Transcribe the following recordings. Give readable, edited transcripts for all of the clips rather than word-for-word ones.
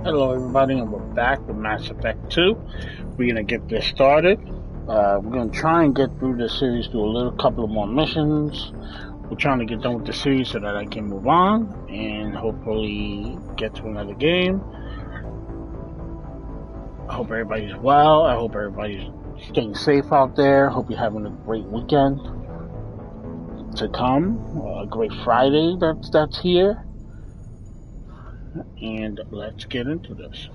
Hello, everybody, and we're back with Mass Effect 2. We're gonna get this started. We're gonna try and get through this series, do a little couple of more missions. We're trying to get done with the series so that I can move on and hopefully get to another game. I hope everybody's well. I hope everybody's staying safe out there. Hope you're having a great weekend to come. A great Friday that's here. And let's get into this.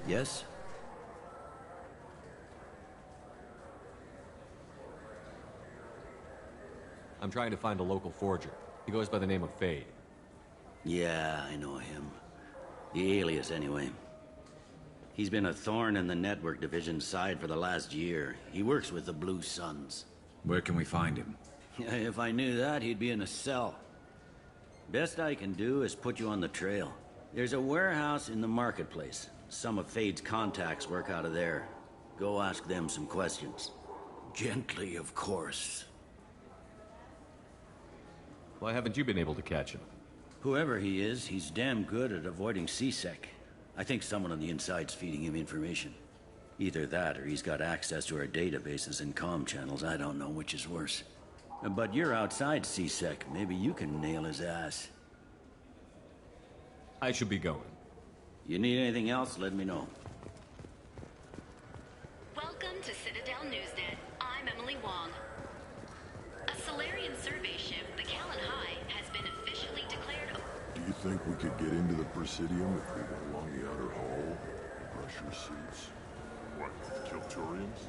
Yes? I'm trying to find a local forger. He goes by the name of Fade. Yeah, I know him. The alias, anyway. He's been a thorn in the network division's side for the last year. He works with the Blue Suns. Where can we find him? If I knew that, he'd be in a cell. Best I can do is put you on the trail. There's a warehouse in the marketplace. Some of Fade's contacts work out of there. Go ask them some questions. Gently, of course. Why haven't you been able to catch him? Whoever he is, he's damn good at avoiding CSEC. I think someone on the inside's feeding him information. Either that, or he's got access to our databases and comm channels. I don't know which is worse. But you're outside CSEC. Maybe you can nail his ass. I should be going. You need anything else, let me know. Welcome to Citadel Newsnet. I'm Emily Wong. A Solarian survey ship, the Callan High, has been officially declared. Do you think we could get into the Presidium if we went along the outer hall? Pressure suits? What, kill Turians?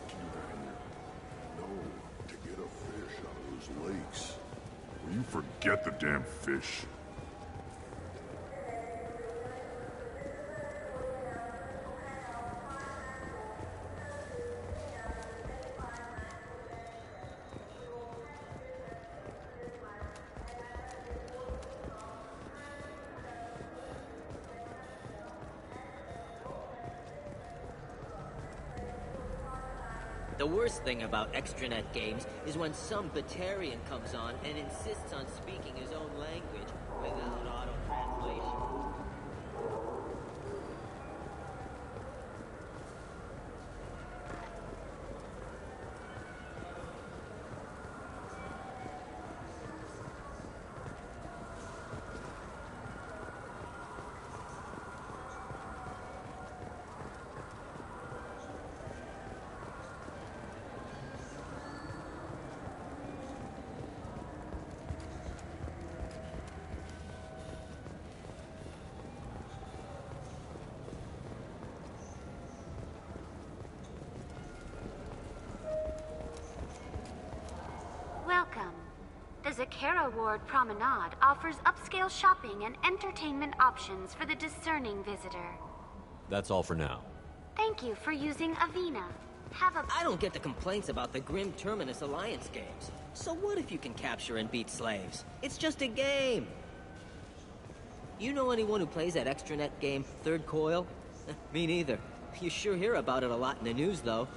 To do that here? No, to get a fish out of those lakes. Will you forget the damn fish? The worst thing about extranet games is when some Batarian comes on and insists on speaking his own language without auto-translation. Welcome. The Zakara Ward Promenade offers upscale shopping and entertainment options for the discerning visitor. That's all for now. Thank you for using Avena. Have a... I don't get the complaints about the Grim Terminus Alliance games. So what if you can capture and beat slaves? It's just a game. You know anyone who plays that extranet game, Third Coil? Me neither. You sure hear about it a lot in the news, though.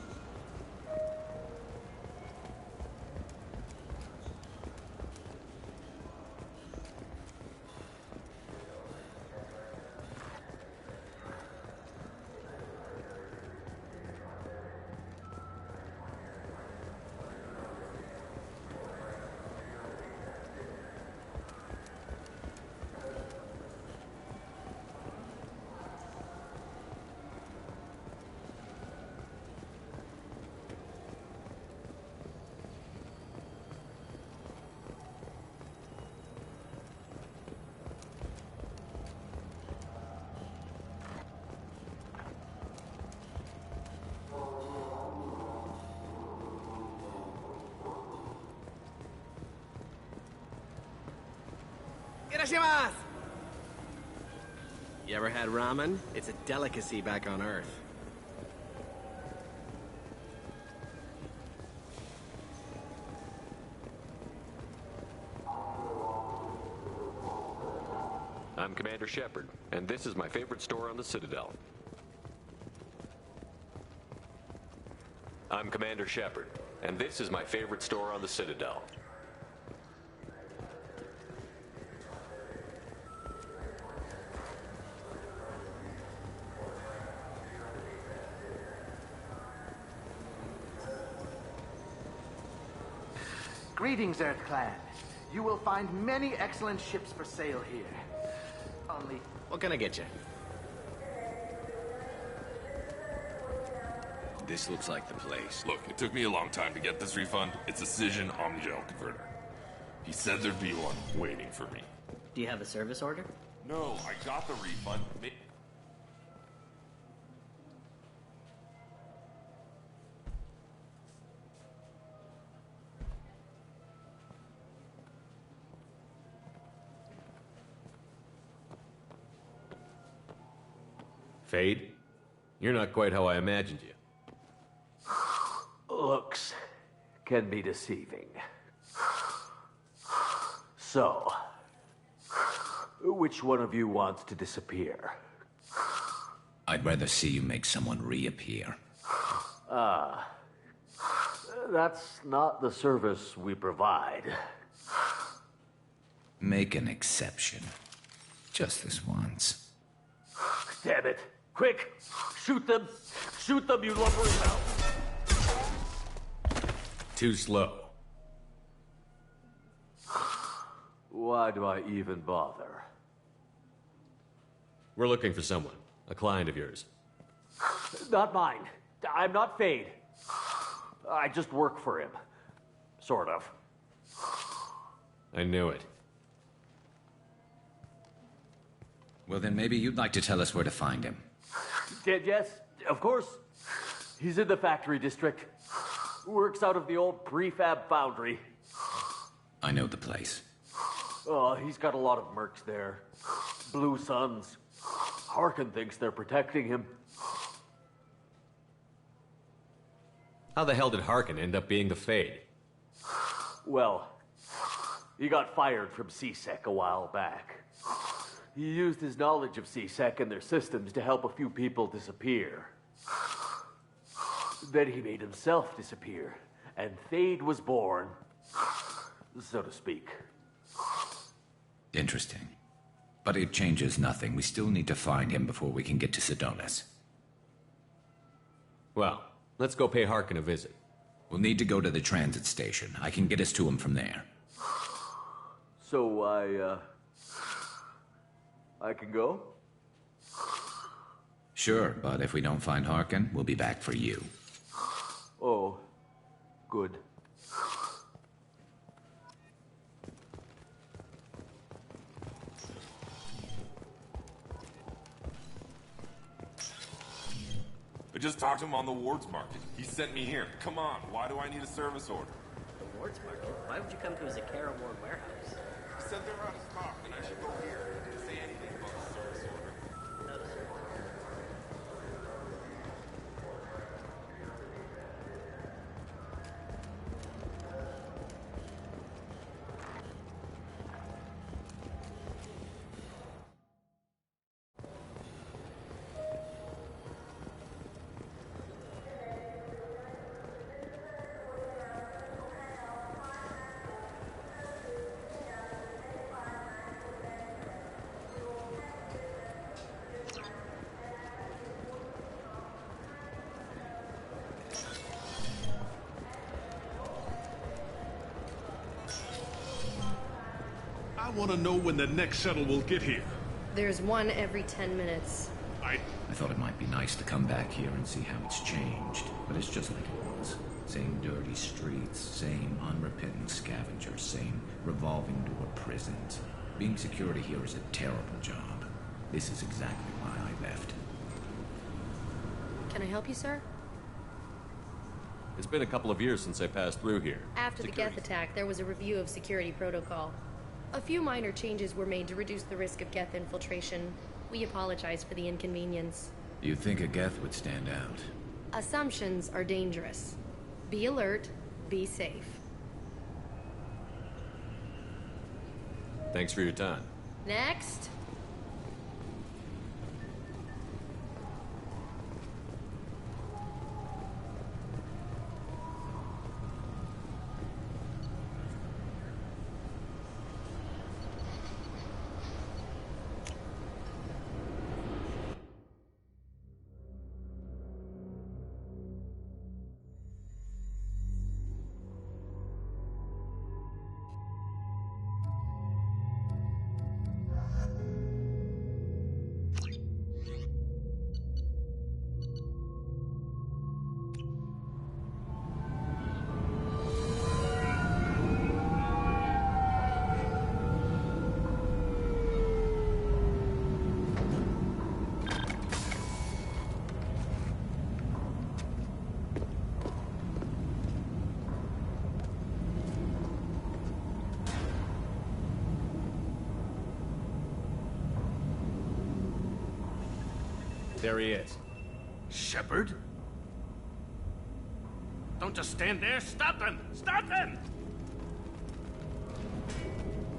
Irashimasu! You ever had ramen? It's a delicacy back on Earth. I'm Commander Shepard, and this is my favorite store on the Citadel. I'm Commander Shepard, and this is my favorite store on the Citadel. Greetings, Earth Clan. You will find many excellent ships for sale here. Only... What can I get you? This looks like the place. Look, it took me a long time to get this refund. It's a Cision Omnigel converter. He said there'd be one waiting for me. Do you have a service order? No, I got the refund. Fade? You're not quite how I imagined you. Looks can be deceiving. So, which one of you wants to disappear? I'd rather see you make someone reappear. That's not the service we provide. Make an exception. Just this once. Damn it. Quick! Shoot them! Shoot them, you lumbering mouth! Too slow. Why do I even bother? We're looking for someone. A client of yours. Not mine. I'm not Fade. I just work for him. Sort of. I knew it. Well, then maybe you'd like to tell us where to find him. Yes, of course. He's in the factory district. Works out of the old prefab foundry. I know the place. Oh, he's got a lot of mercs there. Blue Suns. Harkin thinks they're protecting him. How the hell did Harkin end up being the Fade? Well, he got fired from CSEC a while back. He used his knowledge of CSEC and their systems to help a few people disappear. Then he made himself disappear, and Thane was born, so to speak. Interesting. But it changes nothing. We still need to find him before we can get to Sedonis. Well, let's go pay Harkin a visit. We'll need to go to the transit station. I can get us to him from there. So I can go? Sure, but if we don't find Harkin, we'll be back for you. Oh, good. I just talked to him on the Wards Market. He sent me here. Come on, why do I need a service order? The Wards Market? Why would you come to a Zakara Ward warehouse? He said they were out of stock, and I should go here. He didn't say anything about a service order. No, sir. I want to know when the next shuttle will get here. There's one every 10 minutes. I thought it might be nice to come back here and see how it's changed, but it's just like it was. Same dirty streets, same unrepentant scavengers, same revolving door prisons. Being security here is a terrible job. This is exactly why I left. Can I help you, sir? It's been a couple of years since I passed through here. After the Geth attack, there was a review of security protocol. A few minor changes were made to reduce the risk of Geth infiltration. We apologize for the inconvenience. You'd think a Geth would stand out. Assumptions are dangerous. Be alert, be safe. Thanks for your time. Next. There he is. Shepard? Don't just stand there. Stop him! Stop him!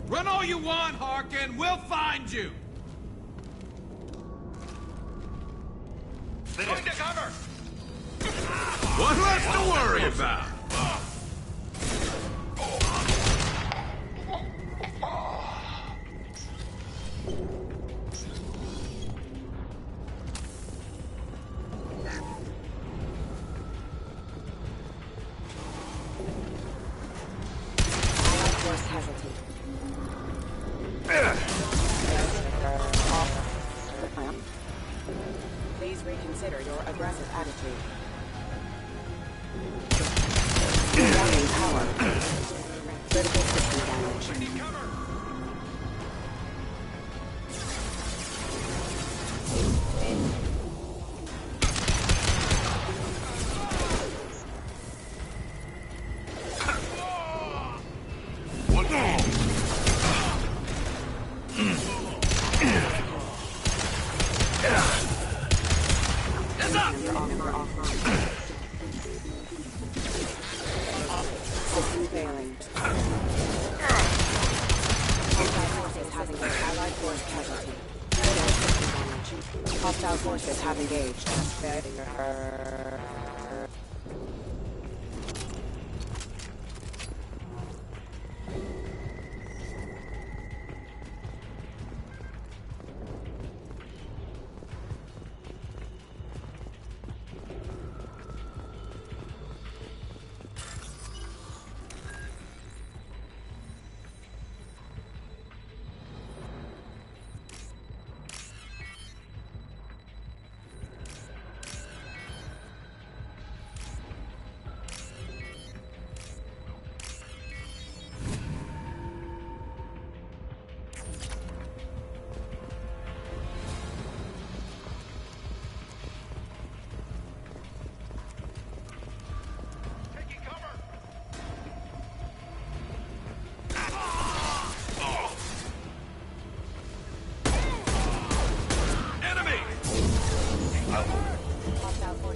Run all you want, Harkin. We'll find you. Going to cover! What less to worry about? Please reconsider your aggressive attitude. Gaining power. Critical system damage. Hostile forces have engaged.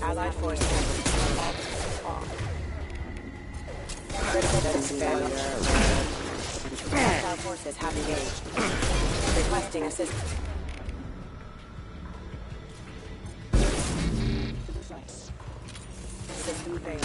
Allied forces. Hostile forces have engaged. Requesting assistance. System failure.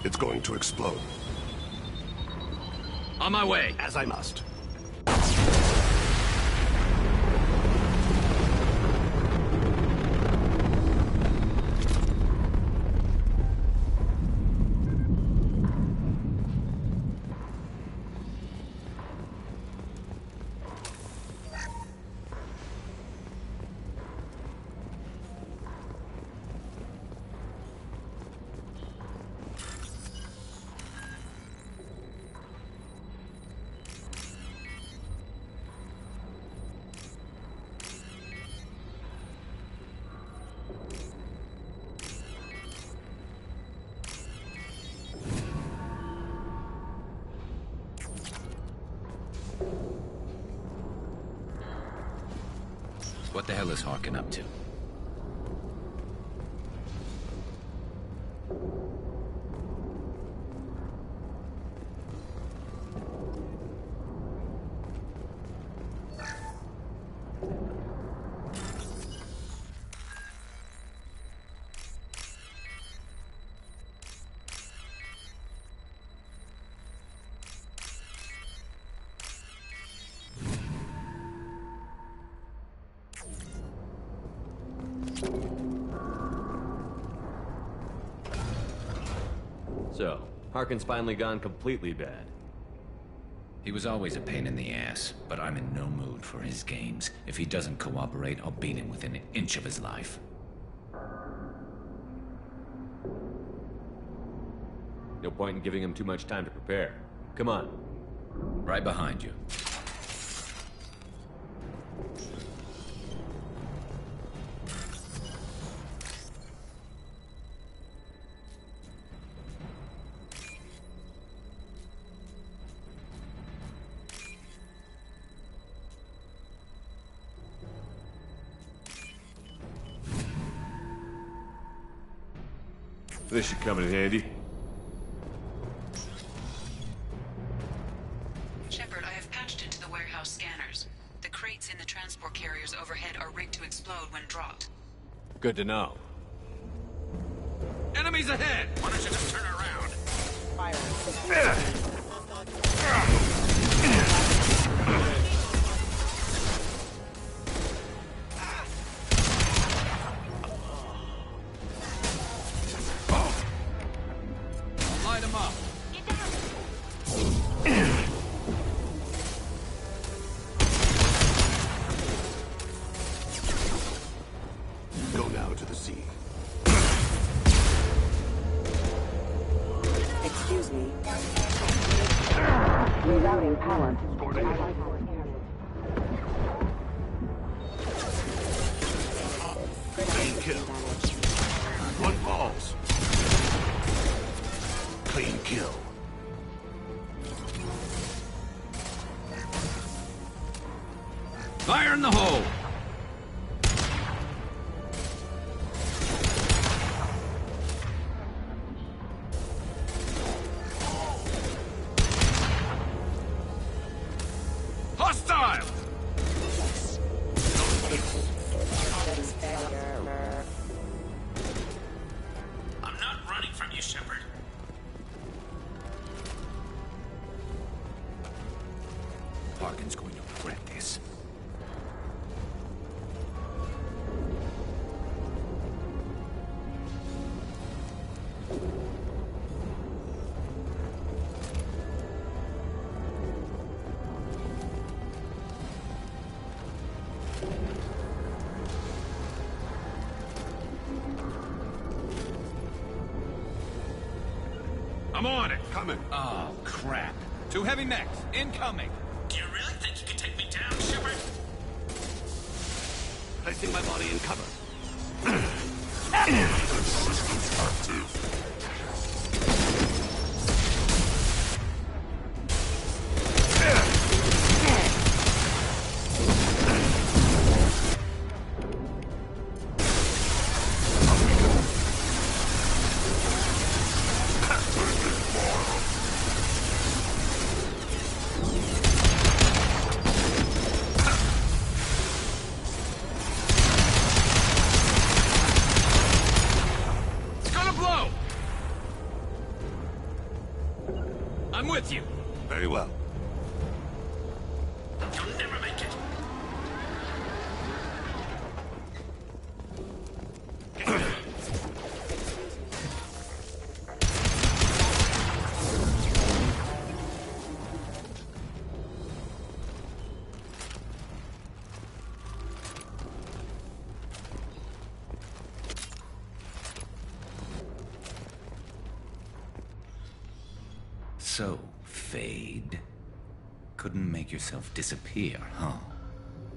It's going to explode. On my way. As I must. What the hell is Harkin up to? So, Harkin's finally gone completely bad. He was always a pain in the ass, but I'm in no mood for his games. If he doesn't cooperate, I'll beat him within an inch of his life. No point in giving him too much time to prepare. Come on. Right behind you. This should come in handy. Shepard, I have patched into the warehouse scanners. The crates in the transport carriers overhead are rigged to explode when dropped. Good to know. Enemies ahead! Why don't you just turn around? Fire. Light him up. Go now to the sea. Excuse me. Rerouting power. Clean kill. One falls. Clean kill. Fire in the hole! Hostile! I'm not running from you, Shepard. Harkin's going to regret this. I'm on it. Coming. Oh, crap. Two heavy mechs, incoming. Do you really think you can take me down, Shepard? Placing my body in cover. I'm with you. Very well. You'll never make it. So, Fade. Couldn't make yourself disappear, huh?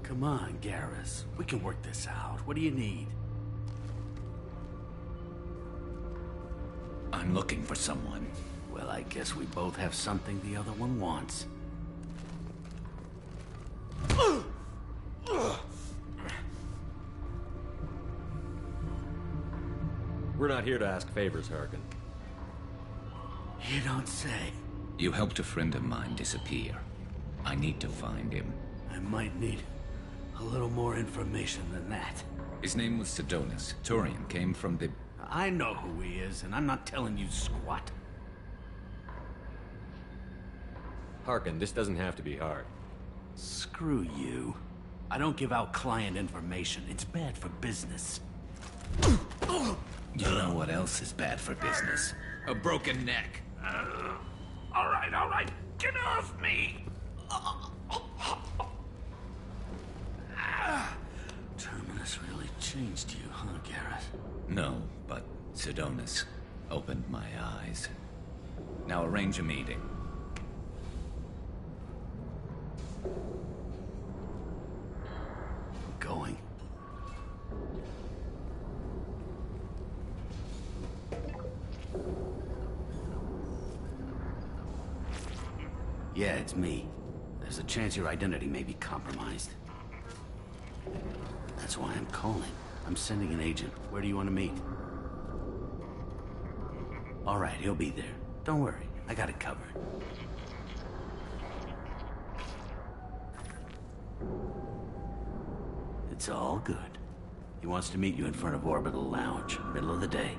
Come on, Garrus. We can work this out. What do you need? I'm looking for someone. Well, I guess we both have something the other one wants. We're not here to ask favors, Harkin. You don't say. You helped a friend of mine disappear. I need to find him. I might need a little more information than that. His name was Sidonus. Turian came from the... I know who he is, and I'm not telling you squat. Harkin, this doesn't have to be hard. Screw you. I don't give out client information. It's bad for business. You know what else is bad for business? A broken neck. All right. Get off me! Terminus really changed you, huh, Garrus? No, but Sidonus opened my eyes. Now arrange a meeting. Going. Yeah, it's me. There's a chance your identity may be compromised. That's why I'm calling. I'm sending an agent. Where do you want to meet? All right, he'll be there. Don't worry, I got it covered. It's all good. He wants to meet you in front of Orbital Lounge, middle of the day.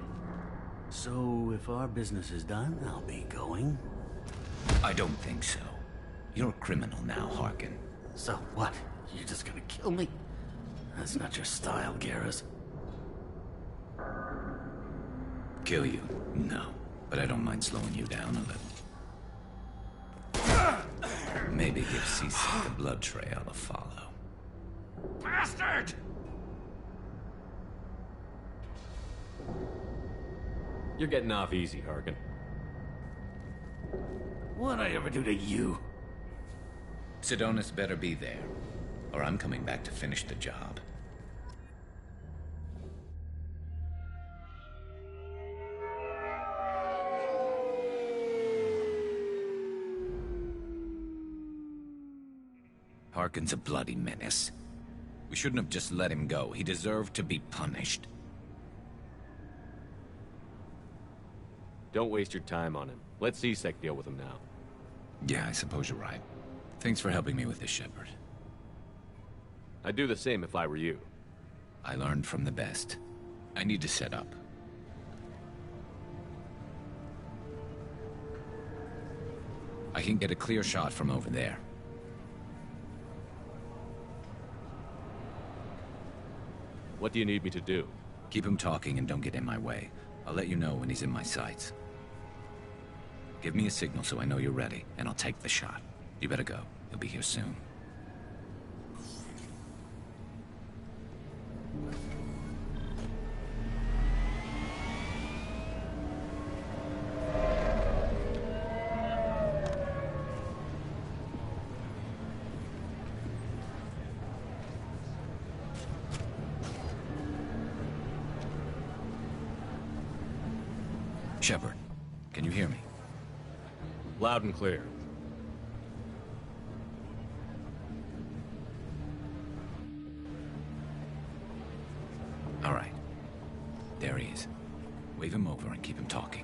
So, if our business is done, I'll be going. I don't think so. You're a criminal now, Harkin. So what? You're just gonna kill me? That's not your style, Garrus. Kill you? No. But I don't mind slowing you down a little. Maybe give C-Sec a blood trail to follow. Bastard! You're getting off easy, Harkin. What'd I ever do to you? Sidonus better be there, or I'm coming back to finish the job. Harkin's a bloody menace. We shouldn't have just let him go. He deserved to be punished. Don't waste your time on him. Let C-Sec deal with him now. Yeah, I suppose you're right. Thanks for helping me with this, Shepard. I'd do the same if I were you. I learned from the best. I need to set up. I can get a clear shot from over there. What do you need me to do? Keep him talking and don't get in my way. I'll let you know when he's in my sights. Give me a signal so I know you're ready, and I'll take the shot. You better go. He'll be here soon. Shepard, can you hear me? Loud and clear. All right. There he is. Wave him over and keep him talking.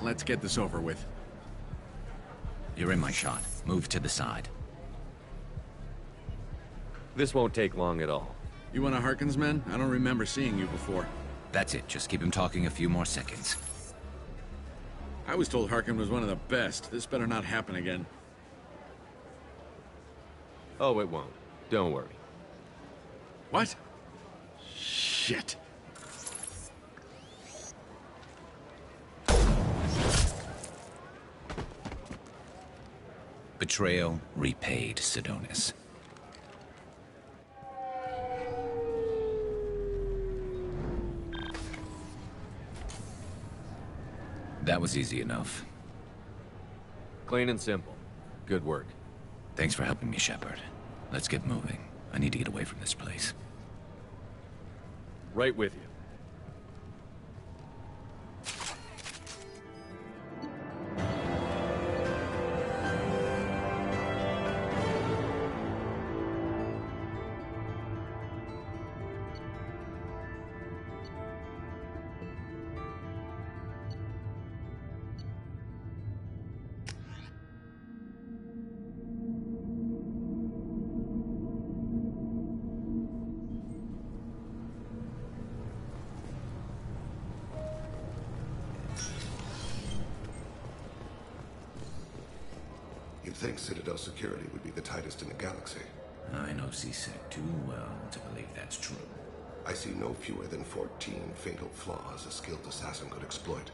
Let's get this over with. You're in my shot. Move to the side. This won't take long at all. You one of Harkin's men? I don't remember seeing you before. That's it. Just keep him talking a few more seconds. I was told Harkin was one of the best. This better not happen again. Oh, it won't. Don't worry. What? Shit. Betrayal repaid, Sidonis. That was easy enough. Clean and simple. Good work. Thanks for helping me, Shepard. Let's get moving. I need to get away from this place. Right with you. You'd think Citadel security would be the tightest in the galaxy. I know C-Sec too well to believe that's true. I see no fewer than 14 fatal flaws a skilled assassin could exploit.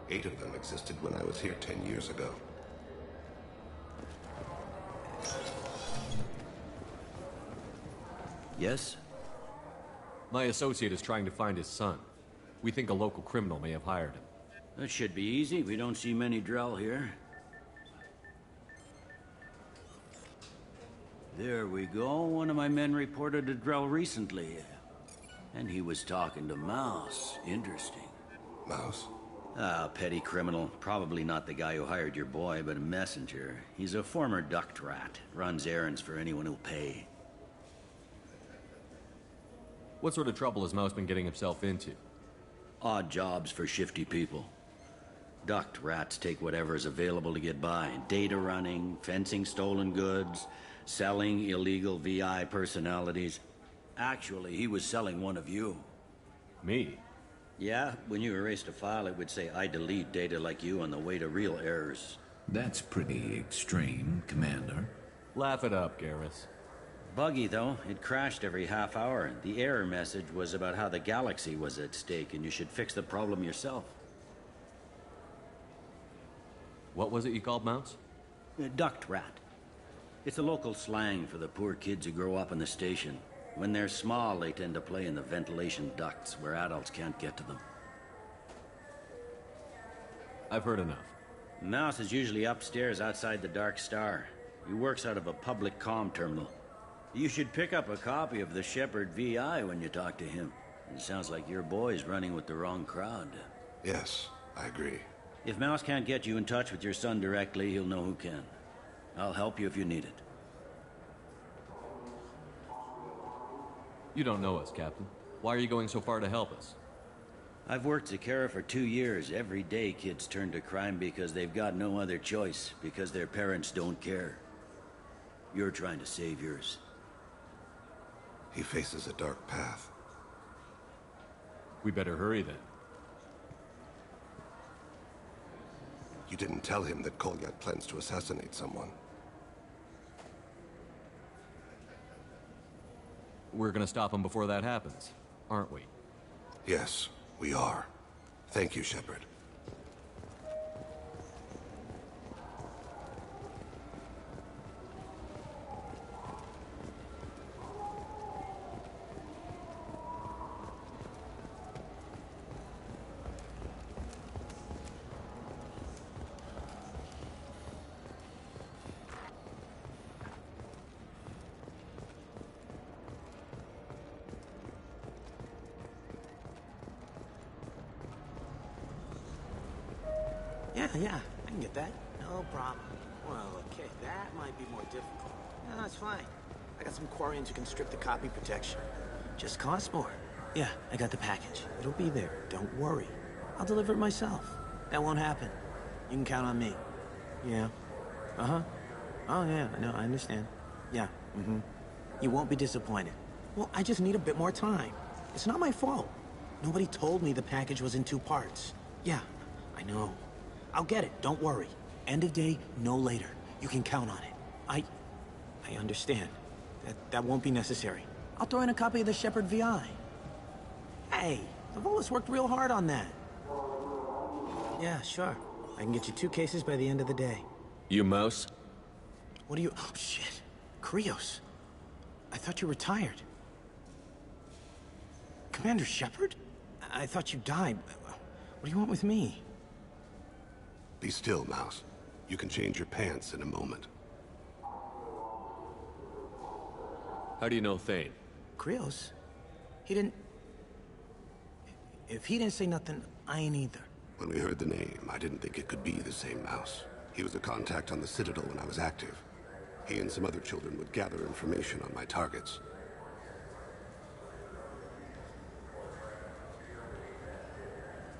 8 of them existed when I was here 10 years ago. Yes? My associate is trying to find his son. We think a local criminal may have hired him. That should be easy. We don't see many Drell here. There we go. One of my men reported a Drell recently. And he was talking to Mouse. Interesting. Mouse? Ah, petty criminal. Probably not the guy who hired your boy, but a messenger. He's a former duct rat. Runs errands for anyone who'll pay. What sort of trouble has Mouse been getting himself into? Odd jobs for shifty people. Duct rats take whatever is available to get by. Data running, fencing stolen goods, selling illegal VI personalities. Actually, he was selling one of you. Me? Yeah, when you erased a file, it would say, I delete data like you on the way to real errors. That's pretty extreme, Commander. Laugh it up, Garrus. Buggy, though. It crashed every half hour. The error message was about how the galaxy was at stake, and you should fix the problem yourself. What was it you called Mouse? Duct rat. It's a local slang for the poor kids who grow up in the station. When they're small, they tend to play in the ventilation ducts where adults can't get to them. I've heard enough. Mouse is usually upstairs outside the Dark Star. He works out of a public comm terminal. You should pick up a copy of the Shepard VI when you talk to him. It sounds like your boy's running with the wrong crowd. Yes, I agree. If Mouse can't get you in touch with your son directly, he'll know who can. I'll help you if you need it. You don't know us, Captain. Why are you going so far to help us? I've worked Zakera for 2 years. Every day kids turn to crime because they've got no other choice, because their parents don't care. You're trying to save yours. He faces a dark path. We better hurry then. You didn't tell him that Kolyat plans to assassinate someone. We're gonna stop him before that happens, aren't we? Yes, we are. Thank you, Shepard. Yeah, I can get that. No problem. Well, okay, that might be more difficult. No, it's fine. I got some Quarians who can strip the copy protection. Just costs more. Yeah, I got the package. It'll be there. Don't worry. I'll deliver it myself. That won't happen. You can count on me. Yeah. Uh-huh. Oh, yeah, I know, I understand. Yeah, You won't be disappointed. Well, I just need a bit more time. It's not my fault. Nobody told me the package was in 2 parts. Yeah, I know. I'll get it, don't worry. End of day, no later. You can count on it. I understand. That won't be necessary. I'll throw in a copy of the Shepherd VI. Hey, Savolas worked real hard on that. Yeah, sure. I can get you 2 cases by the end of the day. You mouse? What do you... Oh, shit. Krios. I thought you retired. Commander Shepard? I thought you died. What do you want with me? Be still, Mouse. You can change your pants in a moment. How do you know Thane? Krios? He didn't... If he didn't say nothing, I ain't either. When we heard the name, I didn't think it could be the same Mouse. He was a contact on the Citadel when I was active. He and some other children would gather information on my targets.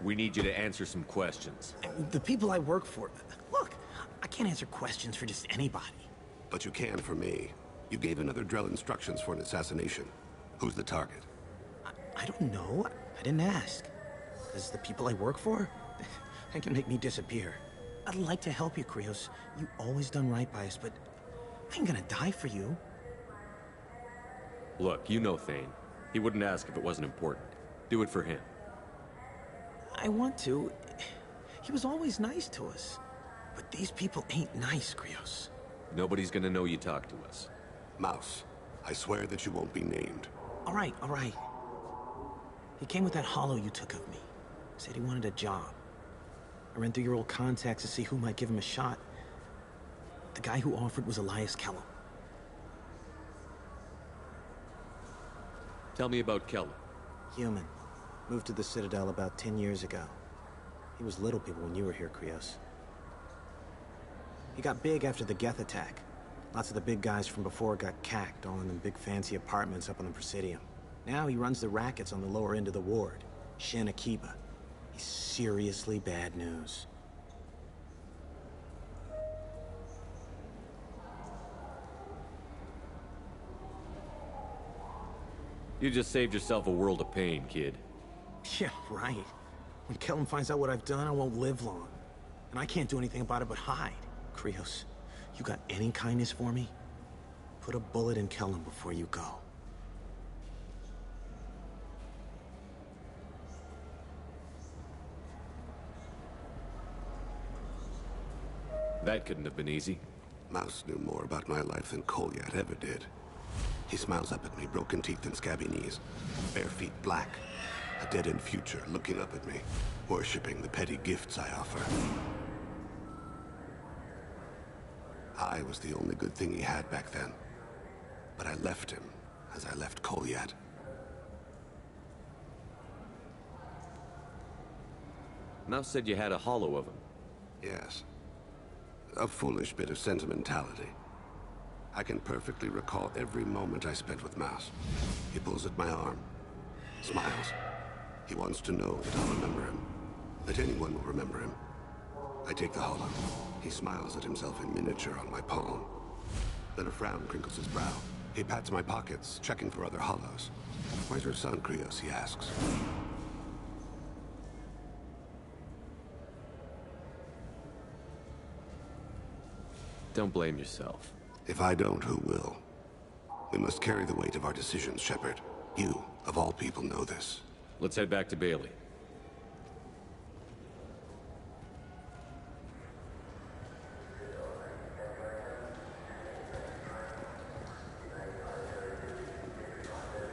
We need you to answer some questions. The people I work for... Look, I can't answer questions for just anybody. But you can for me. You gave another Drell instructions for an assassination. Who's the target? I don't know. I didn't ask. Because the people I work for, they can make me disappear. I'd like to help you, Krios. You always done right by us, but I ain't gonna die for you. Look, you know Thane. He wouldn't ask if it wasn't important. Do it for him. I want to. He was always nice to us. But these people ain't nice, Krios. Nobody's gonna know you talk to us. Mouse, I swear that you won't be named. All right. He came with that hollow you took of me. Said he wanted a job. I ran through your old contacts to see who might give him a shot. The guy who offered was Elias Kellum. Tell me about Kellum. Human. Moved to the Citadel about 10 years ago. He was little people when you were here, Krios. He got big after the Geth attack. Lots of the big guys from before got cacked, all in them big fancy apartments up on the Presidium. Now he runs the rackets on the lower end of the ward, Shin Akiba. He's seriously bad news. You just saved yourself a world of pain, kid. Yeah, right. When Kellum finds out what I've done, I won't live long. And I can't do anything about it but hide. Krios, you got any kindness for me? Put a bullet in Kellum before you go. That couldn't have been easy. Mouse knew more about my life than Kolyat ever did. He smiles up at me, broken teeth and scabby knees. Bare feet black. A dead-end future looking up at me, worshipping the petty gifts I offer. I was the only good thing he had back then. But I left him, as I left Kolyat. Mouse said you had a hollow of him. Yes. A foolish bit of sentimentality. I can perfectly recall every moment I spent with Mouse. He pulls at my arm, smiles. He wants to know that I'll remember him, that anyone will remember him. I take the hollow. He smiles at himself in miniature on my palm. Then a frown crinkles his brow. He pats my pockets, checking for other hollows. Where's your son, Krios, he asks. Don't blame yourself. If I don't, who will? We must carry the weight of our decisions, Shepard. You, of all people, know this. Let's head back to Bailey.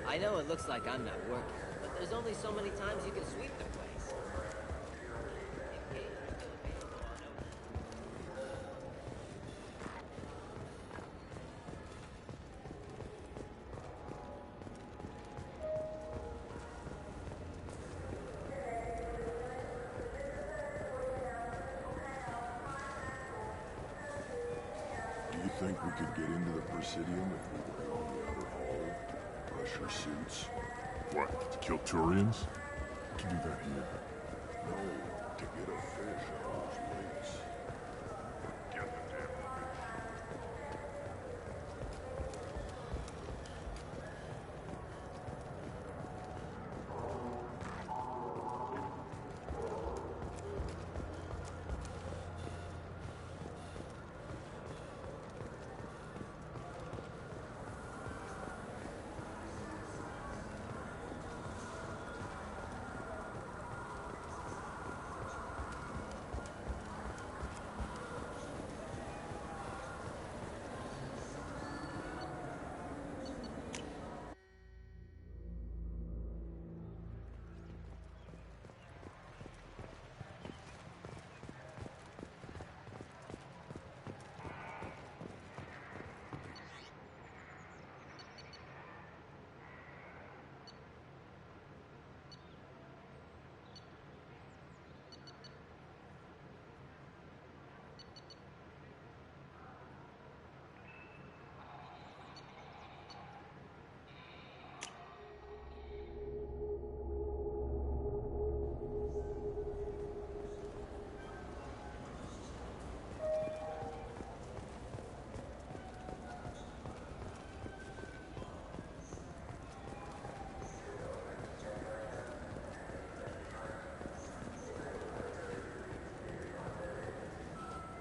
I know it looks like I'm not working, but there's only so many times you can sweep the place. Do you think we could get into the Presidium if we were along the outer hall? Pressure suits? What, to kill Turians? To do that here? No, to get a fish out of those lakes. Get the damn fish.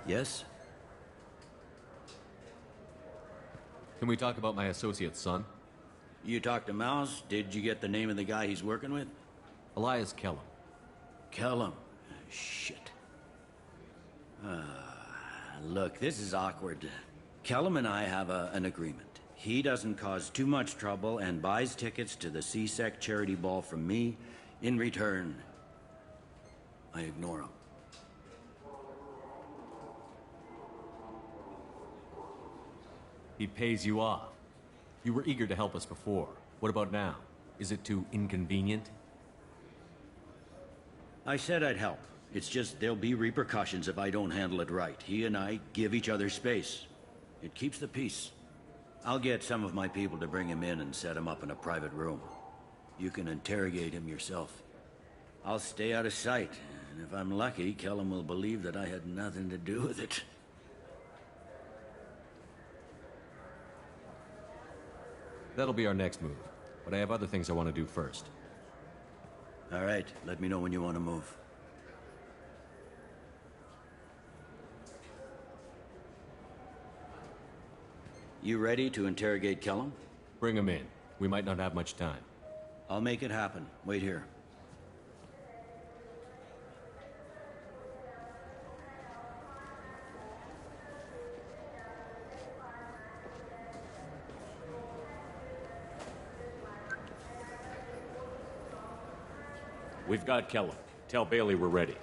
Yes? Can we talk about my associate's son? You talked to Mouse? Did you get the name of the guy he's working with? Elias Kellum. Kellum? Shit. Look, this is awkward. Kellum and I have an agreement. He doesn't cause too much trouble and buys tickets to the C-Sec charity ball from me. In return, I ignore him. He pays you off. You were eager to help us before. What about now? Is it too inconvenient? I said I'd help. It's just there'll be repercussions if I don't handle it right. He and I give each other space. It keeps the peace. I'll get some of my people to bring him in and set him up in a private room. You can interrogate him yourself. I'll stay out of sight, and if I'm lucky, Kellum will believe that I had nothing to do with it. That'll be our next move, but I have other things I want to do first. All right, let me know when you want to move. You ready to interrogate Kellum? Bring him in. We might not have much time. I'll make it happen. Wait here. We've got Kellum. Tell Bailey we're ready.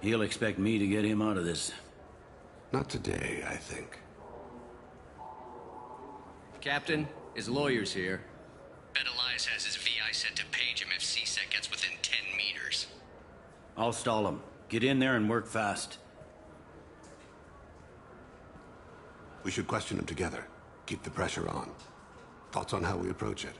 He'll expect me to get him out of this. Not today, I think. Captain, his lawyer's here. Bet Elias has his VI set to page him if C-Sec gets within 10 meters. I'll stall him. Get in there and work fast. We should question him together. Keep the pressure on. Thoughts on how we approach it?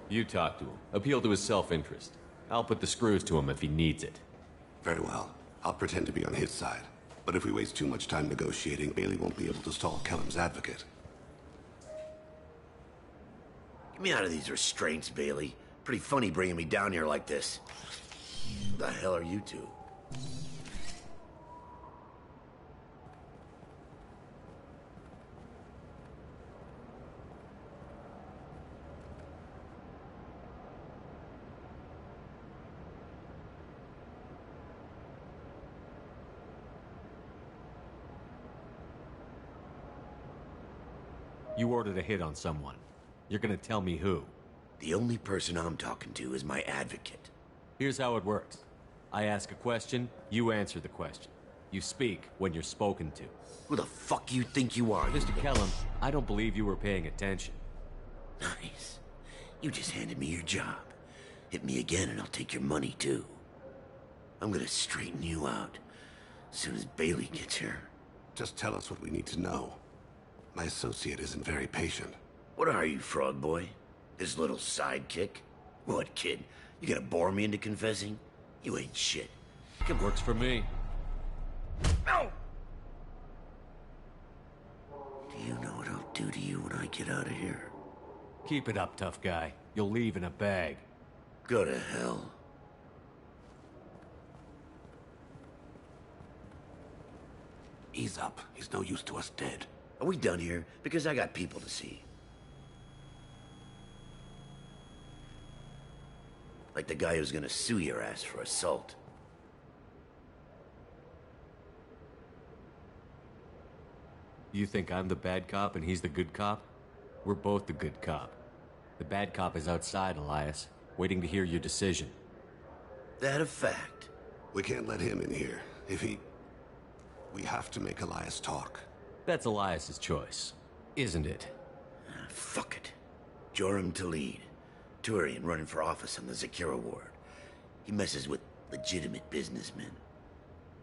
You talk to him. Appeal to his self-interest. I'll put the screws to him if he needs it. Very well. I'll pretend to be on his side. But if we waste too much time negotiating, Bailey won't be able to stall Kellum's advocate. Get me out of these restraints, Bailey. Pretty funny bringing me down here like this. Who the hell are you two? You ordered a hit on someone. You're gonna tell me who. The only person I'm talking to is my advocate. Here's how it works. I ask a question, you answer the question. You speak when you're spoken to. Who the fuck you think you are? Mr. Kellum, I don't believe you were paying attention. Nice. You just handed me your job. Hit me again and I'll take your money too. I'm gonna straighten you out as soon as Bailey gets here. Just tell us what we need to know. My associate isn't very patient. What are you, frog boy? His little sidekick? What, kid? You gonna bore me into confessing? You ain't shit. It works for me. No! Do you know what I'll do to you when I get out of here? Keep it up, tough guy. You'll leave in a bag. Go to hell. Ease up. He's no use to us dead. Are we done here? Because I got people to see. Like the guy who's gonna sue your ass for assault. You think I'm the bad cop and he's the good cop? We're both the good cop. The bad cop is outside, Elias, waiting to hear your decision. That a fact? We can't let him in here. We have to make Elias talk. That's Elias's choice, isn't it? Fuck it. Joram Talid. Turian running for office on the Zakira ward. He messes with legitimate businessmen.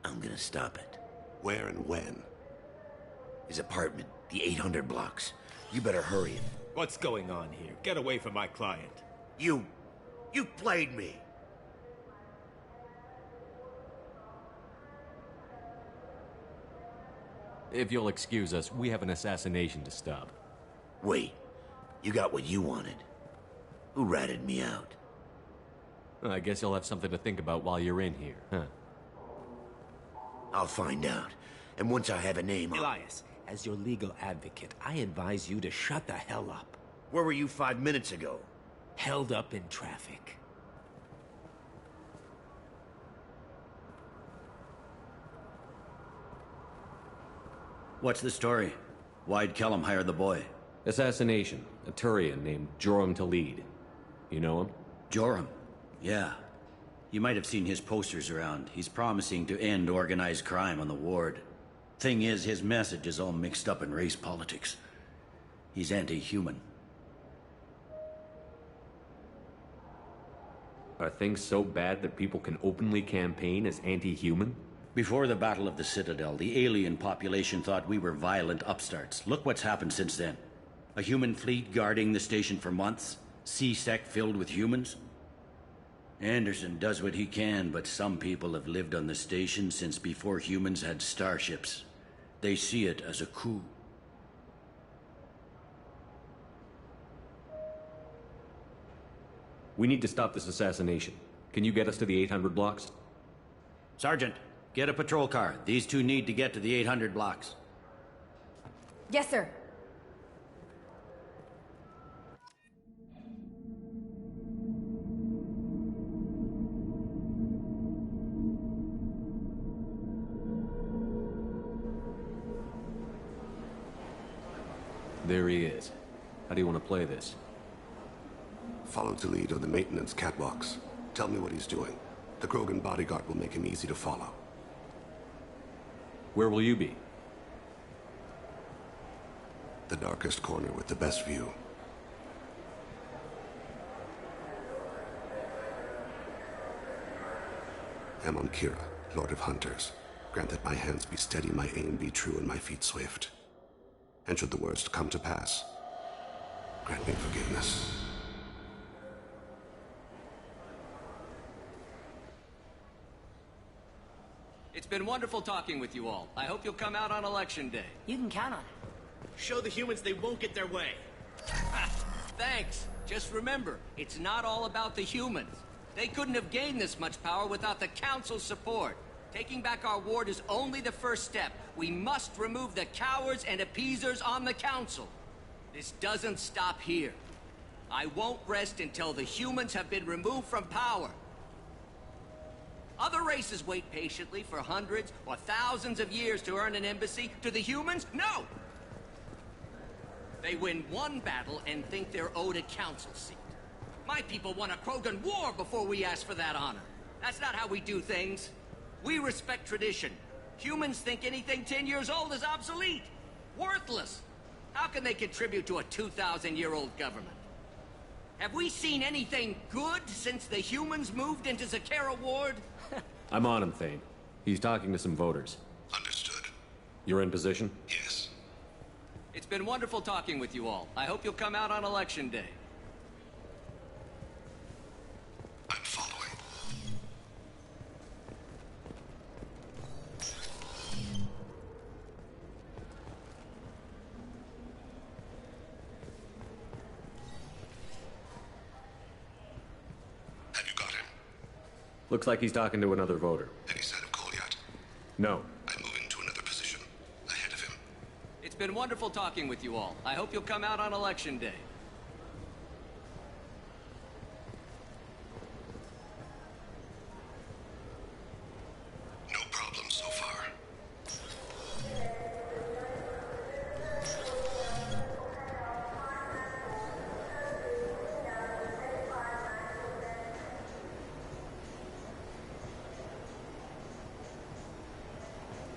I'm gonna stop it. Where and when? His apartment, the 800 blocks. You better hurry it. What's going on here? Get away from my client. You played me. If you'll excuse us, we have an assassination to stop. Wait, you got what you wanted. Who ratted me out? I guess you'll have something to think about while you're in here, huh? I'll find out. And once I have a name, Elias, as your legal advocate, I advise you to shut the hell up. Where were you 5 minutes ago? Held up in traffic. What's the story? Why'd Kellum hire the boy? Assassination. A Turian named Joram Talid. You know him? Joram? Yeah. You might have seen his posters around. He's promising to end organized crime on the ward. Thing is, his message is all mixed up in race politics. He's anti-human. Are things so bad that people can openly campaign as anti-human? Before the Battle of the Citadel, the alien population thought we were violent upstarts. Look what's happened since then. A human fleet guarding the station for months. C-Sec filled with humans. Anderson does what he can, but some people have lived on the station since before humans had starships. They see it as a coup. We need to stop this assassination. Can you get us to the 800 blocks? Sergeant, get a patrol car. These two need to get to the 800 blocks. Yes, sir. There he is. How do you want to play this? Follow Talid on the maintenance catwalks. Tell me what he's doing. The Krogan bodyguard will make him easy to follow. Where will you be? The darkest corner with the best view. Amon Kira, Lord of Hunters. Grant that my hands be steady, my aim be true, and my feet swift. And should the worst come to pass, grant me forgiveness. It's been wonderful talking with you all. I hope you'll come out on Election Day. You can count on it. Show the humans they won't get their way. Thanks. Just remember, it's not all about the humans. They couldn't have gained this much power without the Council's support. Taking back our ward is only the first step. We must remove the cowards and appeasers on the Council. This doesn't stop here. I won't rest until the humans have been removed from power. Other races wait patiently for hundreds or thousands of years to earn an embassy. To the humans, no! They win one battle and think they're owed a council seat. My people won a Krogan war before we asked for that honor. That's not how we do things. We respect tradition. Humans think anything 10 years old is obsolete. Worthless. How can they contribute to a 2,000-year-old government? Have we seen anything good since the humans moved into Zakera Ward? I'm on him, Thane. He's talking to some voters. Understood. You're in position? Yes. It's been wonderful talking with you all. I hope you'll come out on Election Day. I'm following. Have you got him? Looks like he's talking to another voter. Any sign of Goliath? No. I'm moving to another position. Ahead of him. It's been wonderful talking with you all. I hope you'll come out on Election Day. No problem so far.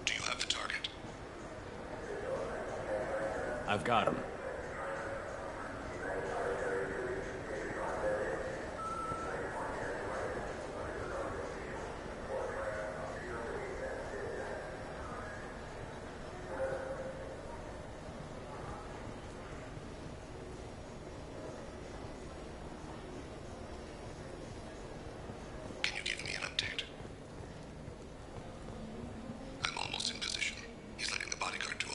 Do you have the target? I've got him. Can you give me an update? I'm almost in position. He's letting the bodyguard do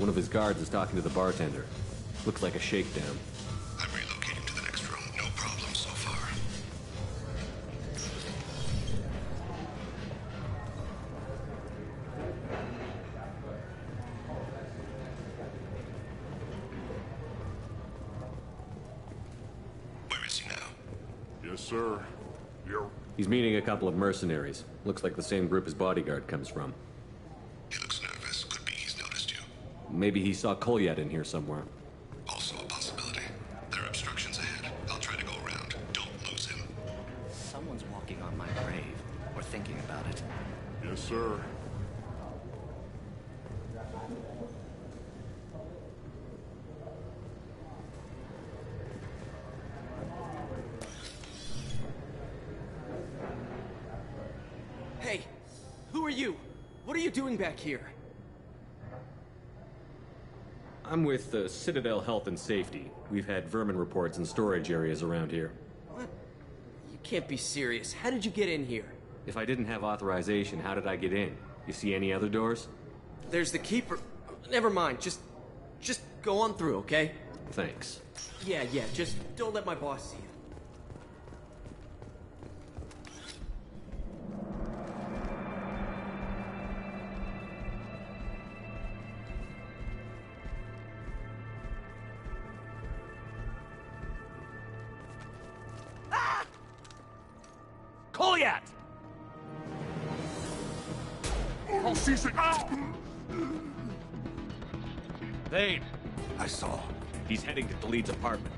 One of his guards is talking to the bartender. Looks like a shakedown. I'm relocating to the next room. No problem so far. Where is he now? Yes, sir. You're... He's meeting a couple of mercenaries. Looks like the same group his bodyguard comes from. He looks nervous. Could be he's noticed you. Maybe he saw Kolyat in here somewhere. Also a possibility. There are obstructions ahead. I'll try to go around. Don't lose him. Someone's walking on my grave, or thinking about it. Yes, sir. Hey, who are you? What are you doing back here? I'm with the Citadel Health and Safety. We've had vermin reports in storage areas around here. What? You can't be serious. How did you get in here? If I didn't have authorization, how did I get in? You see any other doors? There's the keeper. Never mind. Just go on through, okay? Thanks. Yeah, just don't let my boss see you. Kolyat! Oh, C6! Thane! I saw. He's heading to Talid's apartment.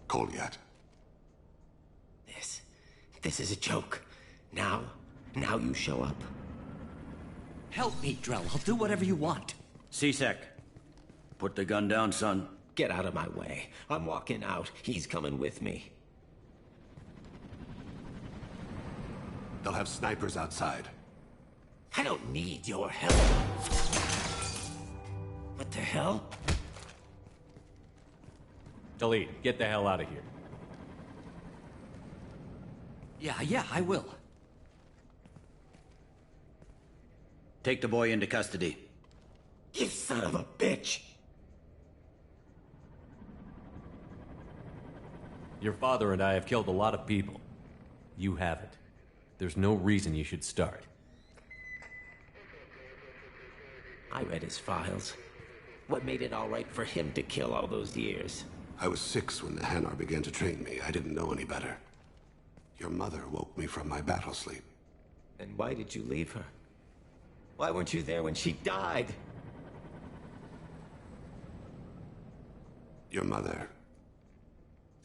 Kolyat. This is a joke. Now you show up. Help me, Drell. I'll do whatever you want. C-Sec, put the gun down, son. Get out of my way. I'm walking out. He's coming with me. They'll have snipers outside. I don't need your help. What the hell? Talid, get the hell out of here. Yeah, I will. Take the boy into custody. You son of a bitch! Your father and I have killed a lot of people. You haven't. There's no reason you should start. I read his files. What made it all right for him to kill all those years? I was 6 when the Hanar began to train me. I didn't know any better. Your mother woke me from my battle sleep. And why did you leave her? Why weren't you there when she died? Your mother.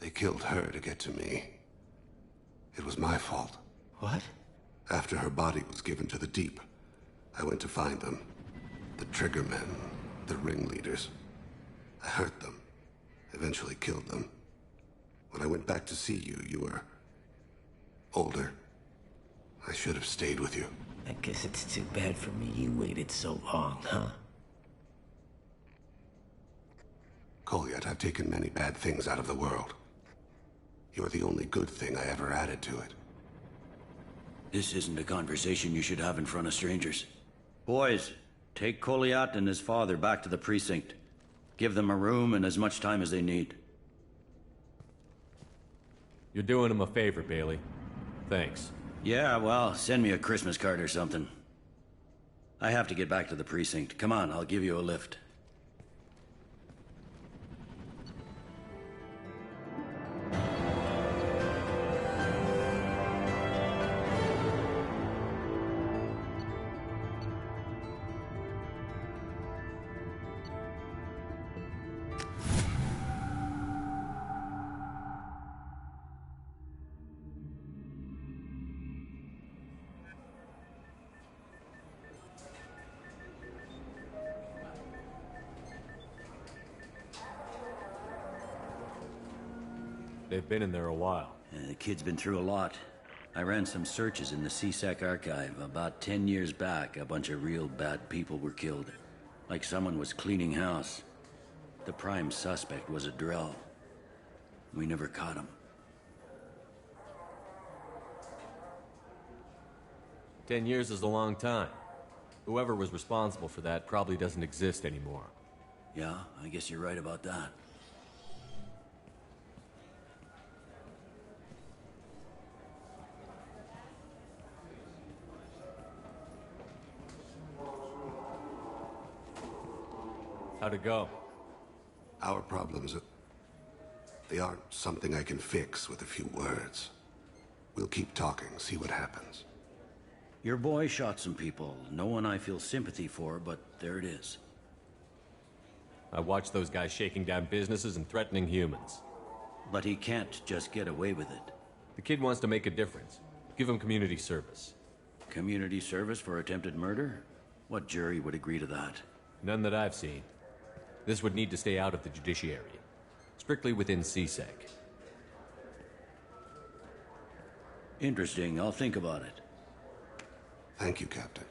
They killed her to get to me. It was my fault. What? After her body was given to the Deep, I went to find them. The Triggermen, the ringleaders. I hurt them. Eventually killed them. When I went back to see you, you were... older. I should have stayed with you. I guess it's too bad for me you waited so long, huh? Kolyat, I've taken many bad things out of the world. You're the only good thing I ever added to it. This isn't a conversation you should have in front of strangers. Boys, take Kolyat and his father back to the precinct. Give them a room and as much time as they need. You're doing him a favor, Bailey. Thanks. Yeah, well, send me a Christmas card or something. I have to get back to the precinct. Come on, I'll give you a lift. They've been in there a while. The kid's been through a lot. I ran some searches in the C-Sec archive. About 10 years back, a bunch of real bad people were killed. Like someone was cleaning house. The prime suspect was a drill. We never caught him. 10 years is a long time. Whoever was responsible for that probably doesn't exist anymore. Yeah, I guess you're right about that. How'd it go? Our problems, they aren't something I can fix with a few words. We'll keep talking, see what happens. Your boy shot some people. No one I feel sympathy for, but there it is. I watched those guys shaking down businesses and threatening humans. But he can't just get away with it. The kid wants to make a difference. Give him community service. Community service for attempted murder? What jury would agree to that? None that I've seen. This would need to stay out of the judiciary. Strictly within CSEC. Interesting. I'll think about it. Thank you, Captain.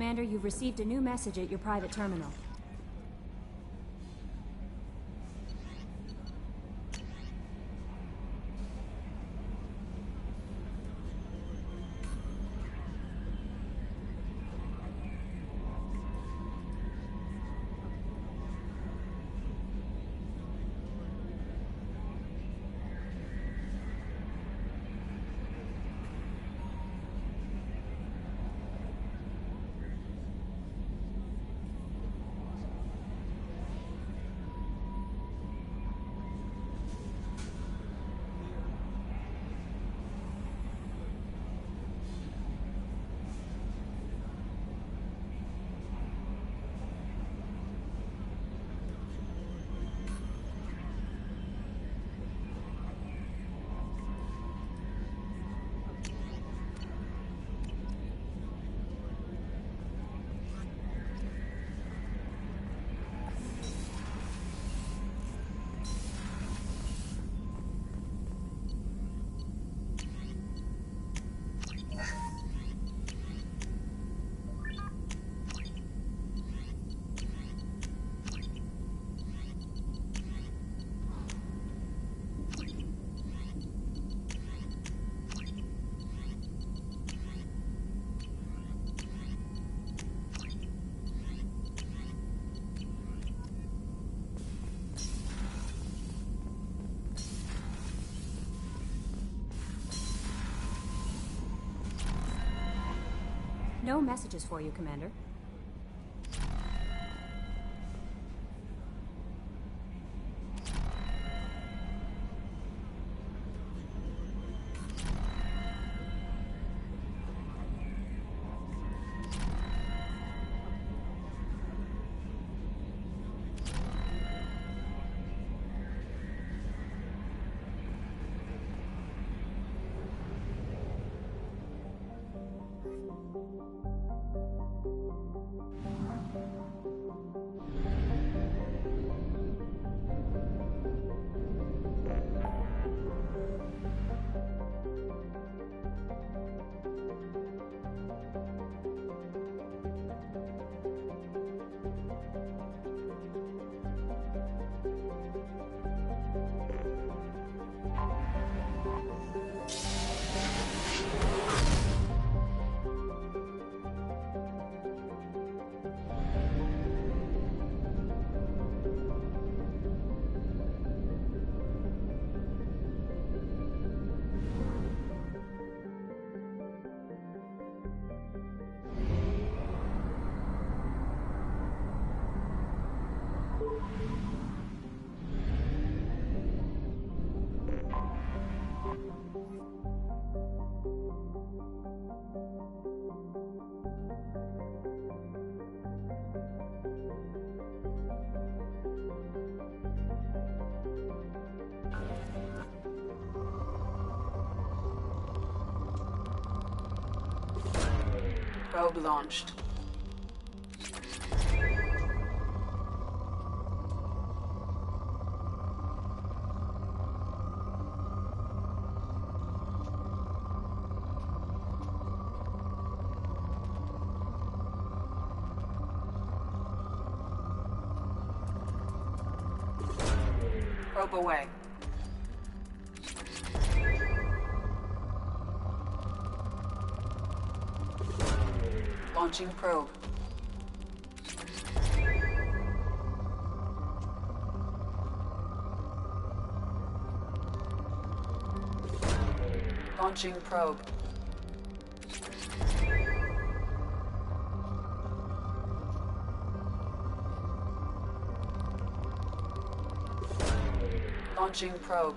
Commander, you've received a new message at your private terminal. No messages for you, Commander. Probe launched. Probe away. Launching probe. Launching probe. Launching probe.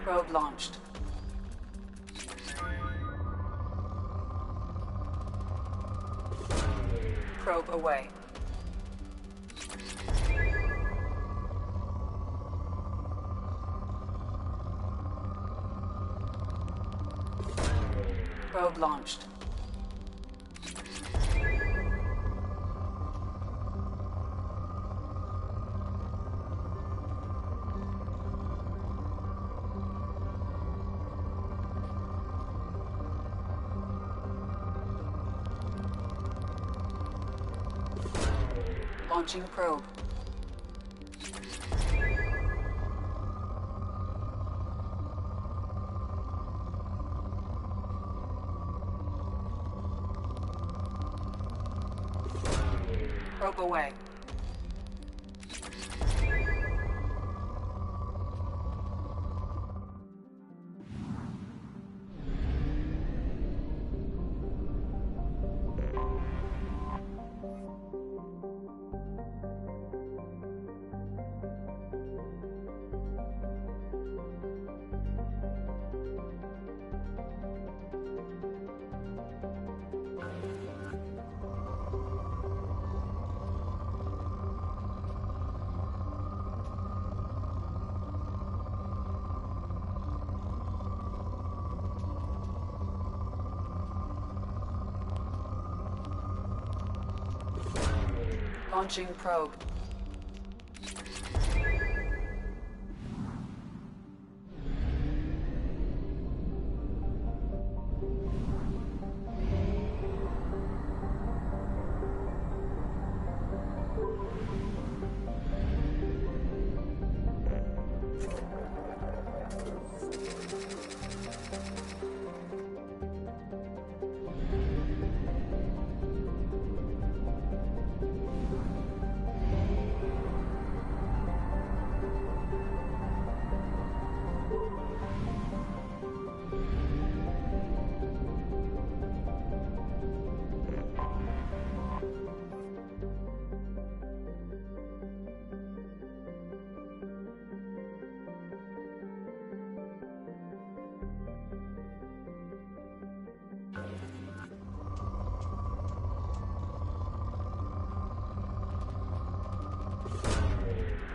Probe launched. Probe away. Probe launched. Launching probe. Probe away. Launching probe.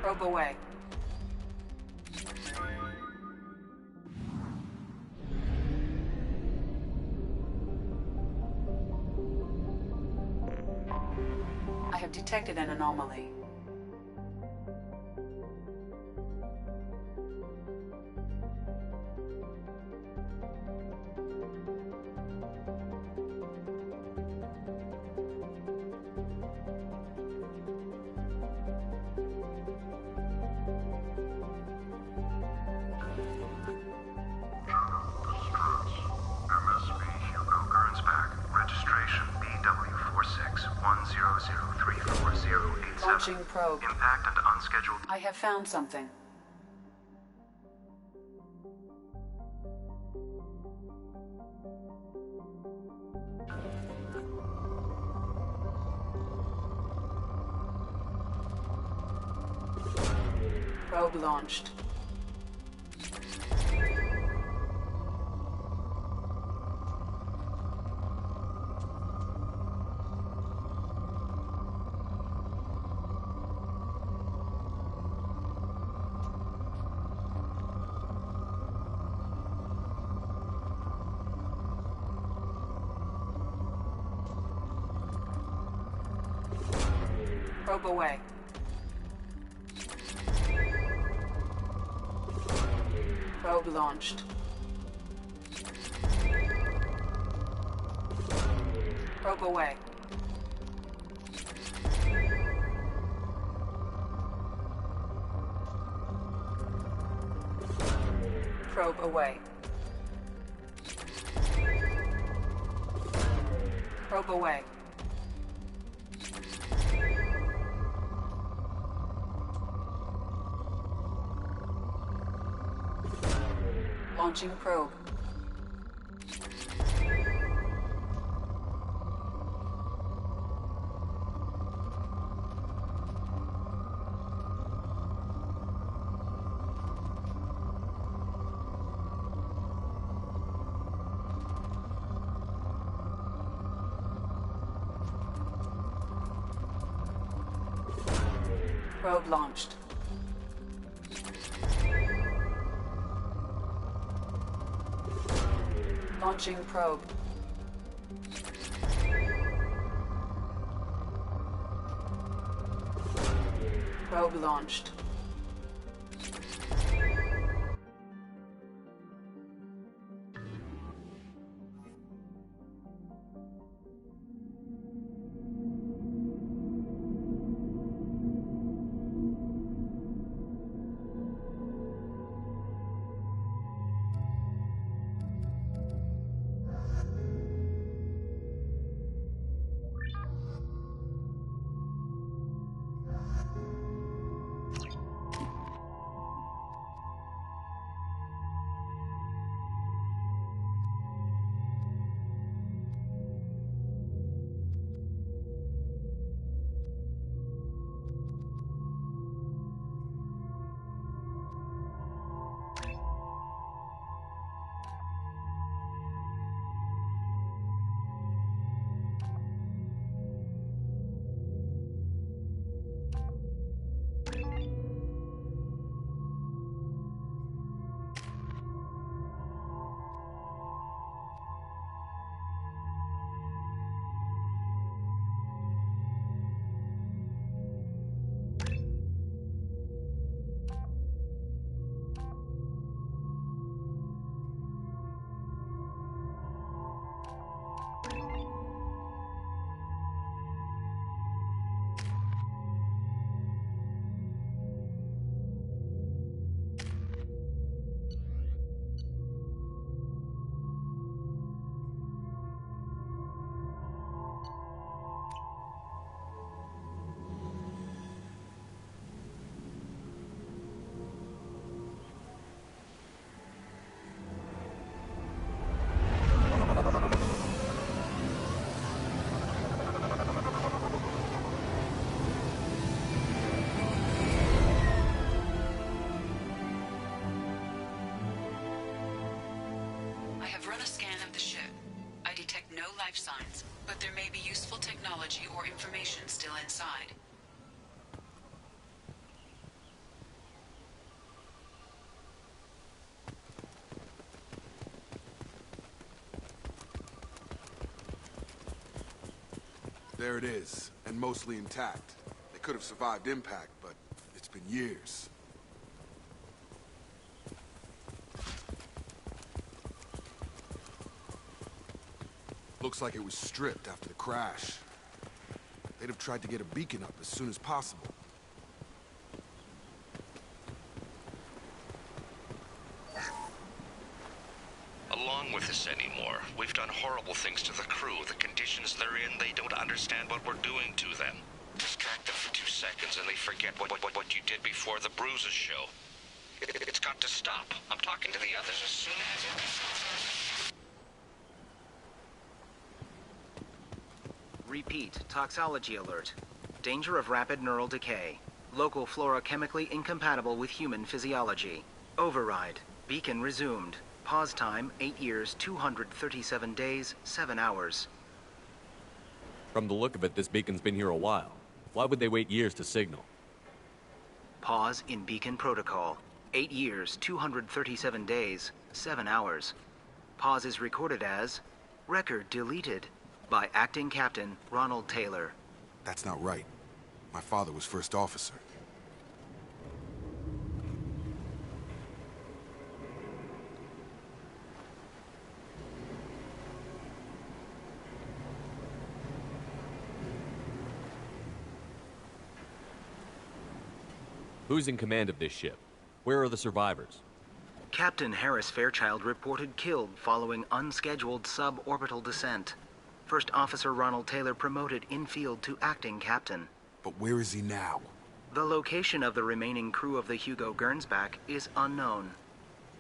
Probe away. I have detected an anomaly. Launching probe. Impact and unscheduled. I have found something. Probe launched. Probe away. Probe launched. Probe away. Probe away. Probe away. Launching probe. Probe launched. Launching probe. Probe launched. I have run a scan of the ship. I detect no life signs, but there may be useful technology or information still inside. There it is, and mostly intact. They could have survived impact, but it's been years. Looks like it was stripped after the crash. They'd have tried to get a beacon up as soon as possible. Along with this anymore. We've done horrible things to the crew. The conditions they're in, they don't understand what we're doing to them. Distract them for 2 seconds and they forget what you did before the bruises show. It's got to stop. I'm talking to the others as soon as... Repeat, toxology alert. Danger of rapid neural decay. Local flora chemically incompatible with human physiology. Override. Beacon resumed. Pause time, 8 years, 237 days, 7 hours. From the look of it, this beacon's been here a while. Why would they wait years to signal? Pause in beacon protocol. 8 years, 237 days, 7 hours. Pause is recorded as record deleted by Acting Captain Ronald Taylor. That's not right. My father was first officer. Who's in command of this ship? Where are the survivors? Captain Harris Fairchild reported killed following unscheduled suborbital descent. First Officer Ronald Taylor promoted in-field to acting captain. But where is he now? The location of the remaining crew of the Hugo Gernsback is unknown.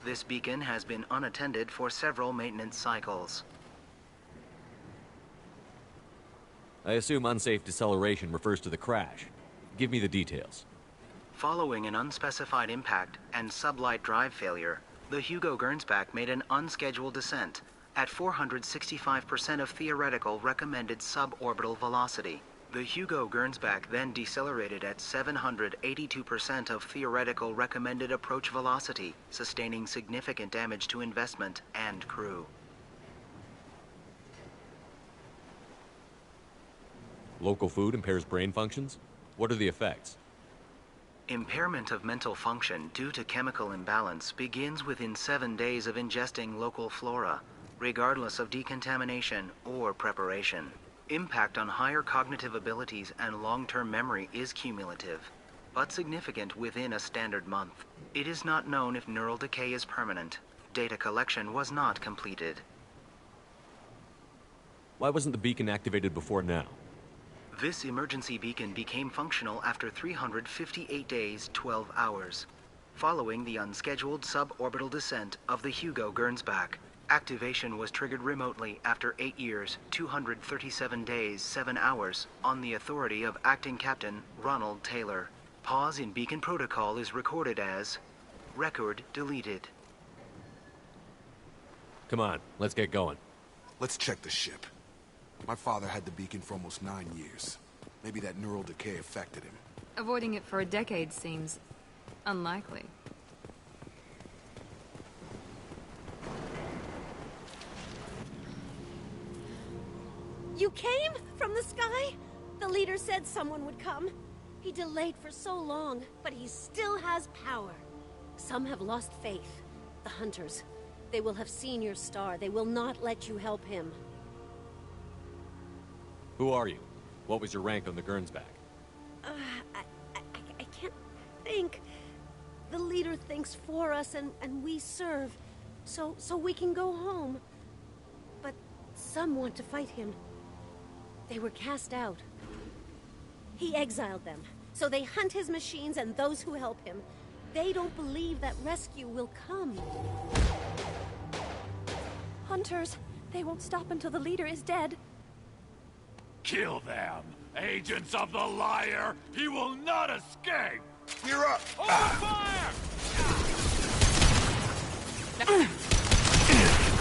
This beacon has been unattended for several maintenance cycles. I assume unsafe deceleration refers to the crash. Give me the details. Following an unspecified impact and sublight drive failure, the Hugo Gernsback made an unscheduled descent at 465% of theoretical recommended suborbital velocity. The Hugo Gernsback then decelerated at 782% of theoretical recommended approach velocity, sustaining significant damage to investment and crew. Local food impairs brain functions? What are the effects? Impairment of mental function due to chemical imbalance begins within 7 days of ingesting local flora, regardless of decontamination or preparation. Impact on higher cognitive abilities and long-term memory is cumulative, but significant within a standard month. It is not known if neural decay is permanent. Data collection was not completed. Why wasn't the beacon activated before now? This emergency beacon became functional after 358 days, 12 hours, following the unscheduled suborbital descent of the Hugo Gernsback. Activation was triggered remotely after 8 years, 237 days, 7 hours, on the authority of Acting Captain Ronald Taylor. Pause in beacon protocol is recorded as record deleted. Come on, let's get going. Let's check the ship. My father had the beacon for almost 9 years. Maybe that neural decay affected him. Avoiding it for a decade seems unlikely. You came from the sky? The leader said someone would come. He delayed for so long, but he still has power. Some have lost faith. The hunters. They will have seen your star. They will not let you help him. Who are you? What was your rank on the Gernsback? I can't think. The leader thinks for us and we serve. So we can go home. But some want to fight him. They were cast out. He exiled them. So they hunt his machines and those who help him. They don't believe that rescue will come. Hunters. They won't stop until the leader is dead. Kill them! Agents of the liar! He will not escape! You're up! Open fire!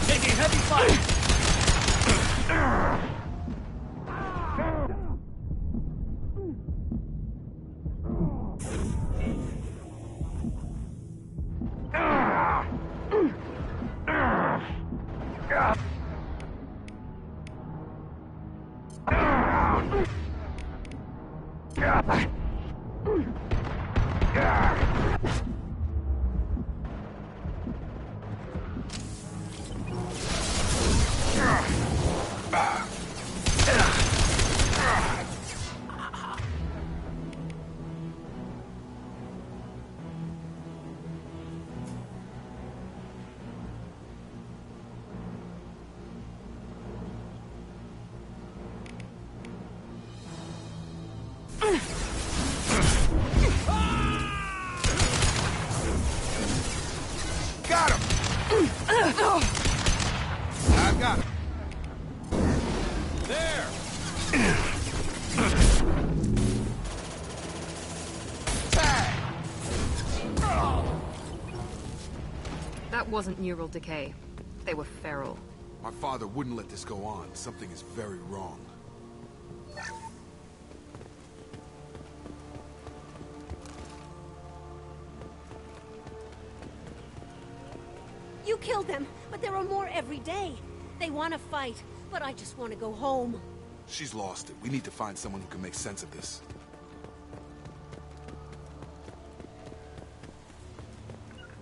Taking heavy fire! Got him! I got him. There! That wasn't neural decay. They were feral. My father wouldn't let this go on. Something is very wrong. You killed them, but there are more every day. They want to fight, but I just want to go home. She's lost it. We need to find someone who can make sense of this.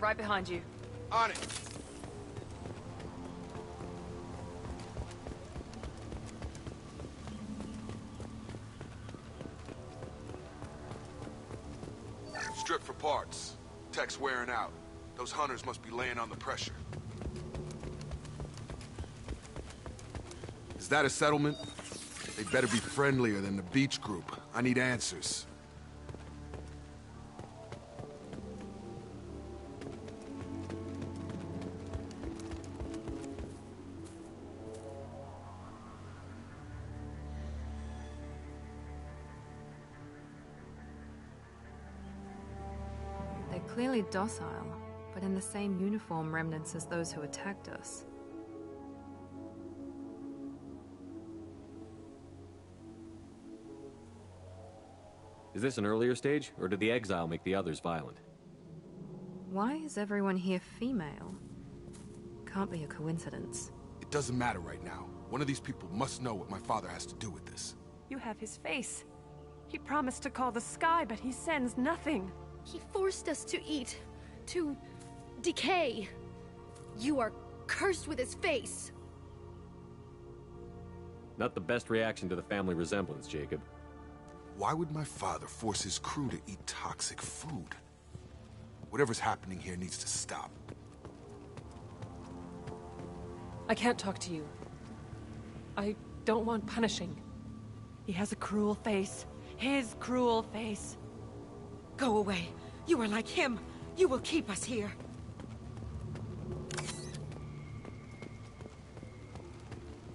right behind you. On it! Strip for parts. Tech's wearing out. Those hunters must be laying on the pressure. Is that a settlement? They better be friendlier than the beach group. I need answers. They're clearly docile, but in the same uniform remnants as those who attacked us. Is this an earlier stage, or did the exile make the others violent? Why is everyone here female? Can't be a coincidence. It doesn't matter right now. One of these people must know what my father has to do with this. You have his face. He promised to call the sky, but he sends nothing. He forced us to eat, to decay. You are cursed with his face. Not the best reaction to the family resemblance, Jacob. Why would my father force his crew to eat toxic food? Whatever's happening here needs to stop. I can't talk to you. I don't want punishing. He has a cruel face. His cruel face. Go away. You are like him. You will keep us here.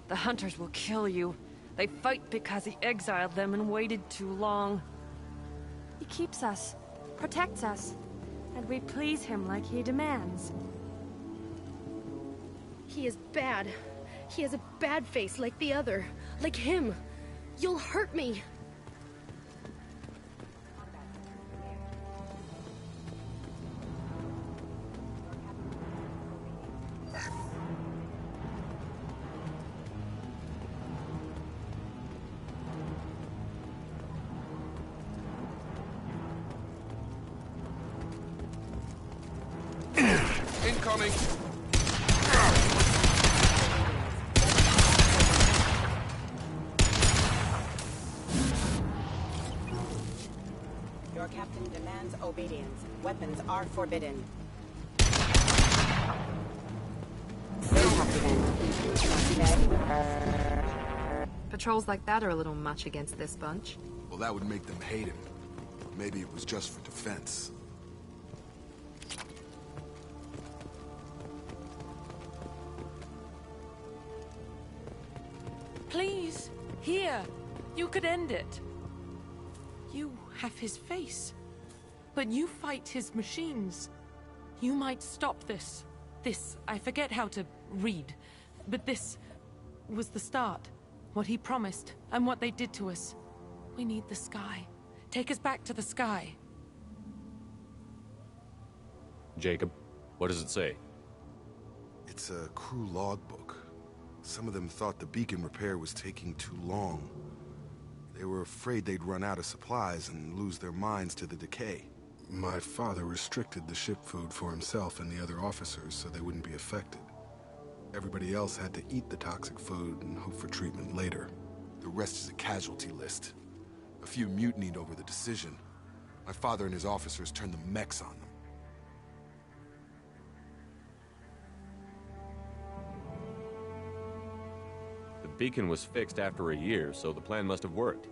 The hunters will kill you. They fight because he exiled them and waited too long. He keeps us, protects us, and we please him like he demands. He is bad. He has a bad face like the other. Like him. You'll hurt me. Incoming! Your captain demands obedience. Weapons are forbidden. Patrols like that are a little much against this bunch. Well, that would make them hate him. Maybe it was just for defense. Please, here. You could end it. You have his face. But you fight his machines. You might stop this. This, I forget how to read. But this was the start. What he promised, and what they did to us. We need the sky. Take us back to the sky. Jacob, what does it say? It's a crew logbook. Some of them thought the beacon repair was taking too long. They were afraid they'd run out of supplies and lose their minds to the decay. My father restricted the ship food for himself and the other officers so they wouldn't be affected. Everybody else had to eat the toxic food and hope for treatment later. The rest is a casualty list. A few mutinied over the decision. My father and his officers turned the mechs on them. The beacon was fixed after a year, so the plan must have worked.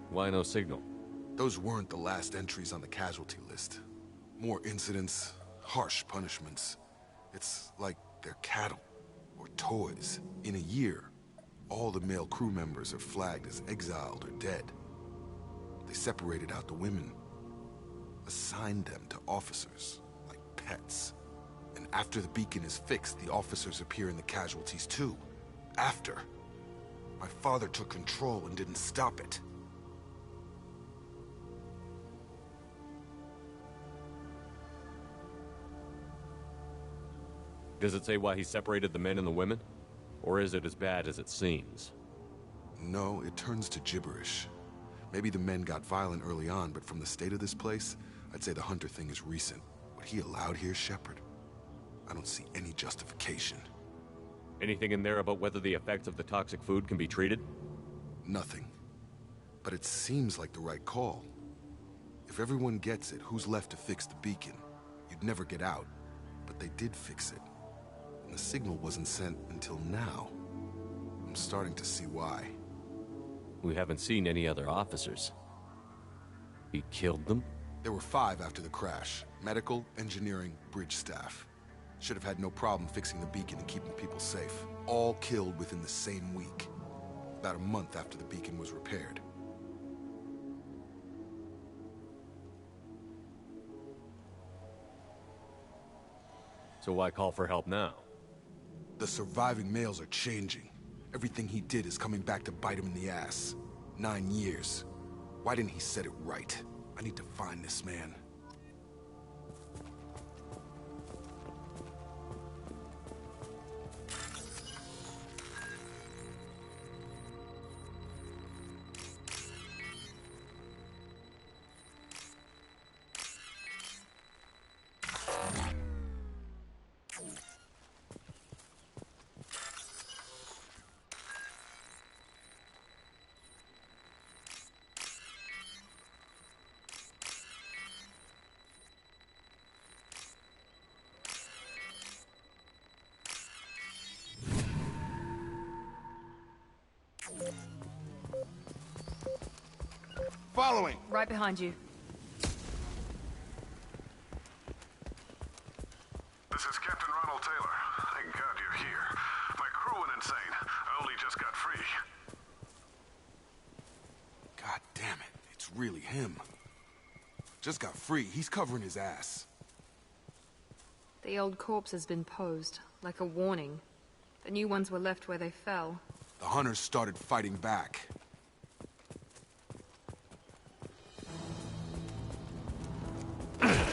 Why no signal? Those weren't the last entries on the casualty list. More incidents, harsh punishments. It's like they're cattle, or toys. In a year, all the male crew members are flagged as exiled or dead. They separated out the women, assigned them to officers, like pets. And after the beacon is fixed, the officers appear in the casualties too. After. My father took control and didn't stop it. Does it say why he separated the men and the women? Or is it as bad as it seems? No, it turns to gibberish. Maybe the men got violent early on, but from the state of this place, I'd say the hunter thing is recent. What he allowed here, Shepard? I don't see any justification. Anything in there about whether the effects of the toxic food can be treated? Nothing. But it seems like the right call. If everyone gets it, who's left to fix the beacon? You'd never get out. But they did fix it. And the signal wasn't sent until now. I'm starting to see why. We haven't seen any other officers. He killed them? There were 5 after the crash. Medical, engineering, bridge staff. Should have had no problem fixing the beacon and keeping people safe. All killed within the same week. About a month after the beacon was repaired. So why call for help now? The surviving males are changing. Everything he did is coming back to bite him in the ass. 9 years. Why didn't he set it right? I need to find this man. Following. Right behind you. This is Captain Ronald Taylor. Thank God you're here. My crew went insane. I only just got free. God damn it. It's really him. Just got free. He's covering his ass. The old corpse has been posed, like a warning. The new ones were left where they fell. The hunters started fighting back.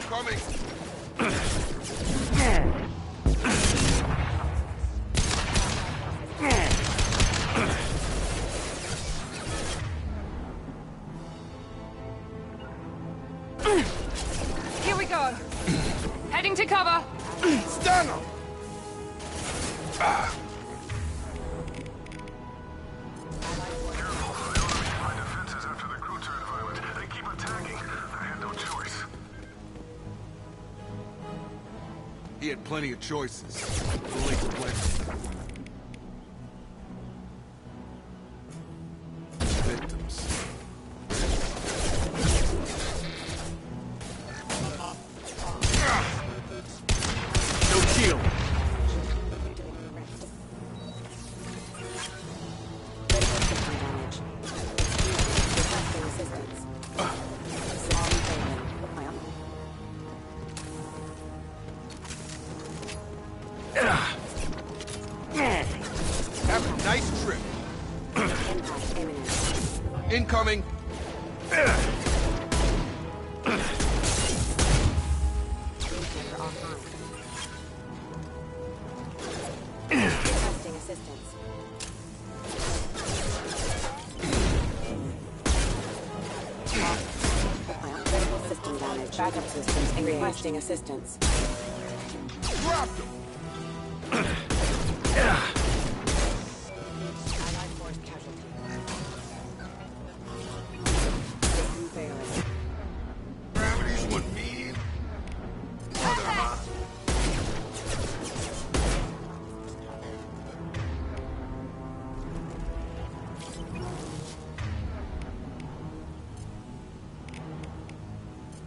Coming! Here we go! Heading to cover! Stun him! He had plenty of choices. The lake of plenty. Victims. No shield. Have a nice trip. Incoming. Requesting assistance. System damage. Backup systems engaged. Requesting assistance. Dropped him. Allied force casualty. System failing. Gravity's what mean.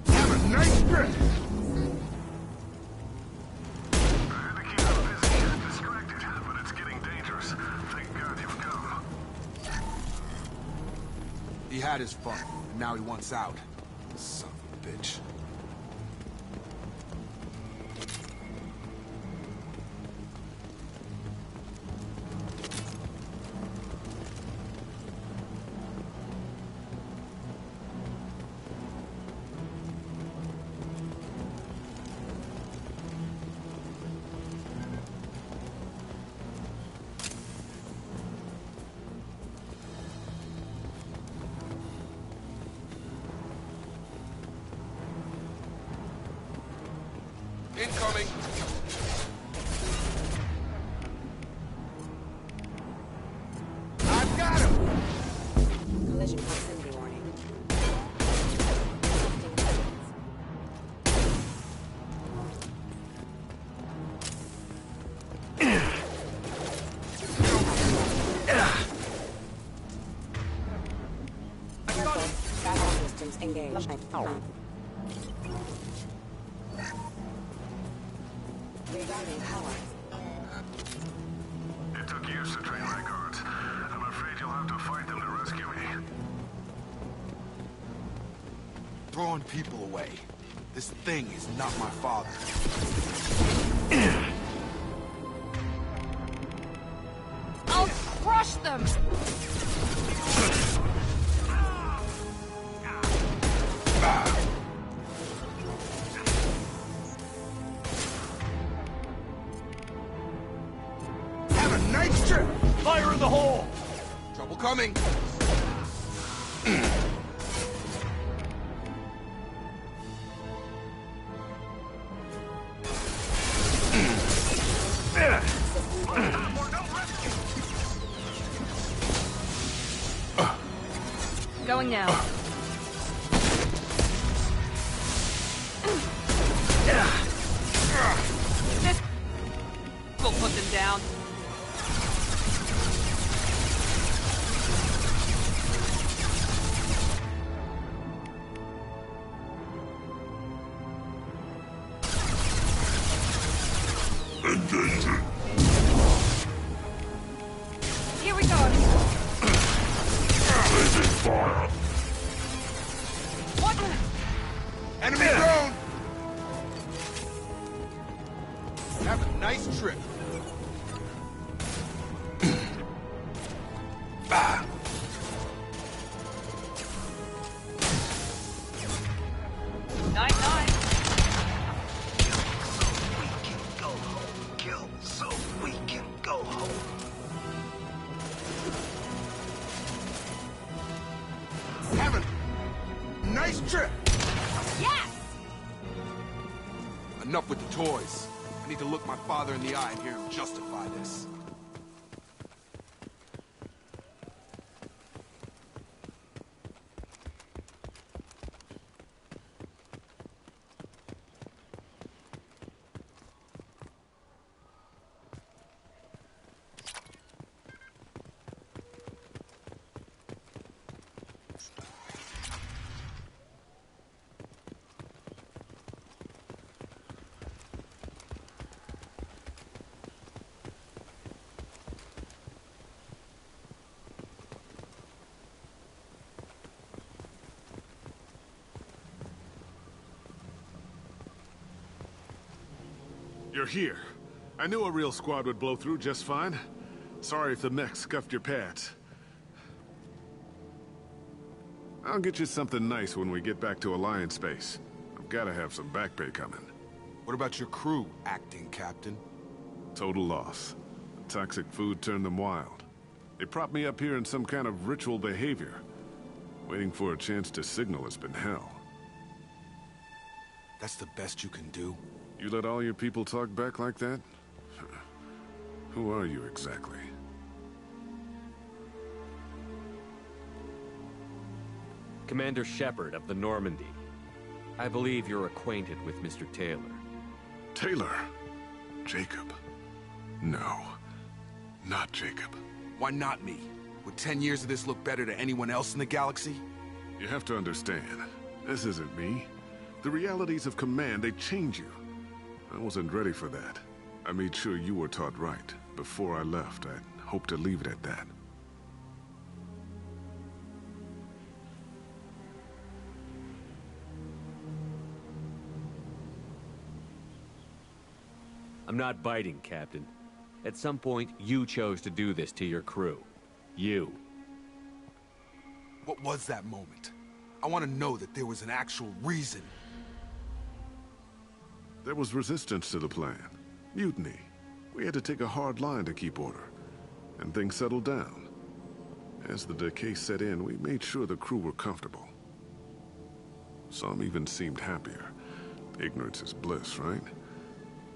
Have a nice trip. He had his fun, and now he wants out. Son of a bitch. Incoming! I've got him! Collision proximity warning. Battle systems engaged. Rerouting power. It took years to train my guards. I'm afraid you'll have to fight them to rescue me. Throwing people away. This thing is not my father. I'll crush them! Have a nice trip! Fire in the hole! Trouble coming! Going now. This will put them down. Here we go. Fire! What? Enemy drone! Have a nice trip. Ah. Night. Kill so we can go home. Have a nice trip. Yes! Enough with the toys. I need to look my father in the eye and hear him justify this. You're here. I knew a real squad would blow through just fine. Sorry if the mech scuffed your pads. I'll get you something nice when we get back to Alliance space. I've gotta have some back pay coming. What about your crew, acting captain? Total loss. The toxic food turned them wild. They propped me up here in some kind of ritual behavior. Waiting for a chance to signal has been hell. That's the best you can do? You let all your people talk back like that? Who are you exactly? Commander Shepard of the Normandy. I believe you're acquainted with Mr. Taylor. Taylor? Jacob? No. Not Jacob. Why not me? Would 10 years of this look better to anyone else in the galaxy? You have to understand, this isn't me. The realities of command, they change you. I wasn't ready for that. I made sure you were taught right. Before I left, I'd hoped to leave it at that. I'm not biting, Captain. At some point, you chose to do this to your crew. You. What was that moment? I want to know that there was an actual reason. There was resistance to the plan. Mutiny. We had to take a hard line to keep order. And things settled down. As the decay set in, we made sure the crew were comfortable. Some even seemed happier. Ignorance is bliss, right?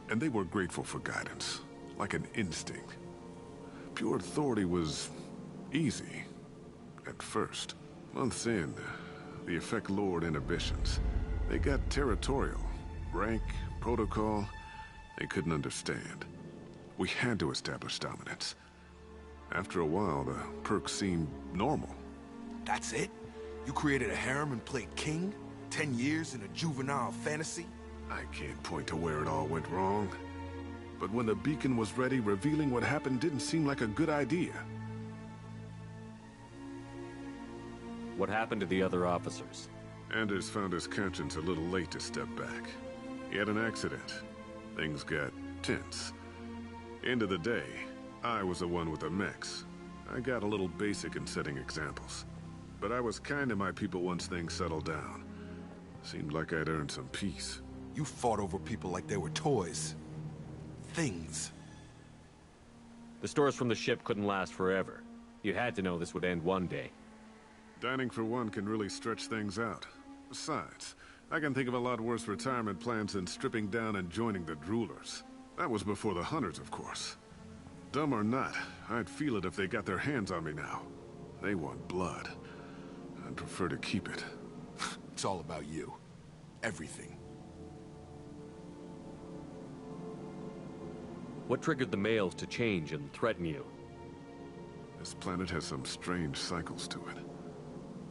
And they were grateful for guidance, like an instinct. Pure authority was easy, at first. Months in, the effect lowered inhibitions. They got territorial. Rank, protocol, they couldn't understand. We had to establish dominance. After a while, the perks seemed normal. That's it? You created a harem and played king? 10 years in a juvenile fantasy? I can't point to where it all went wrong. But when the beacon was ready, revealing what happened didn't seem like a good idea. What happened to the other officers? Anders found his conscience a little late to step back. He had an accident. Things got tense. End of the day, I was the one with the mechs. I got a little basic in setting examples. But I was kind to my people once things settled down. Seemed like I'd earned some peace. You fought over people like they were toys. Things. The stores from the ship couldn't last forever. You had to know this would end one day. Dining for one can really stretch things out. Besides, I can think of a lot worse retirement plans than stripping down and joining the droolers. That was before the hunters, of course. Dumb or not, I'd feel it if they got their hands on me now. They want blood. I'd prefer to keep it. It's all about you. Everything. What triggered the males to change and threaten you? This planet has some strange cycles to it.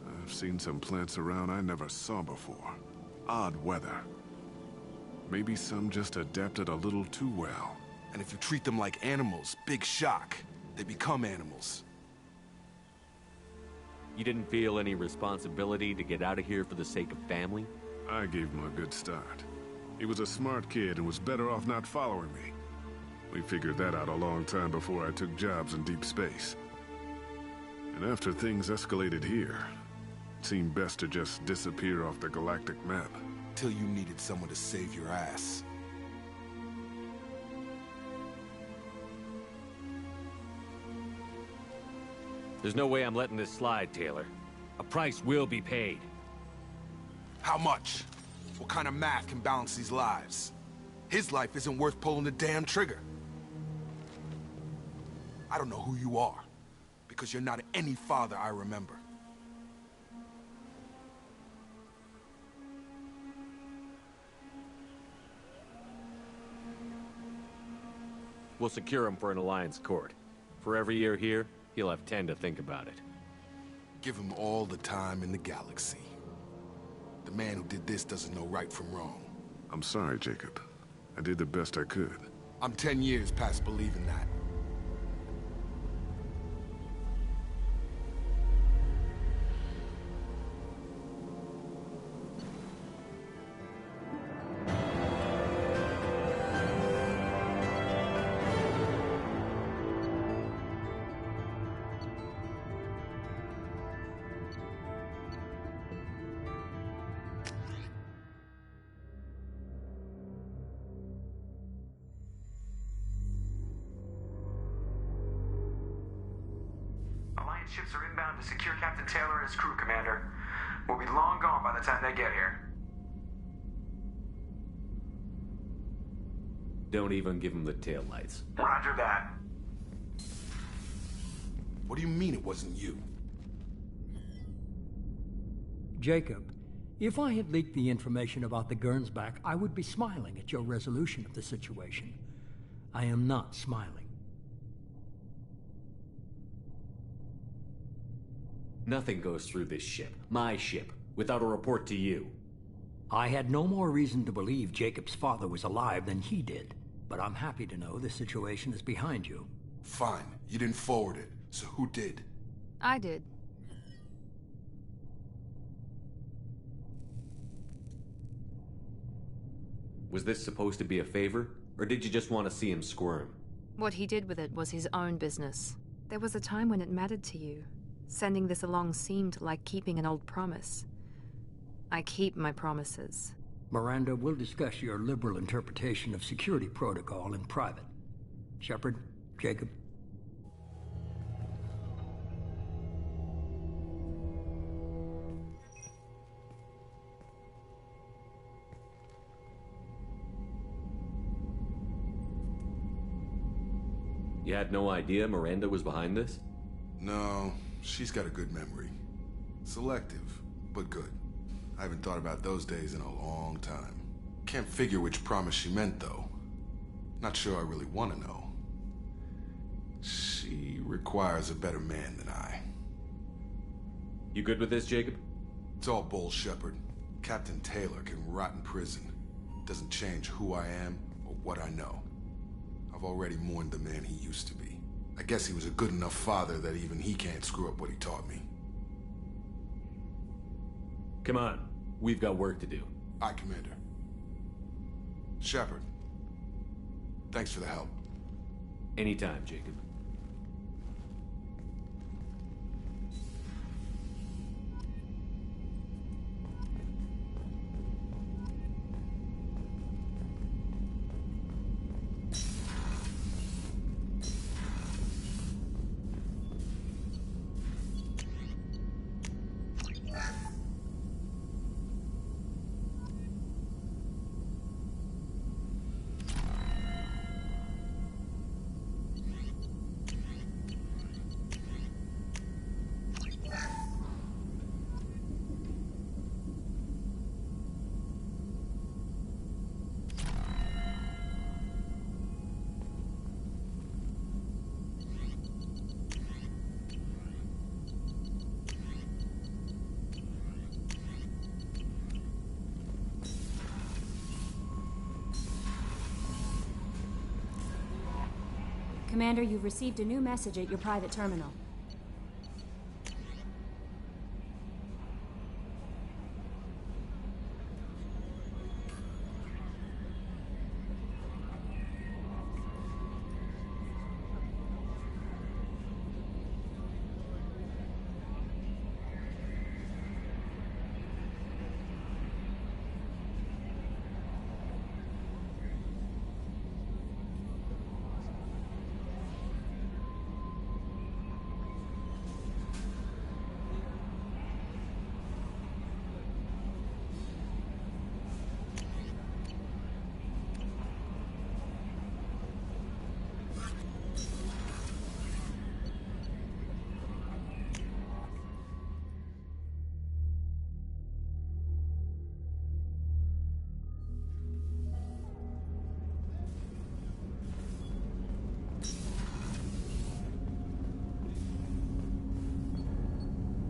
I've seen some plants around I never saw before. Odd weather. Maybe some just adapted a little too well. And if you treat them like animals, big shock. They become animals. You didn't feel any responsibility to get out of here for the sake of family? I gave him a good start. He was a smart kid and was better off not following me. We figured that out a long time before I took jobs in deep space. And after things escalated here, it seemed best to just disappear off the galactic map. Till you needed someone to save your ass. There's no way I'm letting this slide, Taylor. A price will be paid. How much? What kind of math can balance these lives? His life isn't worth pulling the damn trigger. I don't know who you are, because you're not any father I remember. We'll secure him for an Alliance court. For every year here, he'll have 10 to think about it. Give him all the time in the galaxy. The man who did this doesn't know right from wrong. I'm sorry, Jacob. I did the best I could. I'm 10 years past believing that. Ships are inbound to secure Captain Taylor and his crew, Commander. We'll be long gone by the time they get here. Don't even give him the taillights. Roger that. What do you mean it wasn't you? Jacob, if I had leaked the information about the Gernsback, I would be smiling at your resolution of the situation. I am not smiling. Nothing goes through this ship, my ship, without a report to you. I had no more reason to believe Jacob's father was alive than he did, but I'm happy to know the situation is behind you. Fine. You didn't forward it, so who did? I did. Was this supposed to be a favor, or did you just want to see him squirm? What he did with it was his own business. There was a time when it mattered to you. Sending this along seemed like keeping an old promise. I keep my promises. Miranda, we'll discuss your liberal interpretation of security protocol in private. Shepard, Jacob. You had no idea Miranda was behind this? No, she's got a good memory. Selective, but good. I haven't thought about those days in a long time. Can't figure which promise she meant, though. Not sure I really want to know. She requires a better man than I. You good with this, Jacob? It's all bull, Shepard. Captain Taylor can rot in prison. Doesn't change who I am or what I know. I've already mourned the man he used to be. I guess he was a good enough father that even he can't screw up what he taught me. Come on. We've got work to do. Aye, Commander. Shepard. Thanks for the help. Anytime, Jacob. Commander, you've received a new message at your private terminal.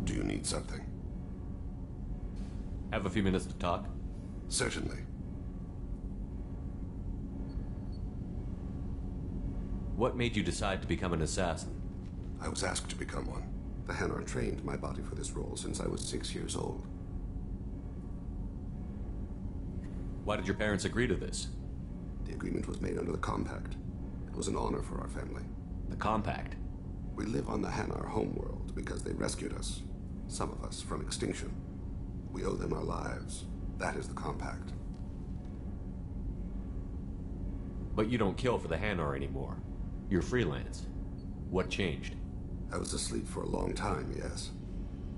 Do you need something? Have a few minutes to talk? Certainly. What made you decide to become an assassin? I was asked to become one. The Hanar trained my body for this role since I was 6 years old. Why did your parents agree to this? The agreement was made under the Compact. It was an honor for our family. The Compact? We live on the Hanar homeworld because they rescued us. Some of us from extinction. We owe them our lives. That is the Compact. But you don't kill for the Hanar anymore. You're freelance. What changed? I was asleep for a long time, yes.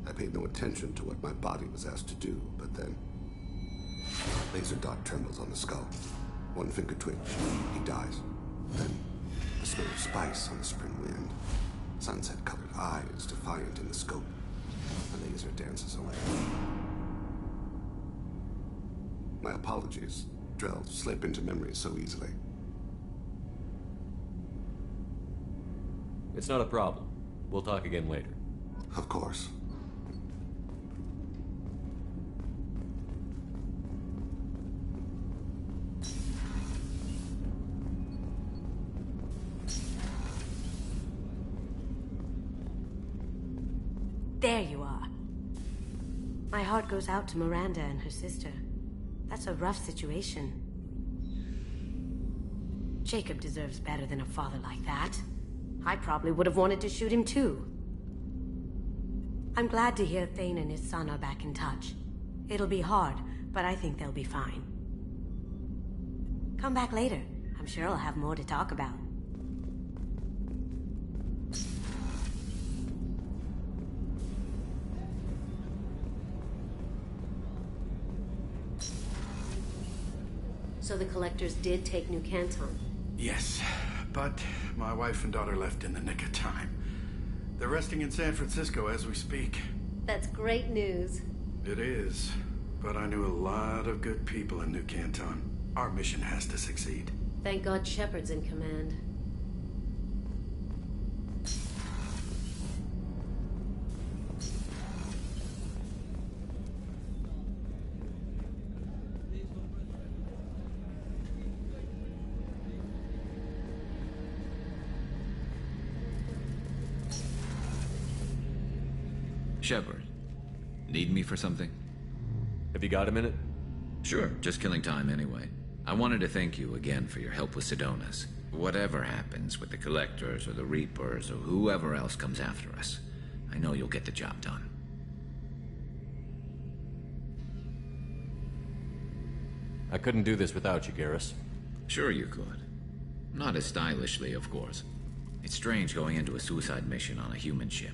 I paid no attention to what my body was asked to do, but then... Laser dot trembles on the skull. One finger twitch. He dies. Then, the smell of spice on the spring wind. Sunset-colored eyes defiant in the scope. The laser dances away. My apologies. Drell slip into memory so easily. It's not a problem. We'll talk again later. Of course. There you are. My heart goes out to Miranda and her sister. That's a rough situation. Jacob deserves better than a father like that. I probably would have wanted to shoot him too. I'm glad to hear Thane and his son are back in touch. It'll be hard, but I think they'll be fine. Come back later. I'm sure I'll have more to talk about. So the collectors did take New Canton? Yes. but my wife and daughter left in the nick of time. They're resting in San Francisco as we speak. That's great news. It is, but I knew a lot of good people in New Canton. Our mission has to succeed. Thank God Shepard's in command. Shepard, need me for something? Have you got a minute? Sure, just killing time anyway. I wanted to thank you again for your help with Sedonis. Whatever happens with the Collectors or the Reapers or whoever else comes after us, I know you'll get the job done. I couldn't do this without you, Garrus. Sure you could. Not as stylishly, of course. It's strange going into a suicide mission on a human ship.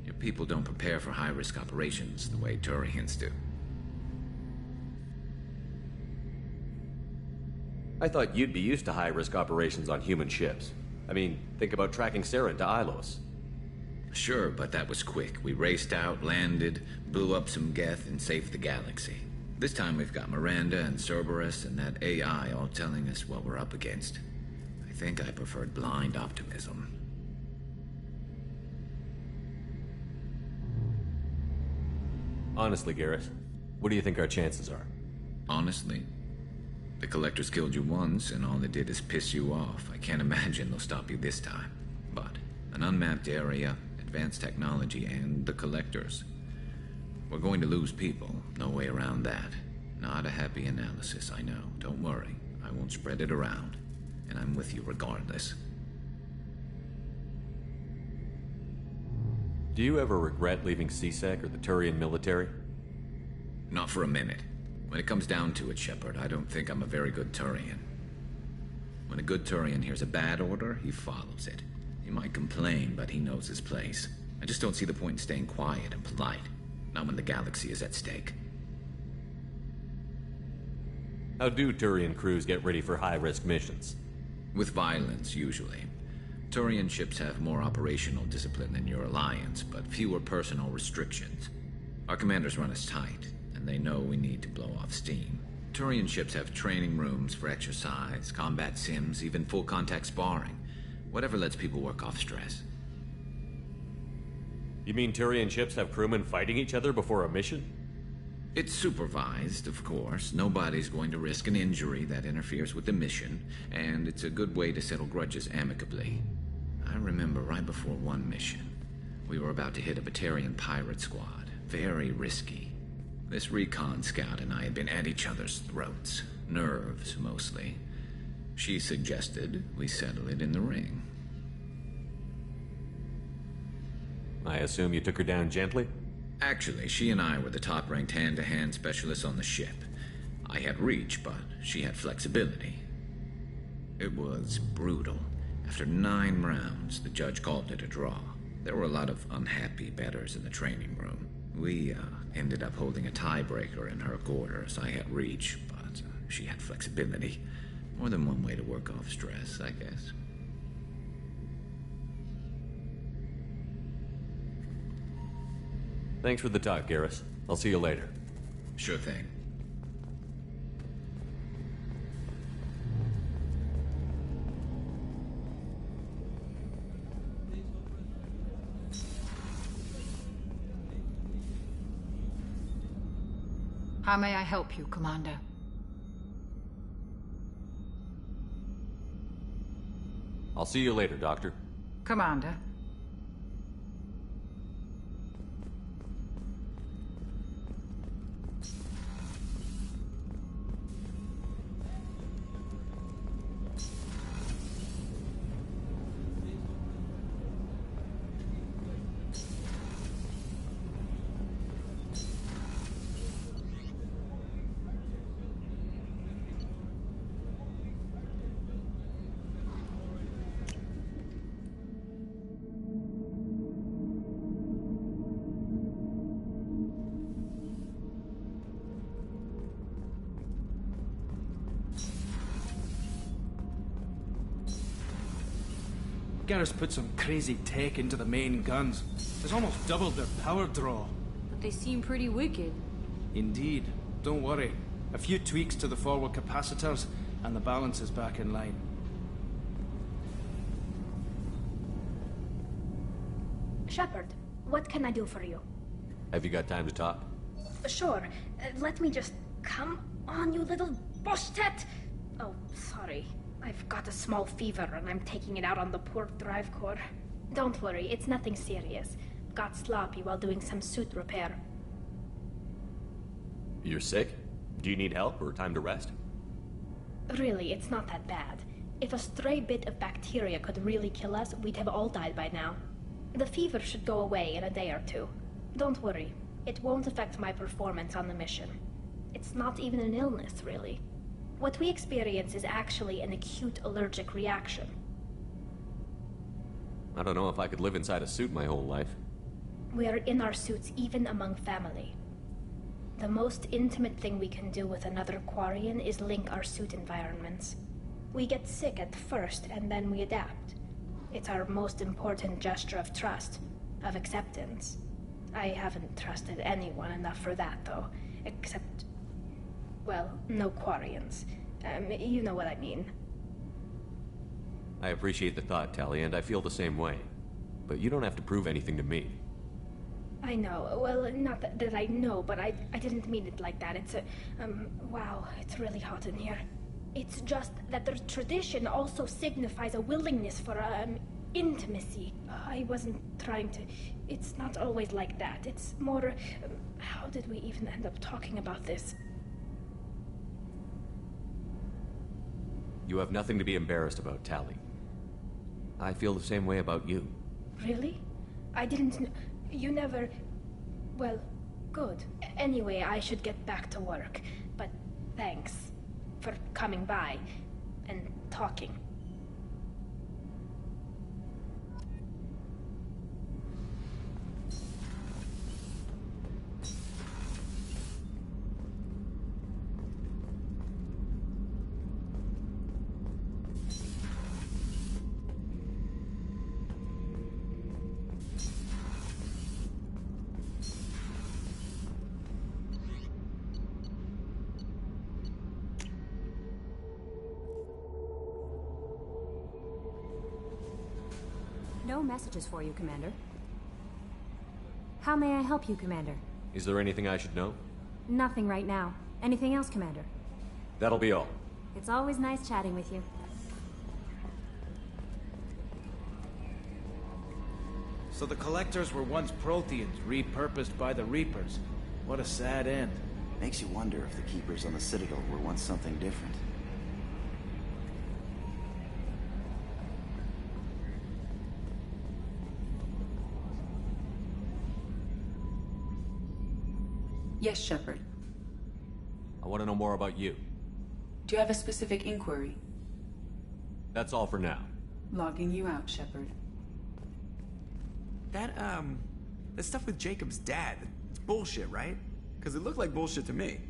Your people don't prepare for high-risk operations the way Turians do. I thought you'd be used to high-risk operations on human ships. I mean, think about tracking Sarah into Ilos. Sure, but that was quick. We raced out, landed, blew up some Geth, and saved the galaxy. This time we've got Miranda and Cerberus and that AI all telling us what we're up against. I think I preferred blind optimism. Honestly, Garrus, what do you think our chances are? Honestly? The Collectors killed you once, and all they did is piss you off. I can't imagine they'll stop you this time. But an unmapped area, advanced technology, and the Collectors. We're going to lose people. No way around that. Not a happy analysis, I know. Don't worry. I won't spread it around. And I'm with you regardless. Do you ever regret leaving CSEC or the Turian military? Not for a minute. When it comes down to it, Shepard, I don't think I'm a very good Turian. When a good Turian hears a bad order, he follows it. He might complain, but he knows his place. I just don't see the point in staying quiet and polite. Not when the galaxy is at stake. How do Turian crews get ready for high-risk missions? With violence, usually. Turian ships have more operational discipline than your alliance, but fewer personal restrictions. Our commanders run us tight, and they know we need to blow off steam. Turian ships have training rooms for exercise, combat sims, even full-contact sparring. Whatever lets people work off stress. You mean Turian ships have crewmen fighting each other before a mission? It's supervised, of course. Nobody's going to risk an injury that interferes with the mission, and it's a good way to settle grudges amicably. I remember right before one mission, we were about to hit a Batarian pirate squad. Very risky. This recon scout and I had been at each other's throats. Nerves, mostly. She suggested we settle it in the ring. I assume you took her down gently? Actually, she and I were the top-ranked hand-to-hand specialists on the ship. I had reach, but she had flexibility. It was brutal. After 9 rounds, the judge called it a draw. There were a lot of unhappy bettors in the training room. We ended up holding a tiebreaker in her quarters. I had reach, but she had flexibility. More than one way to work off stress, I guess. Thanks for the talk, Garrus. I'll see you later. Sure thing. How may I help you, Commander? I'll see you later, Doctor. Commander. Garrus put some crazy tech into the main guns. It's almost doubled their power draw. But they seem pretty wicked. Indeed. Don't worry. A few tweaks to the forward capacitors, and the balance is back in line. Shepard, what can I do for you? Have you got time to talk? Sure. Let me just... Come on, you little bushtet! Oh, sorry. I've got a small fever and I'm taking it out on the poor drive core. Don't worry, it's nothing serious. Got sloppy while doing some suit repair. You're sick? Do you need help or time to rest? Really, it's not that bad. If a stray bit of bacteria could really kill us, we'd have all died by now. The fever should go away in a day or two. Don't worry, it won't affect my performance on the mission. It's not even an illness, really. What we experience is actually an acute allergic reaction. I don't know if I could live inside a suit my whole life. We are in our suits even among family. The most intimate thing we can do with another Quarian is link our suit environments. We get sick at first, and then we adapt. It's our most important gesture of trust, of acceptance. I haven't trusted anyone enough for that, though. Except... well, no Quarians. You know what I mean. I appreciate the thought, Tali, and I feel the same way. But you don't have to prove anything to me. I know. Well, not that I know, but I didn't mean it like that. It's a... wow, it's really hot in here. It's just that the tradition also signifies a willingness for, intimacy. I wasn't trying to... It's not always like that. It's more... how did we even end up talking about this? You have nothing to be embarrassed about, Tali. I feel the same way about you. Really? I didn't... You never... Well, good. Anyway, I should get back to work. But thanks for coming by and talking. No messages for you, Commander. How may I help you, Commander? Is there anything I should know? Nothing right now. Anything else, Commander? That'll be all. It's always nice chatting with you. So the Collectors were once Protheans, repurposed by the Reapers. What a sad end. Makes you wonder if the Keepers on the Citadel were once something different. Yes, Shepard. I want to know more about you. Do you have a specific inquiry? That's all for now. Logging you out, Shepard. That stuff with Jacob's dad, it's bullshit, right? Because it looked like bullshit to me.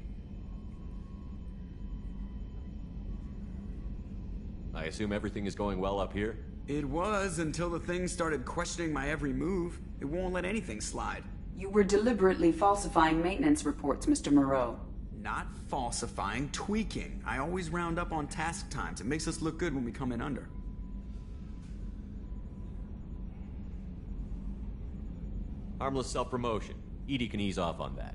I assume everything is going well up here? It was until the thing started questioning my every move. It won't let anything slide. You were deliberately falsifying maintenance reports, Mr. Moreau. Not falsifying, tweaking. I always round up on task times. It makes us look good when we come in under. Harmless self-promotion. Edie can ease off on that.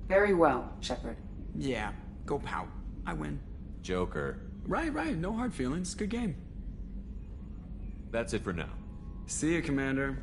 Very well, Shepard. Yeah, go pout. I win. Joker. Right. No hard feelings. Good game. That's it for now. See you, Commander.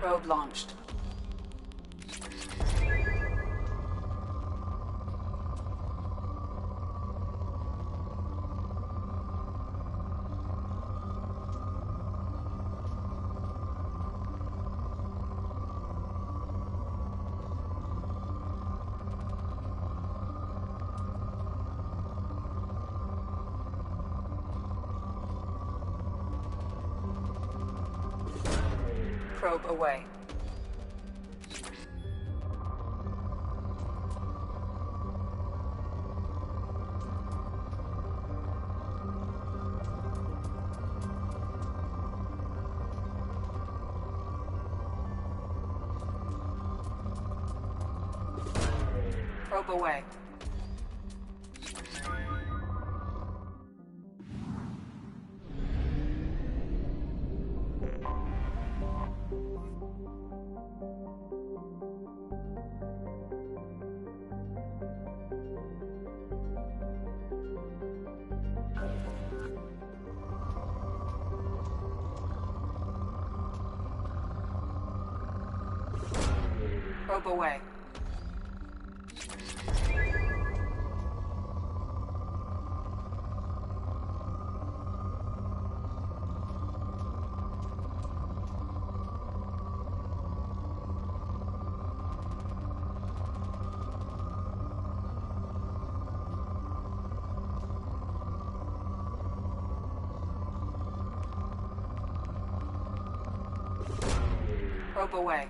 Probe launched. Probe away. Probe away. Probe away. Probe away.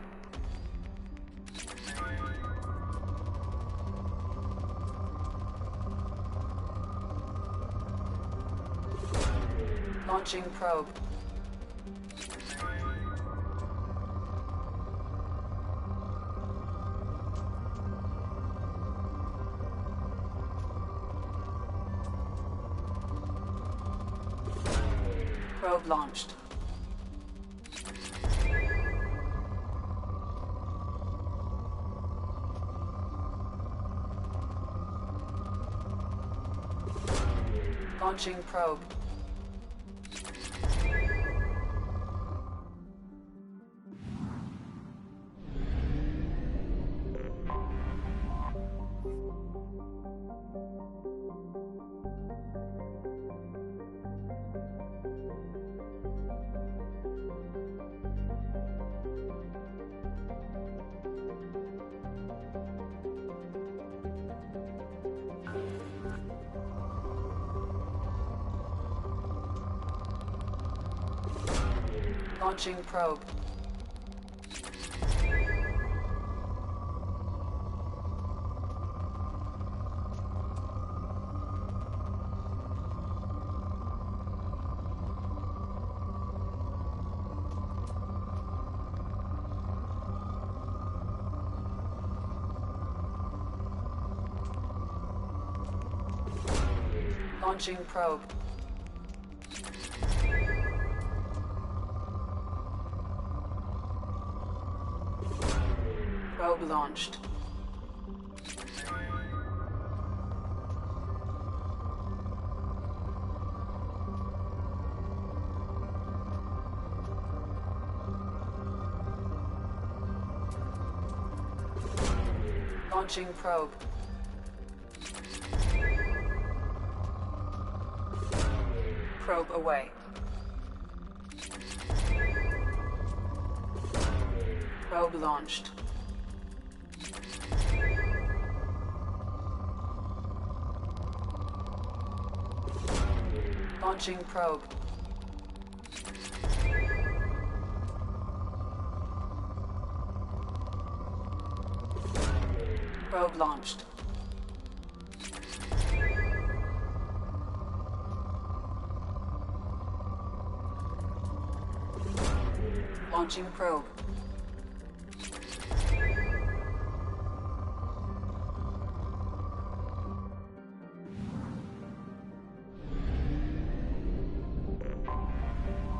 Launching probe. Probe launched. Launching probe. Launching probe. Launching probe. Probe launched. Launching probe. Probe away. Probe launched. Launching probe. Probe launched. Launching probe.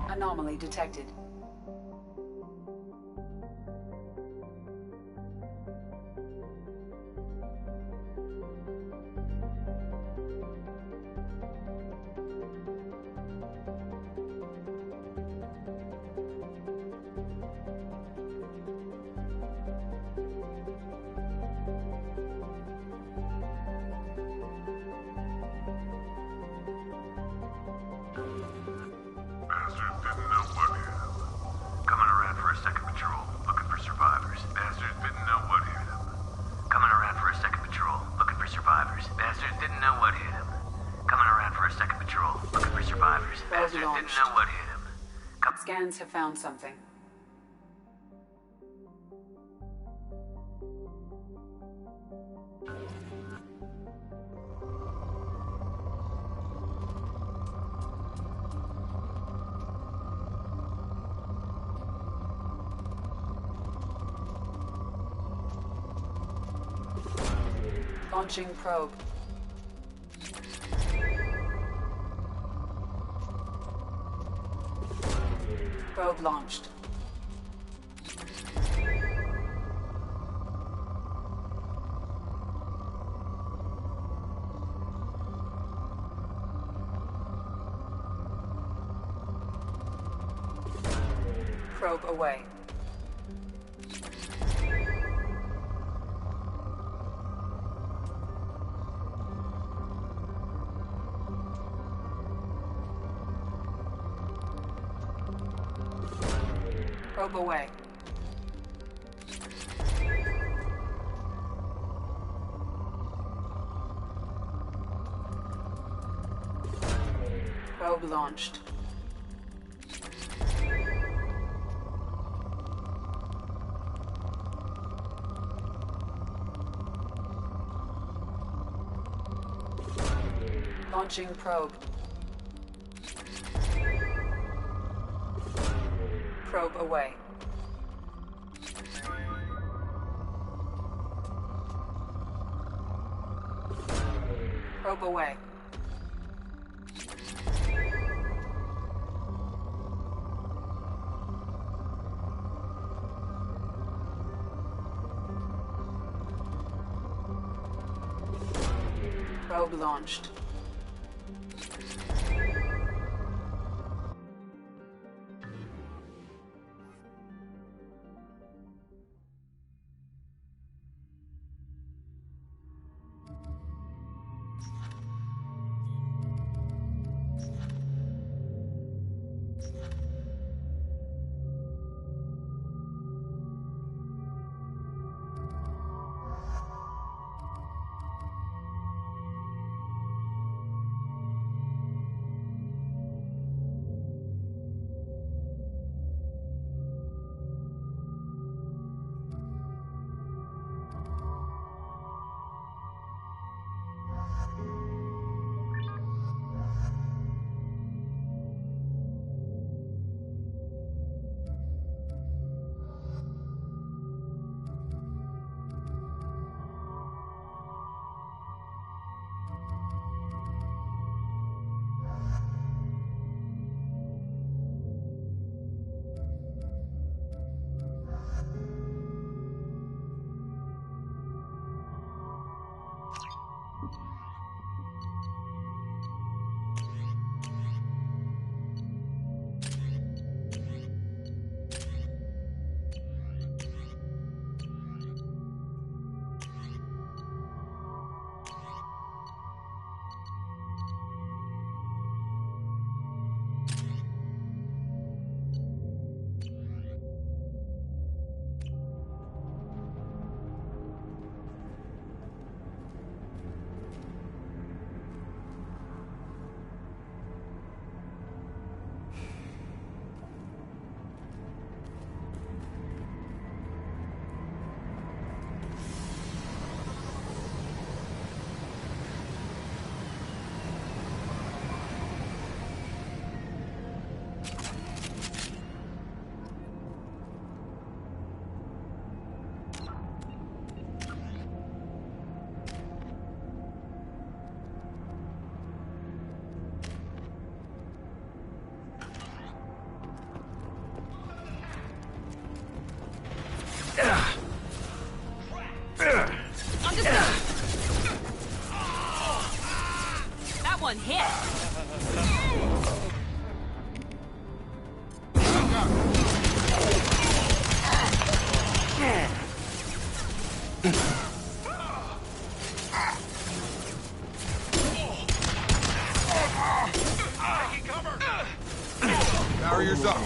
Anomaly detected. Bastards didn't know what hit them. Coming around for a second patrol, looking for survivors. Bastards didn't know what hit them. Coming around for a second patrol, looking for survivors. Bastards didn't know what hit them. Coming around for a second patrol, looking for survivors. Bastards didn't know what hit them. Scans have found something. Launching probe. Probe launched. Probe away. Probe away. Probe launched. Launching probe. Probe away. Probe away. Probe launched. Understood. That one hit. Barriers up.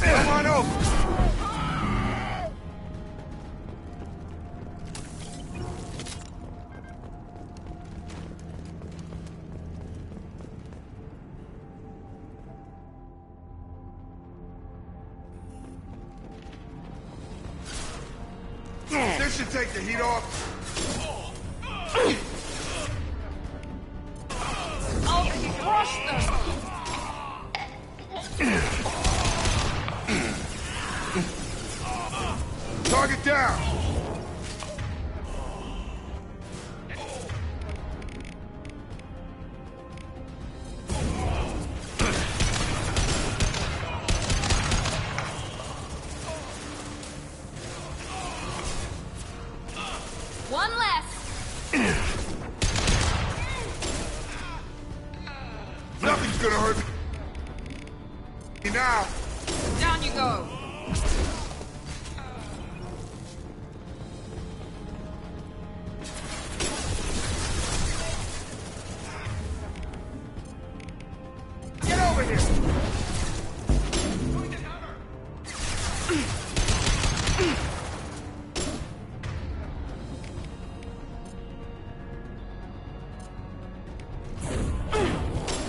Come on over. This should take the heat off. I'll crush them. Target down. One left. Nothing's gonna hurt me now. Down you go. Get over here.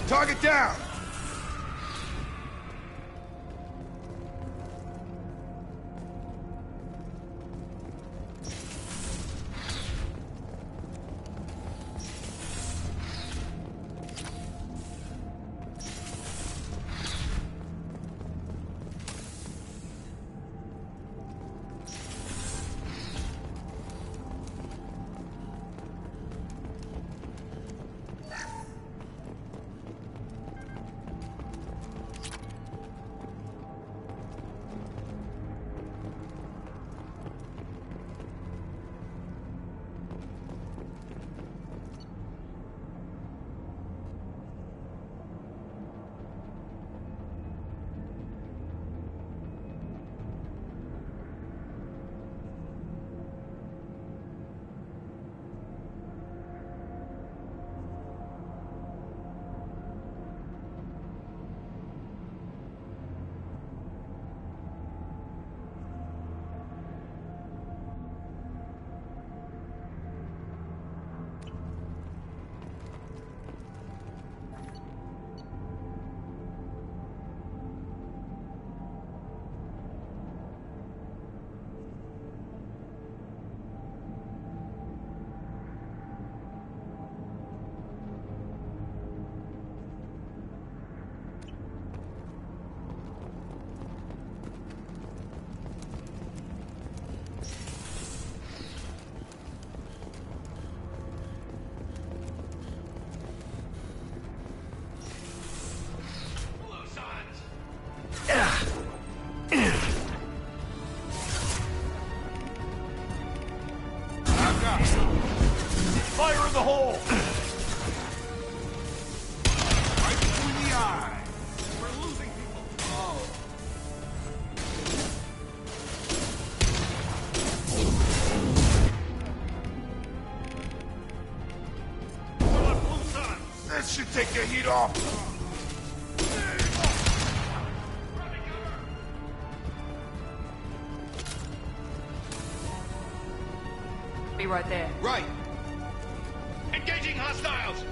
Target down. Fire in the hole! Right between the eye. We're losing people. Oh. This should take the heat off. Be right there. Right. Engaging hostiles!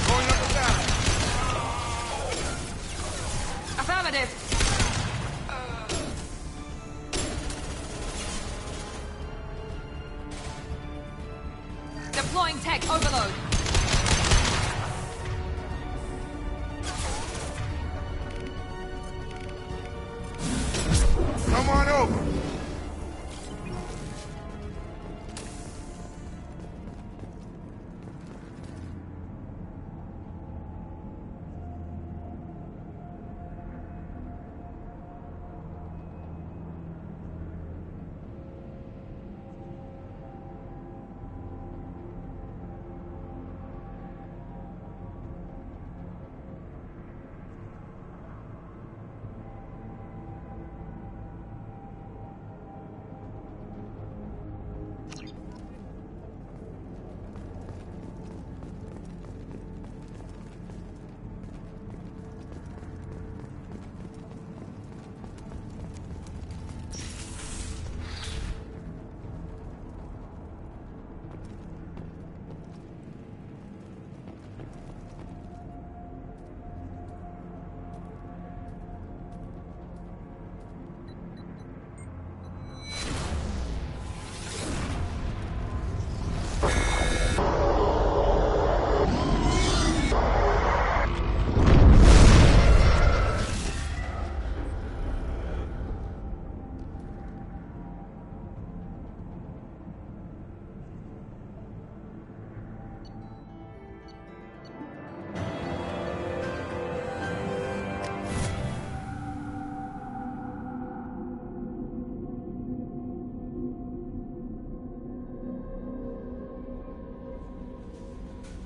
Going up and down. Affirmative. Deploying tech overload. Come on over!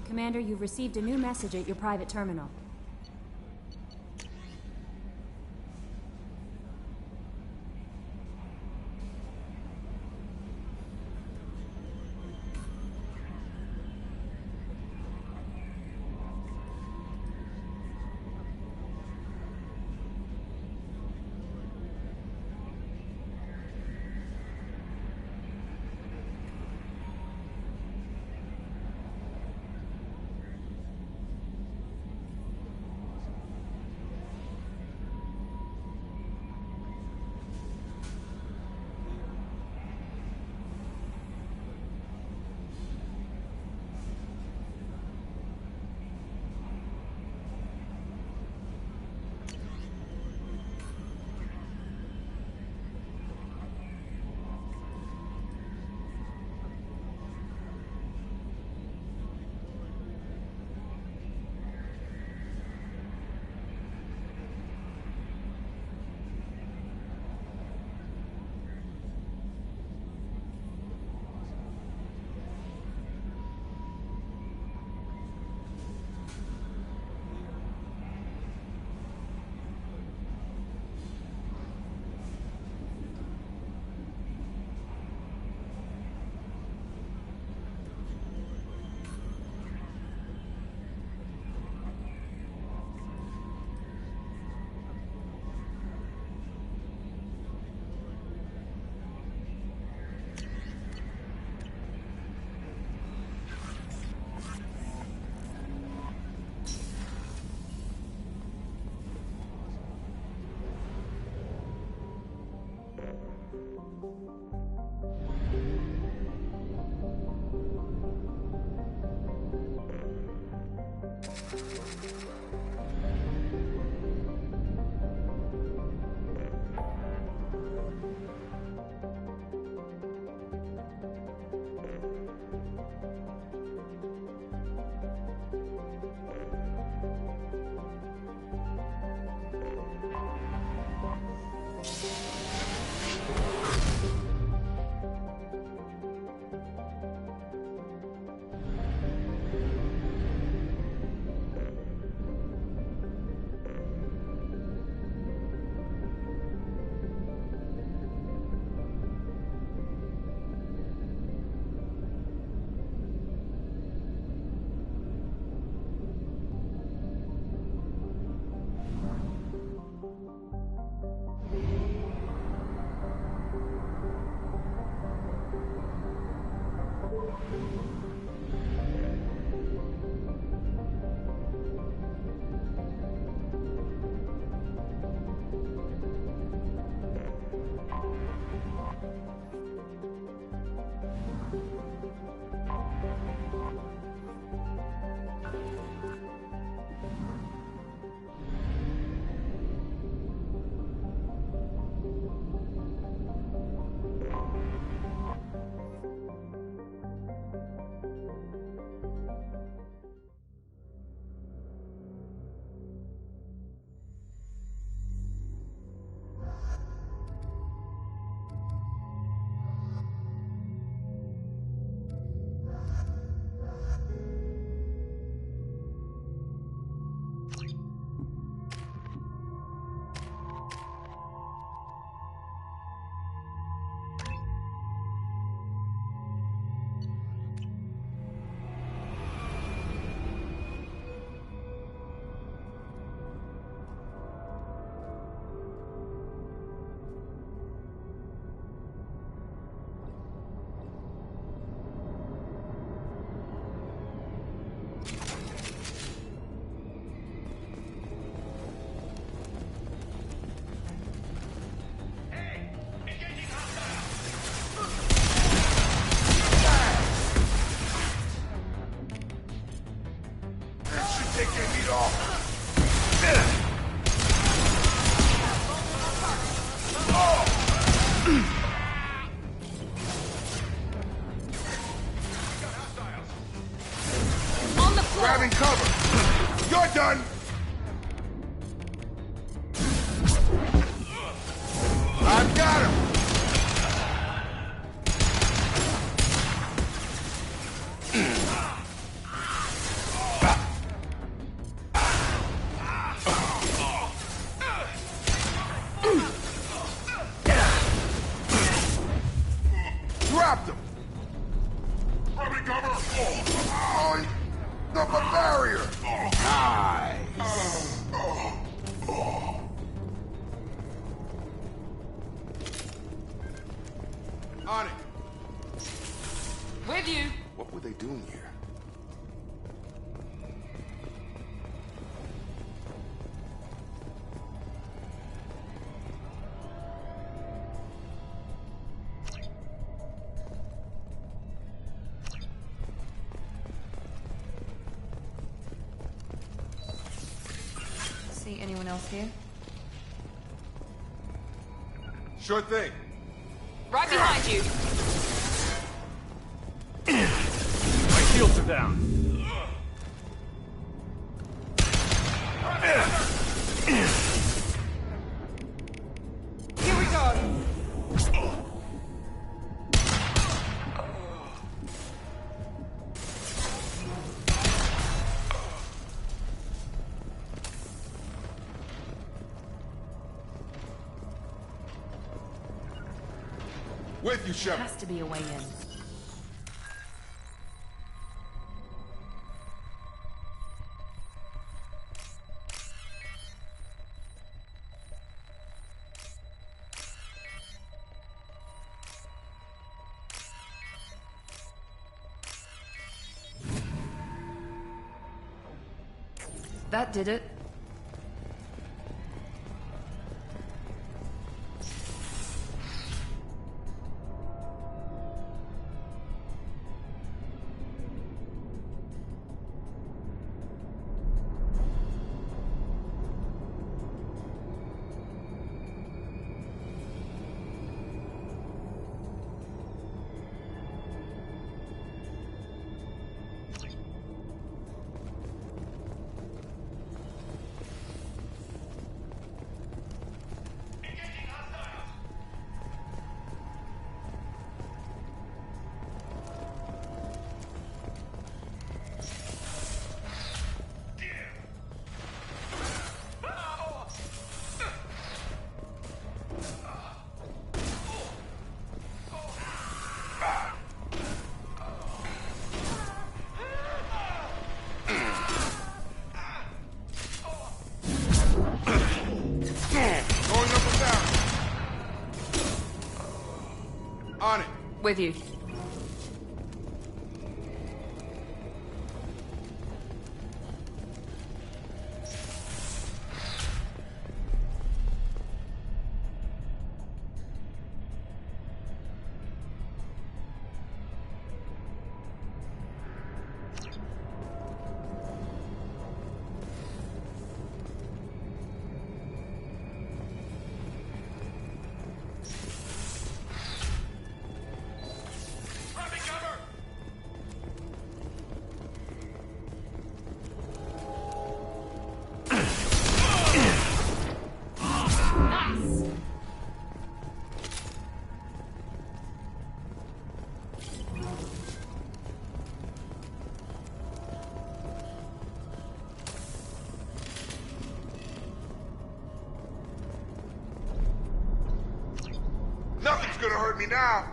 Commander, you've received a new message at your private terminal. Grabbing cover! You're done! I've got him! Dropped him! Grabbing cover! Oh, the barrier! Nice! On it! With you! What were they doing here? See anyone else here? Sure thing. Right behind you! My shields are down. Here we go! With you, There Shepard. has to be a way in. That did it. Going up and down. On it. With you. Nothing's gonna hurt me now.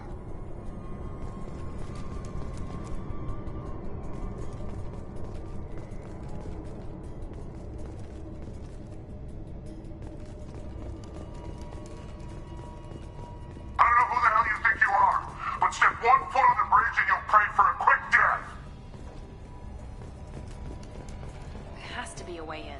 I don't know who the hell you think you are, but step 1 foot on the bridge and you'll pray for a quick death. There has to be a way in.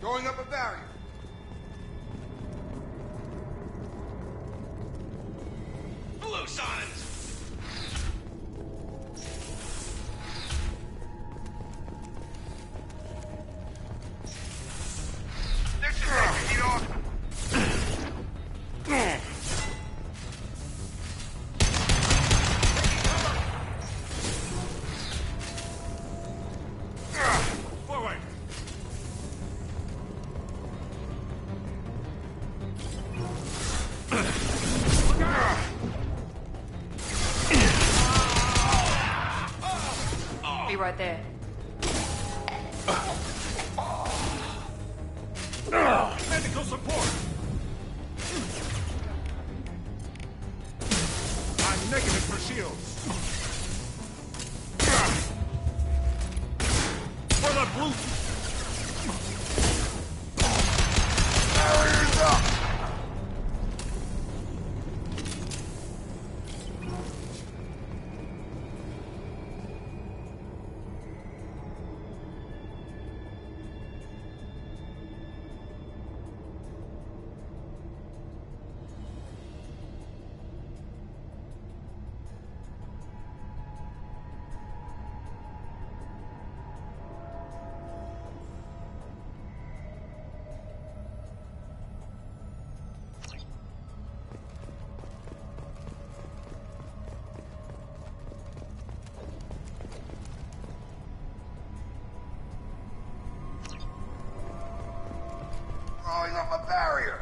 Going up a barrier. Blue! close on it! This is taking it off! Forward! Be right there. Medical support! I'm negative for shields. For the blue! Barriers up! Throwing up a barrier.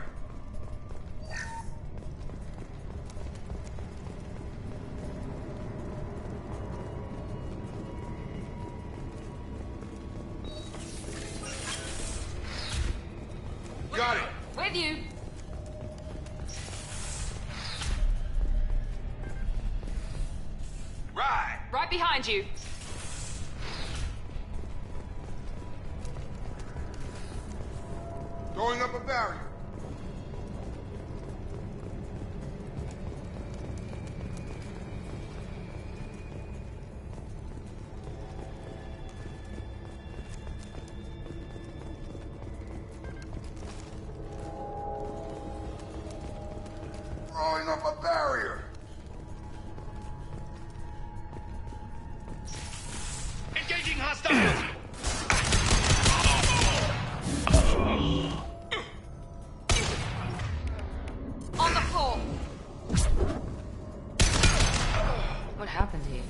Got it! With you! Right! Right behind you. Throwing up a barrier. Throwing up a barrier. Engaging hostiles! On the floor. What happened here?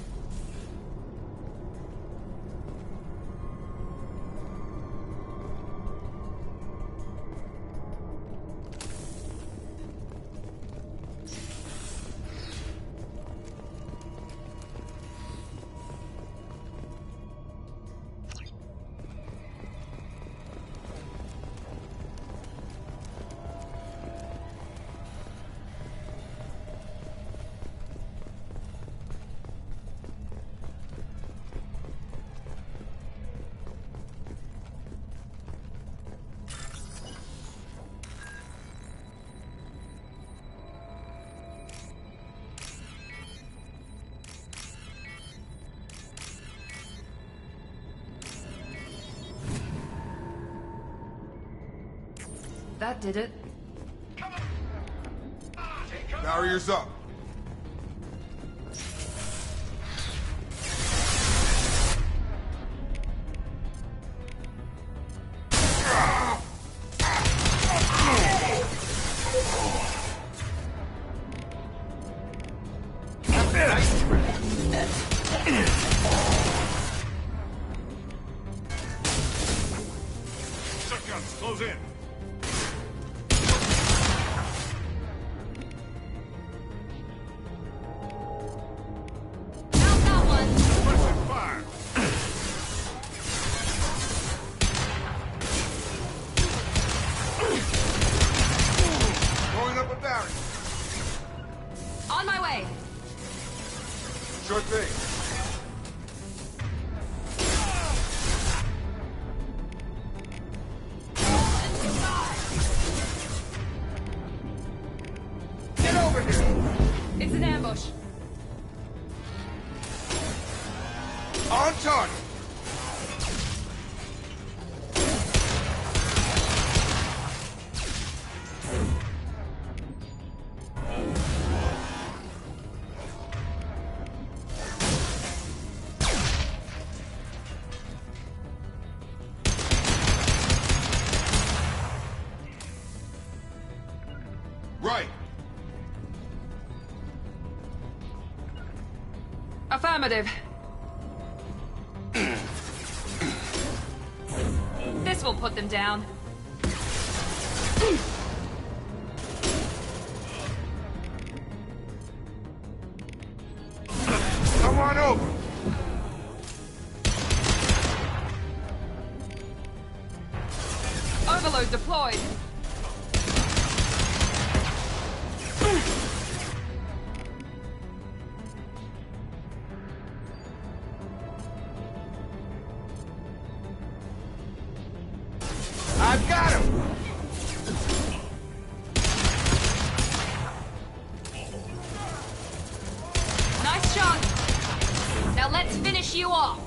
That did it. Barriers up. Shotguns, close in. Suppressive fire. Throwing up a barrier. On my way. Sure thing. Get over here! It's an ambush. On target! Right. Affirmative. This will put them down. Come on over. Overload deployed. I've got him. Nice shot. Now let's finish you off.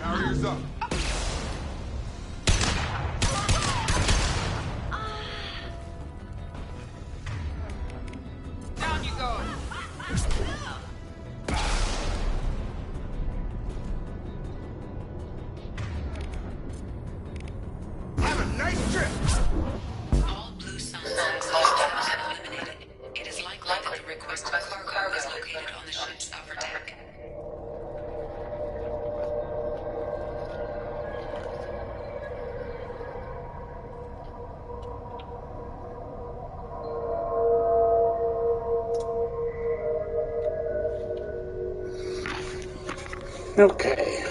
Barriers up. Down you go. Have a nice trip. All blue sun signs have been eliminated. It is likely that the requested cargo is located on the ship's upper deck. Okay.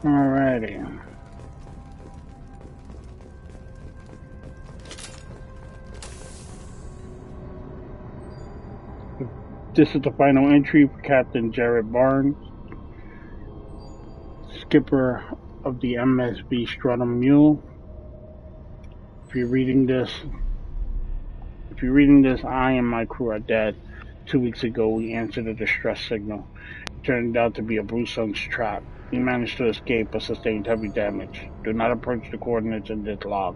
Alrighty. This is the final entry for Captain Jared Barnes, skipper of the MSV Stratum Mule. If you're reading this, I and my crew are dead. 2 weeks ago, we answered a distress signal. It turned out to be a Blue Sun's trap. We managed to escape but sustained heavy damage. Do not approach the coordinates in this log.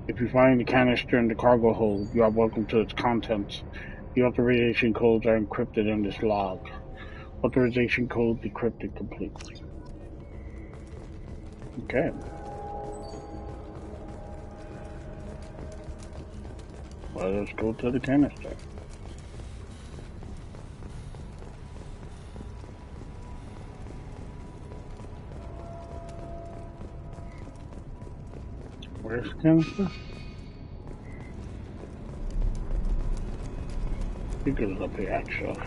If you find the canister in the cargo hold, you are welcome to its contents. The authorization codes are encrypted in this log. Authorization code decrypted completely. Okay. Well, let's go to the canister. Where's the canister? I think it was up here, actually.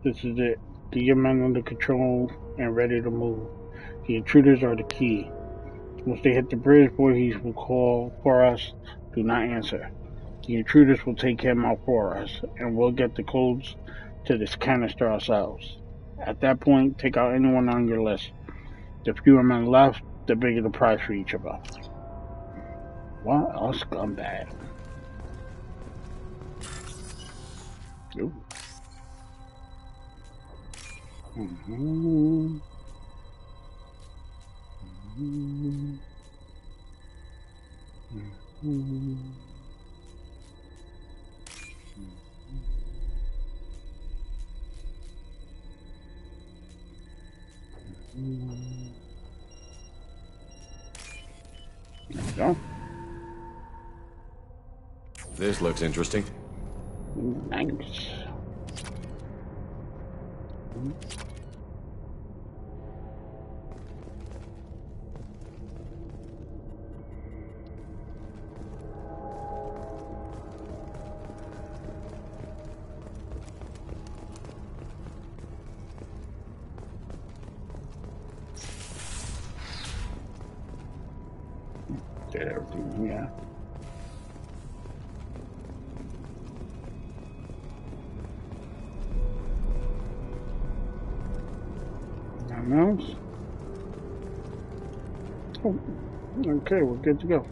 This is it. Get your men under control and ready to move. The intruders are the key. Once they hit the bridge, Voorhees will call for us. Do not answer. The intruders will take him out for us, and we'll get the codes to this canister ourselves. At that point, take out anyone on your list. The fewer men left, the bigger the prize for each of us. What a scumbag. Ooh. Mm-hmm. Mm-hmm. Mm-hmm. There we go. This looks interesting. Nice. Get everything, yeah. Nothing else? Oh, Okay, we're good to go.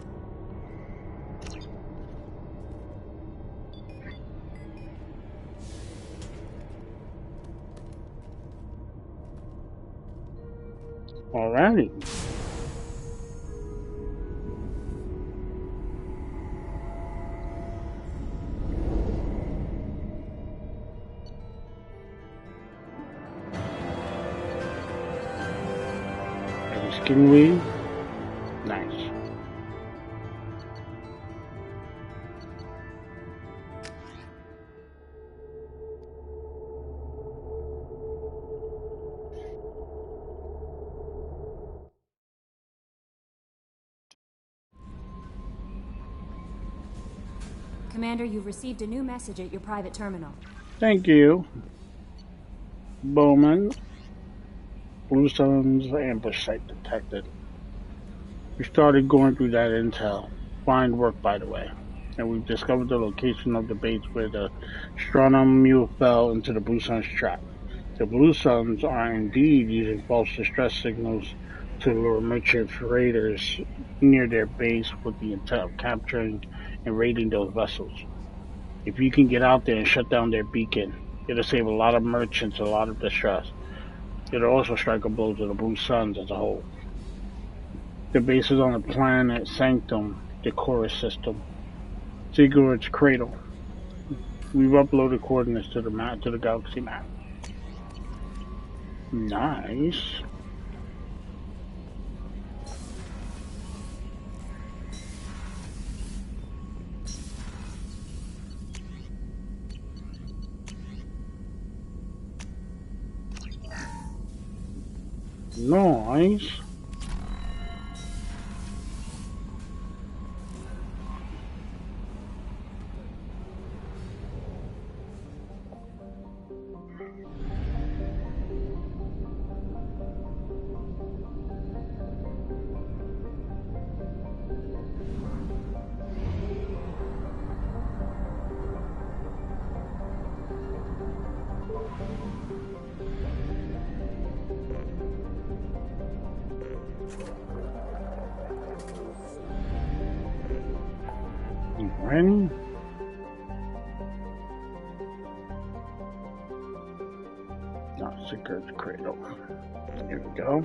Alrighty. Skin weave. Nice. Commander, you've received a new message at your private terminal. Thank you. Bowman. Blue Sun's ambush site detected. We started going through that intel. Fine work, by the way. And we've discovered the location of the base where the Strontium mule fell into the Blue Sun's trap. The Blue Suns are indeed using false distress signals to lure merchant raiders near their base with the intent of capturing and raiding those vessels. If you can get out there and shut down their beacon, it'll save a lot of merchants a lot of distress. It'll also strike a blow to the Blue Suns as a whole. The base is on the planet Sanctum, the Chorus system. Sigurd's Cradle. We've uploaded coordinates to the map, to the galaxy map. Nice. Nice. Ready? Oh, Sigurd's Cradle. Here we go.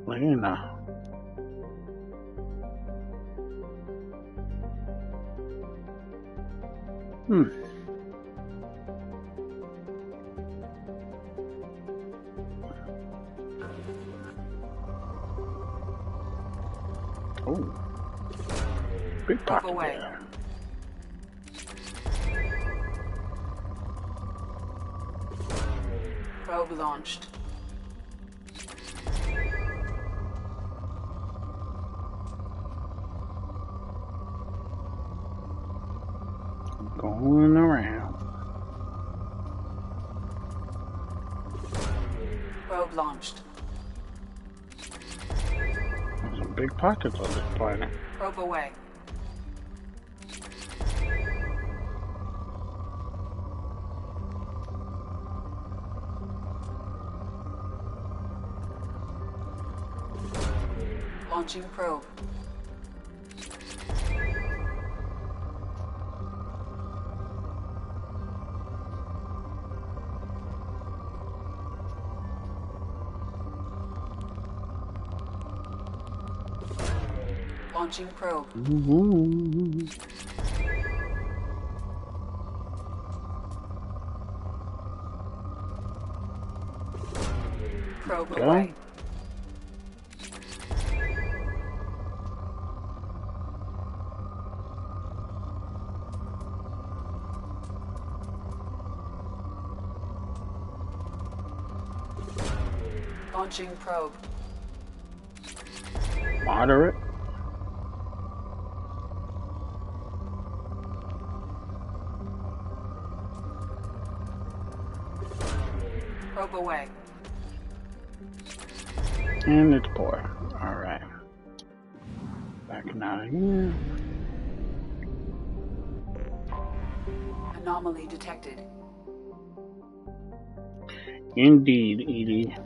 Lena. Oh. Big pocket there. Probe launched. Going around. Probe launched. There's some big pockets on this planet. Probe away. Launching probe. Launching probe. Probe away. Launching probe. Moderate. Probe away. And it's poor. Alright. Backing out of here. Anomaly detected. Indeed, Edie.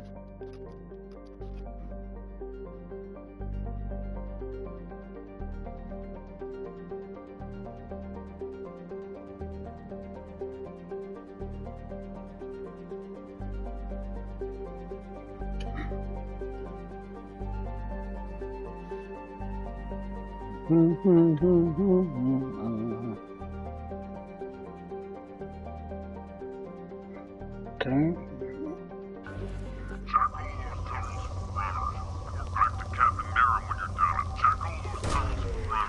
Okay.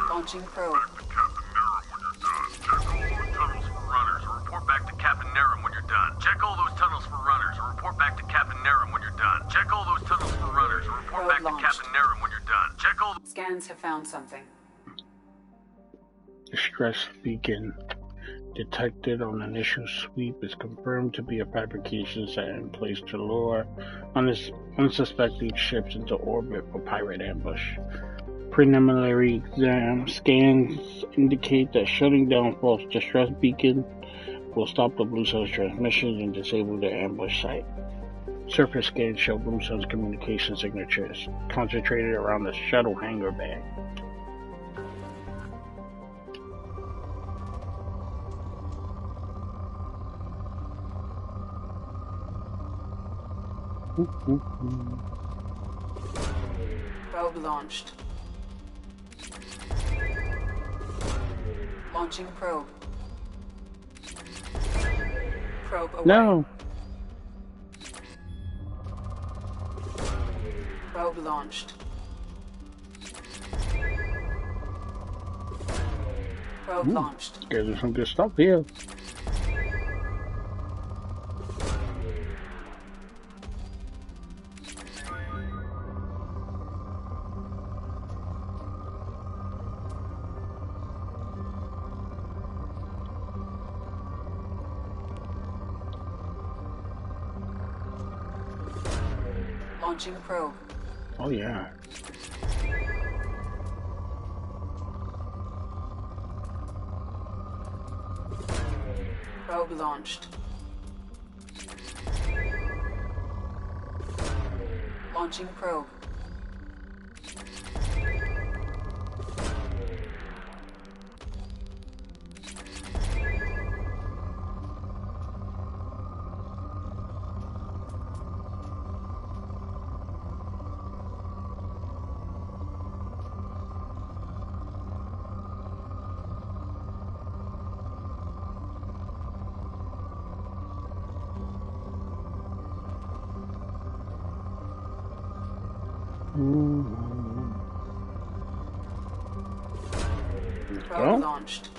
Launching probe. Report back to Captain Nerum when you're done. Check all those tunnels for runners and report back to Captain Nerum when you're done. Check all those tunnels for runners and report back to Captain Nerum when you're done. Check all. Scans have found something. Distress beacon detected on initial sweep is confirmed to be a fabrication set in place to lure unsuspecting ships into orbit for pirate ambush. Preliminary exam scans indicate that shutting down false distress beacon will stop the Blue Sun's transmission and disable their ambush site. Surface scans show Blue Sun's communication signatures concentrated around the shuttle hangar bay. Probe launched. Launching probe. Probe away. No. Probe launched. Probe launched. There's some good stuff here. Launching probe. Oh yeah. Probe launched. Launching probe. Probe launched.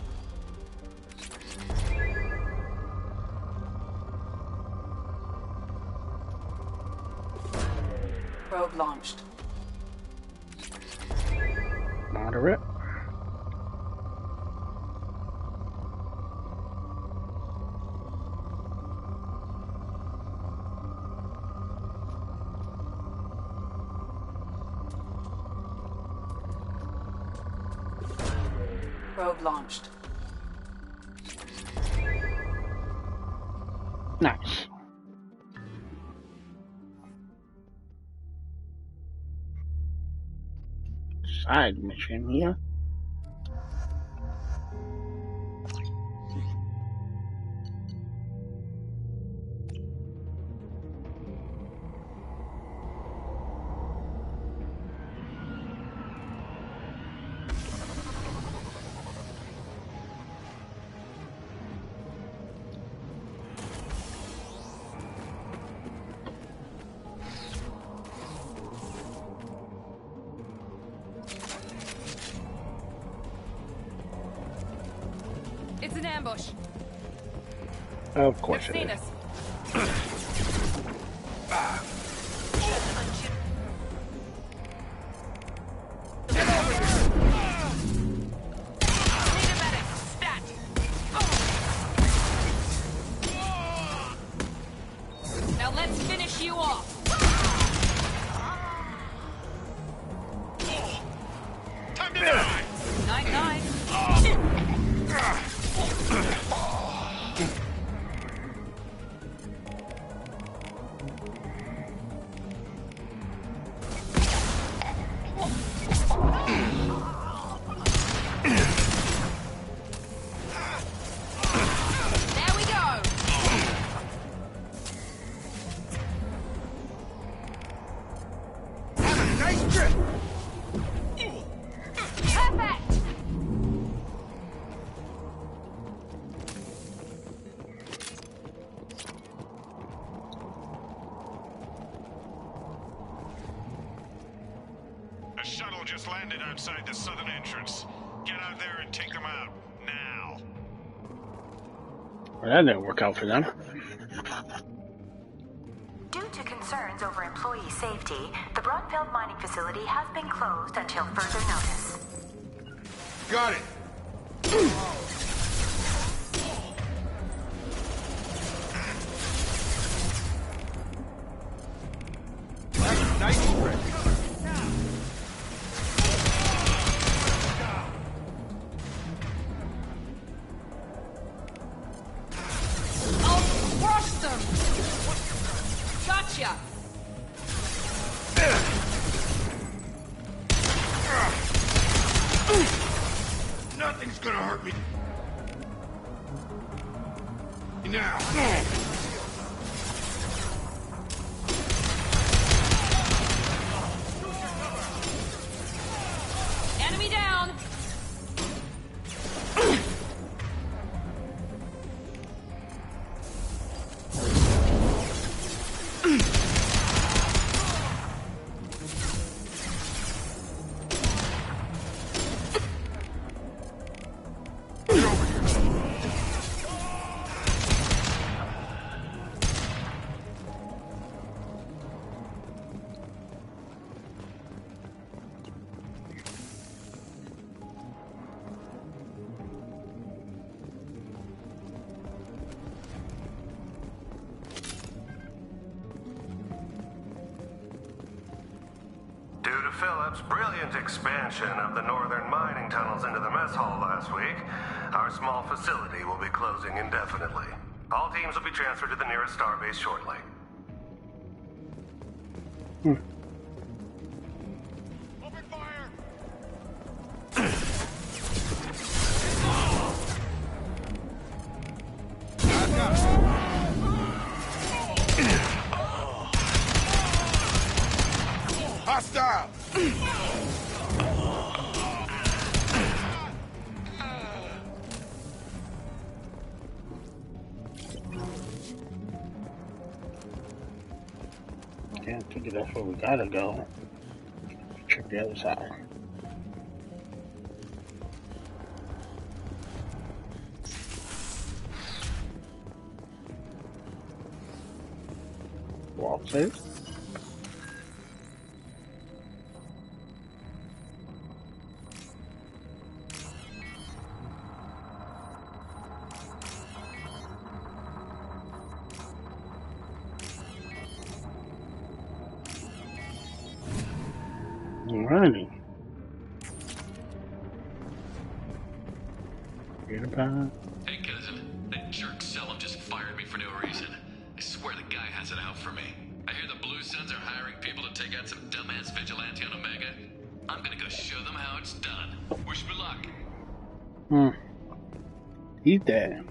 Probe launched. Moderate. Probe launched. Nice. Side mission here. It's an ambush. Of course it is. Now let's just landed outside the southern entrance. Get out there and take them out. Now. Well, that didn't work out for them. Due to concerns over employee safety, the Brunfeld mining facility has been closed until further notice. Got it! Nice trick. I'll crush them! Gotcha! Nothing's gonna hurt me. Now. Enemy down! Due to Phillips' brilliant expansion of the northern mining tunnels into the mess hall last week, our small facility will be closing indefinitely. All teams will be transferred to the nearest starbase shortly. Open fire! Hostile! Yeah, I think that's where we gotta go. Check the other side. Walk safe. Alrighty. Get a pad. Hey, cousin. That jerk Selim just fired me for no reason. I swear the guy has it out for me. I hear the Blue Suns are hiring people to take out some dumbass vigilante on Omega. I'm gonna go show them how it's done. Wish me luck. He's dead.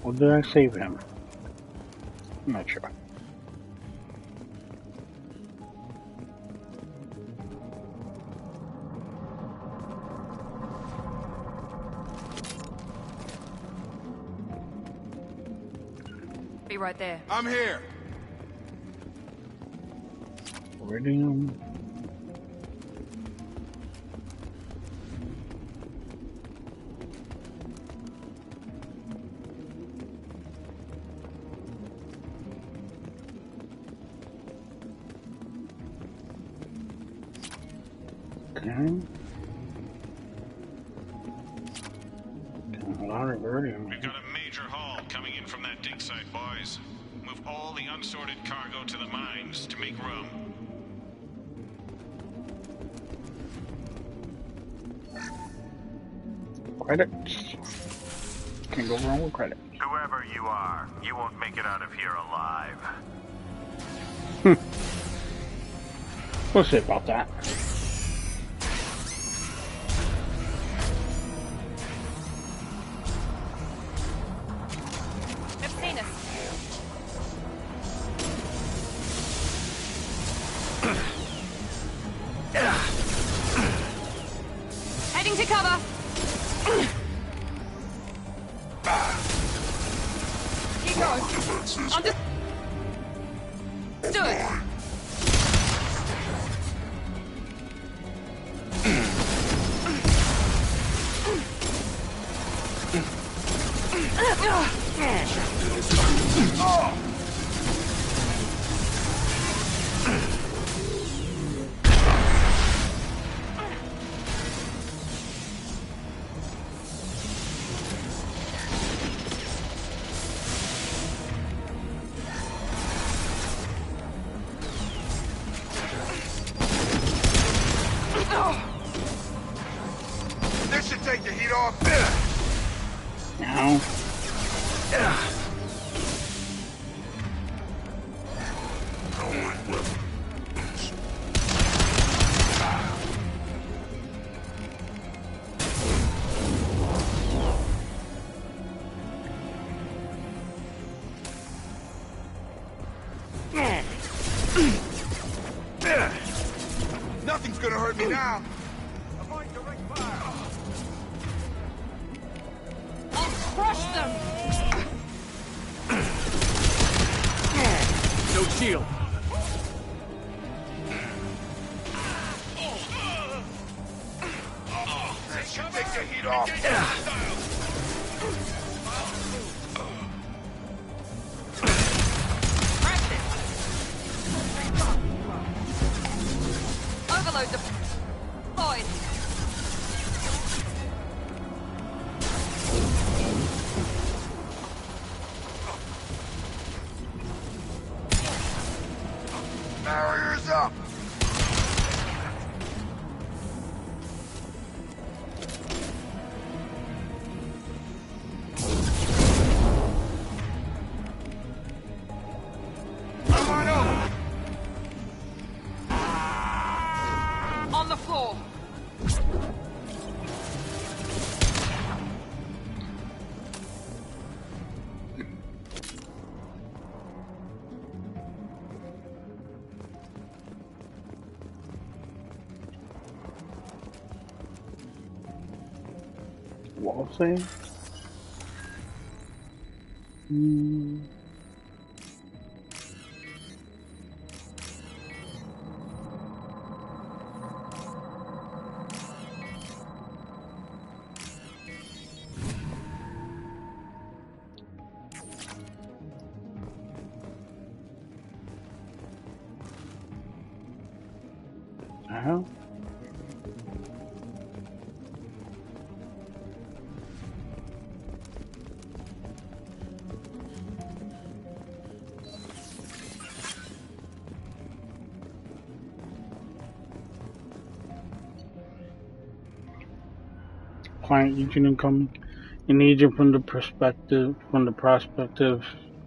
Or did I save him? I'm not sure. Be right there. I'm here. Iridium. Okay. A lot of iridium. We've got a major haul coming in from that dig site, boys. Move all the unsorted cargo to the mines to make room. Credits. Can't go wrong with credits. Whoever you are, you won't make it out of here alive. We'll see about that. Heading to cover. Understood. This should take the heat off there. Now. Nothing's gonna hurt me now. I'll crush them. No shield. That should take the heat off. Overload deployed. Barriers up. Come on over. On the floor. Wall save? Hell? Client agent incoming. An agent from the prospective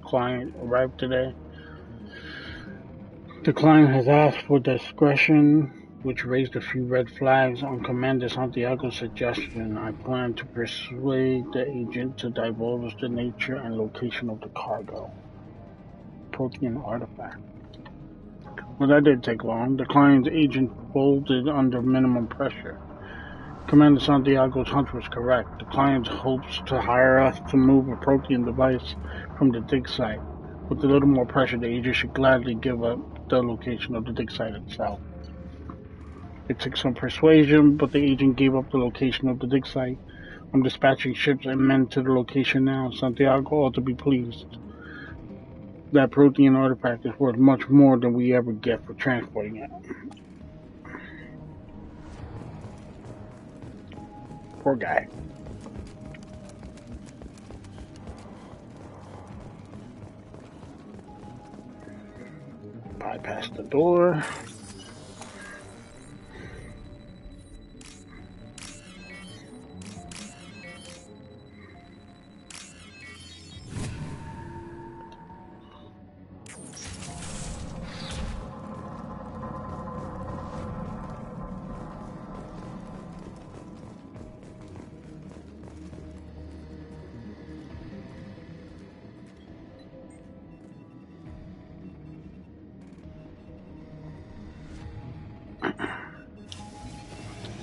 client arrived today. The client has asked for discretion, which raised a few red flags. On Commander Santiago's suggestion, I plan to persuade the agent to divulge the nature and location of the cargo. Protein artifact. Well, that didn't take long. The client's agent folded under minimum pressure. Commander Santiago's hunch was correct. The client hopes to hire us to move a protein device from the dig site. With a little more pressure, the agent should gladly give up the location of the dig site itself. It took some persuasion, but the agent gave up the location of the dig site. I'm dispatching ships and men to the location now. Santiago ought to be pleased. That protein artifact is worth much more than we ever get for transporting it. Poor guy. Bypass the door.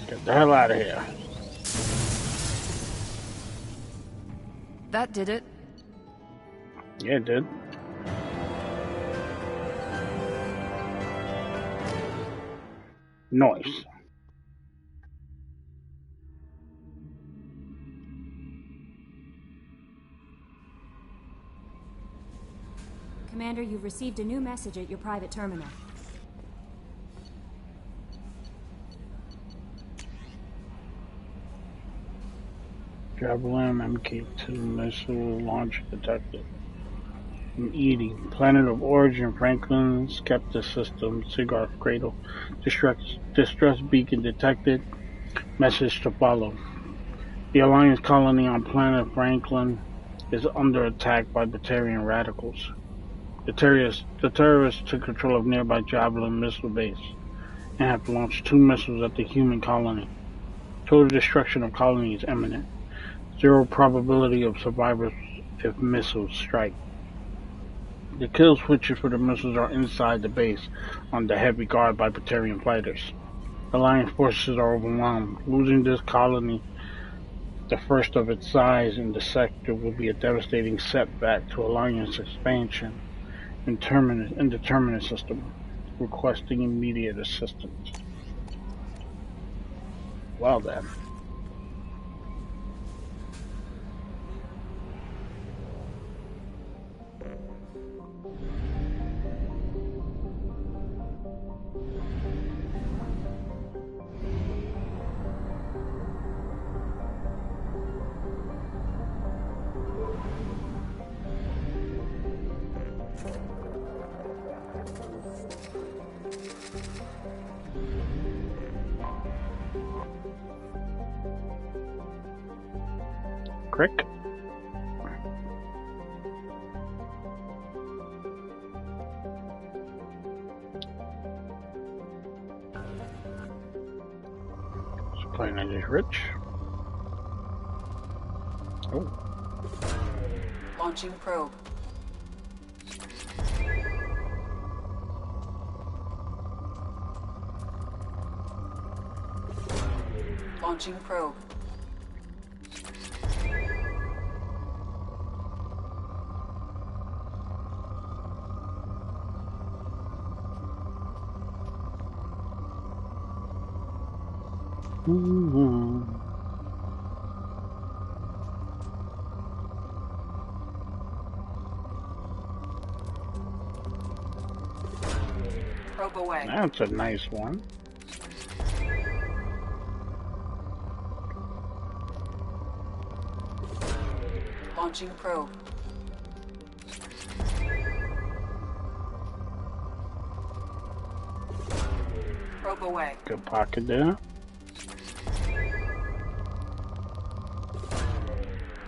Get the hell out of here. That did it. Yeah, it did. Noise. Commander, you've received a new message at your private terminal. Javelin MK2 missile launch detected. From Edie, planet of origin, Franklin Skepta system, cigar cradle. Distress beacon detected. Message to follow. The Alliance colony on planet Franklin is under attack by Batarian radicals. The terrorists took control of nearby Javelin missile base and have launched 2 missiles at the human colony. Total destruction of colony is imminent. 0 probability of survivors if missiles strike. The kill switches for the missiles are inside the base under heavy guard by Batarian fighters. Alliance forces are overwhelmed. Losing this colony, the first of its size in the sector, will be a devastating setback to Alliance expansion in the Terminus system, requesting immediate assistance. Well then. Crick. This planet is rich. Oh. Launching probe. Launching probe. Probe away. That's a nice one. Launching probe. Probe away. Good pocket there.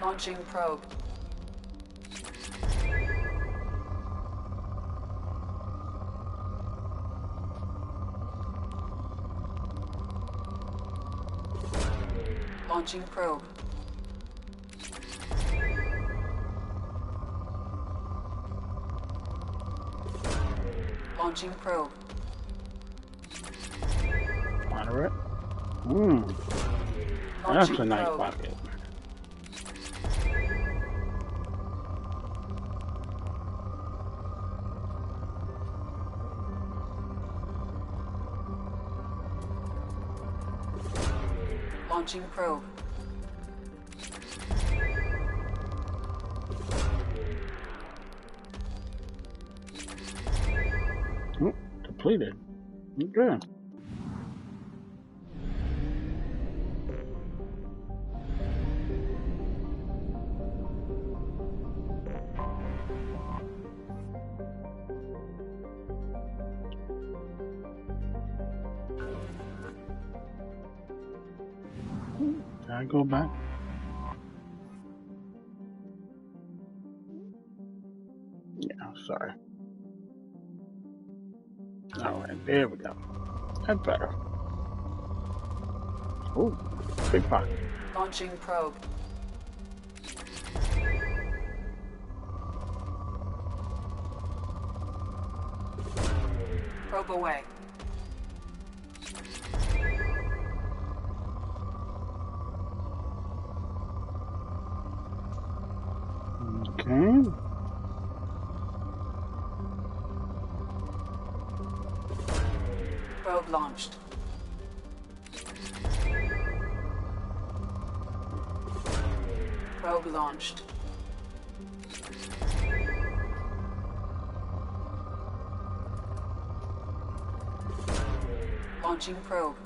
Launching probe. Launching probe. Launching probe. Moderate. That's a nice pocket. Launching probe. Depleted. Okay. Can I go back? Yeah, sorry. Alright, there we go. That's better. Ooh, big pocket. Launching probe. Probe away. Okay. Probe launched. Probe launched. Launching probe.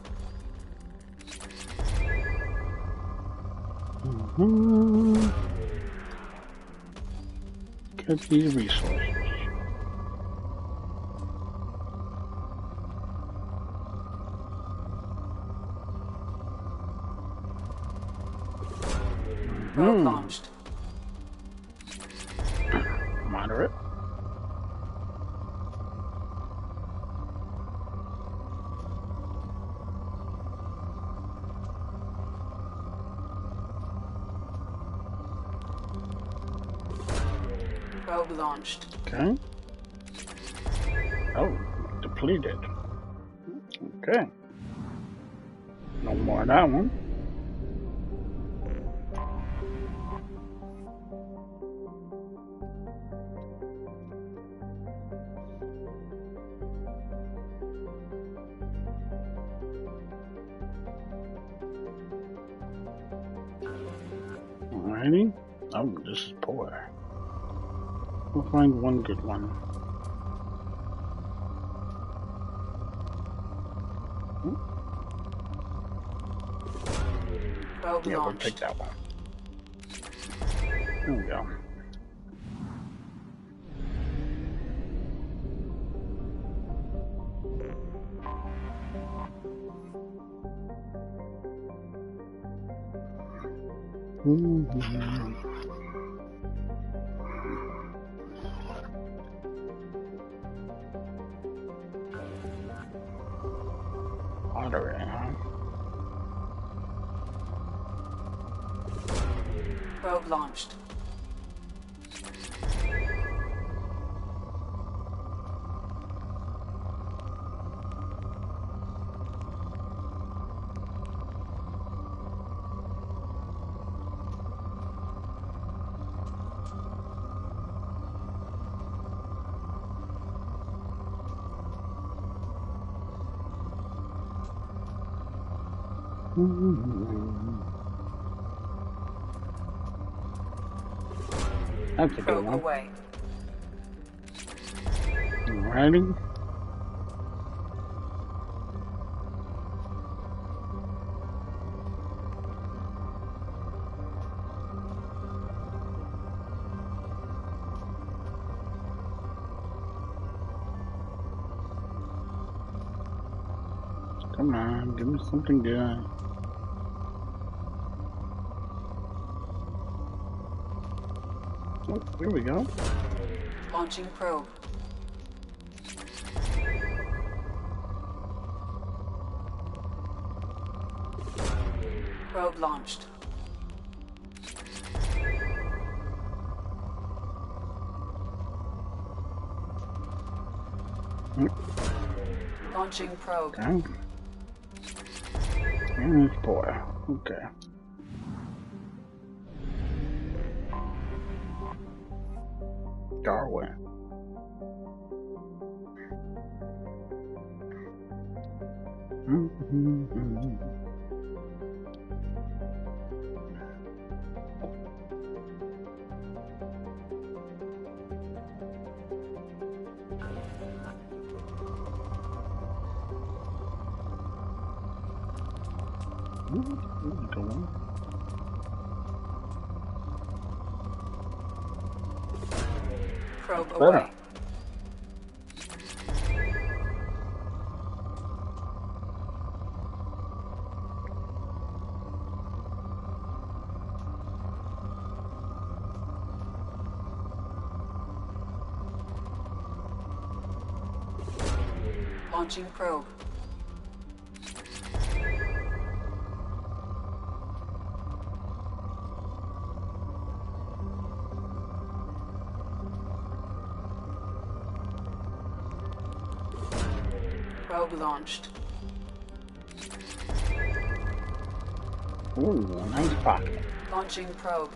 Get these resources. Probe launched. Moderate. Probe launched. Okay. Oh, depleted. Okay. No more of that one. Alrighty. Oh, this is poor. We'll find one good one. Probe Yeah, we'll launched. take that one. There we go. Moderate, huh? Probe launched. That's a good Probe one. away. Alrighty. Come on, give me something good. Oh, here we go. Launching probe. Probe launched. Launching probe. Okay. And it's poor. Okay. Darwin. Probe Better. away. Launching probe. Probe launched. Ooh, nice pocket. Launching probe.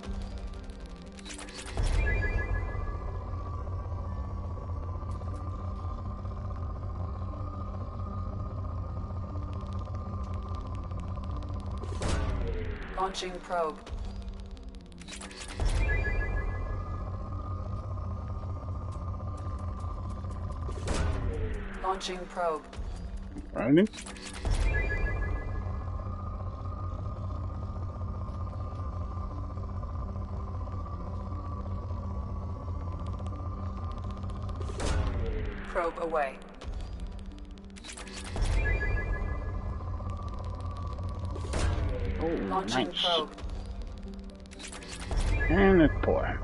Launching probe. Launching probe. Right. Probe away. Oh, Launching nice. probe. And it's boy.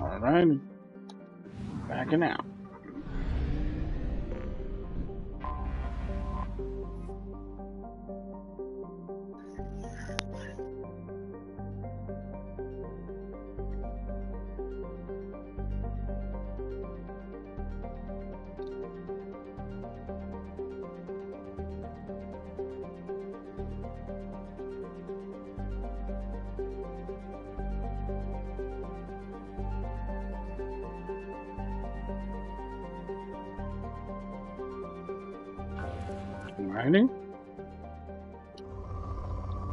Alright. Backing out. Alrighty.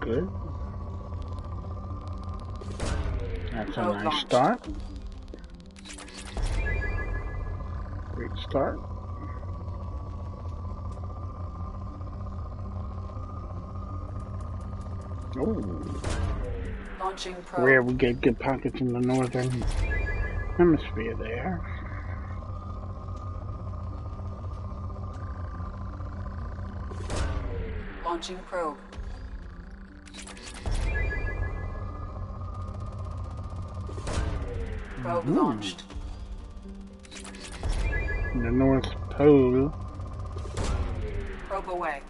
Good. That's a nice start. Great start. Oh. Launching probe. Rare we get good pockets in the northern hemisphere there. Launching probe. Probe launched. The North Pole. Probe away.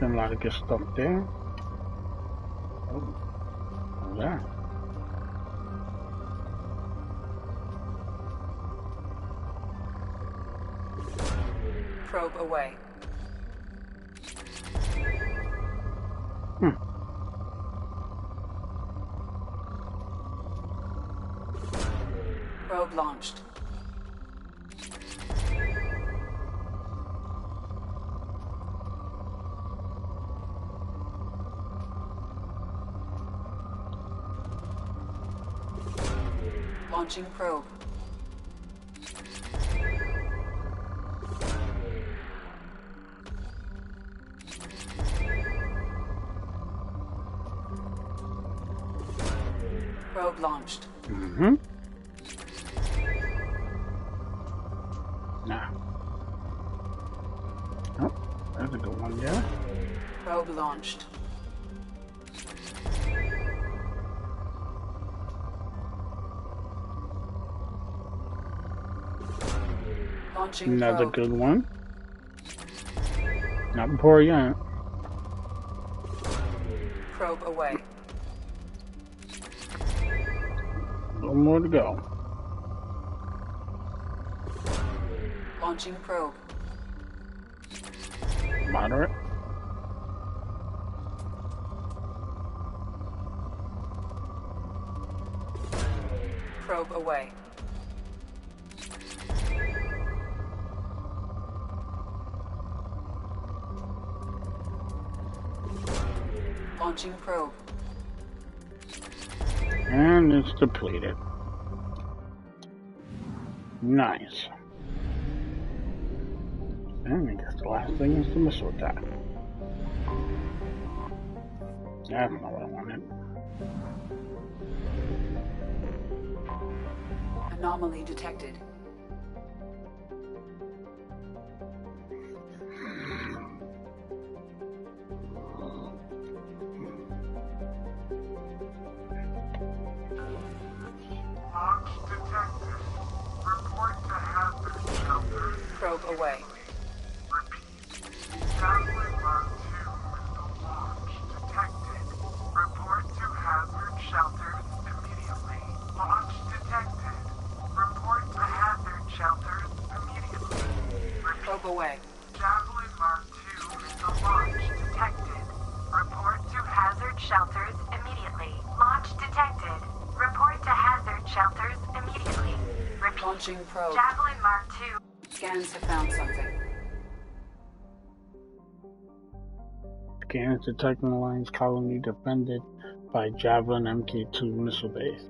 Been a lot of good stuff there. Oh, what's that? Probe away. Probe launched. Launching probe. Probe launched. Mm-hmm. Nah. Oh, there's a good one there. Probe launched. Launching Another probe. good one. Not poor yet. Probe away. A little more to go. Launching probe. Moderate. Probe away. Launching probe. And it's depleted. Nice. And I guess the last thing is the missile attack. That's not what I wanted. Anomaly detected. Launch detected. Report to hazard shelter. Probe away. Repeat. Javelin Mark 2 missile launch detected. Report to hazard shelters immediately. Launch detected. Report to hazard shelters immediately. Repeat. Probe away. Javelin Mark 2 missile launch detected. Report to hazard shelters immediately. Launch detected. Report to hazard shelters immediately. Repeat. Launching probe. Javelin Mark 2. Scans have found something. scans detect an Alliance colony defended by Javelin Mk2 missile base.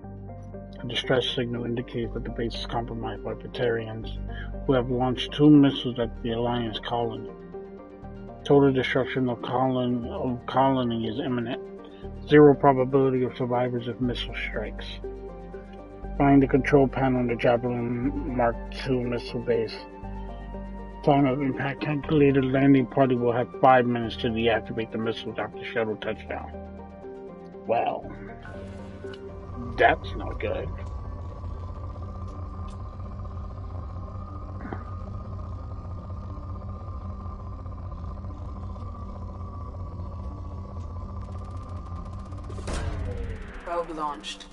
A distress signal indicates that the base is compromised by Batarians, who have launched 2 missiles at the Alliance colony. Total destruction of colony is imminent. 0 probability of survivors if missile strikes. Find the control panel on the Javelin Mark II missile base. Time of impact calculated. Landing party will have 5 minutes to deactivate the missiles after shuttle touchdown. Well, that's not good. Probe launched.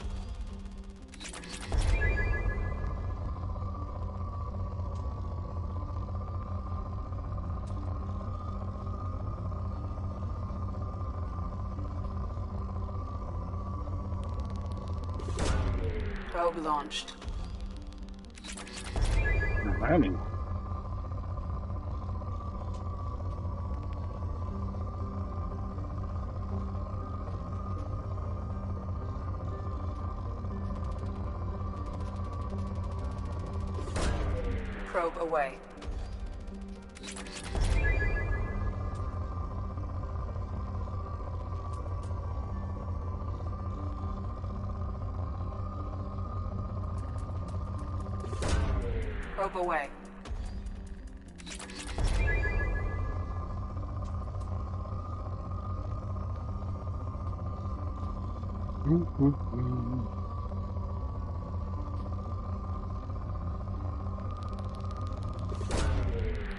Probe launched. Alrighty. Probe away. Probe away.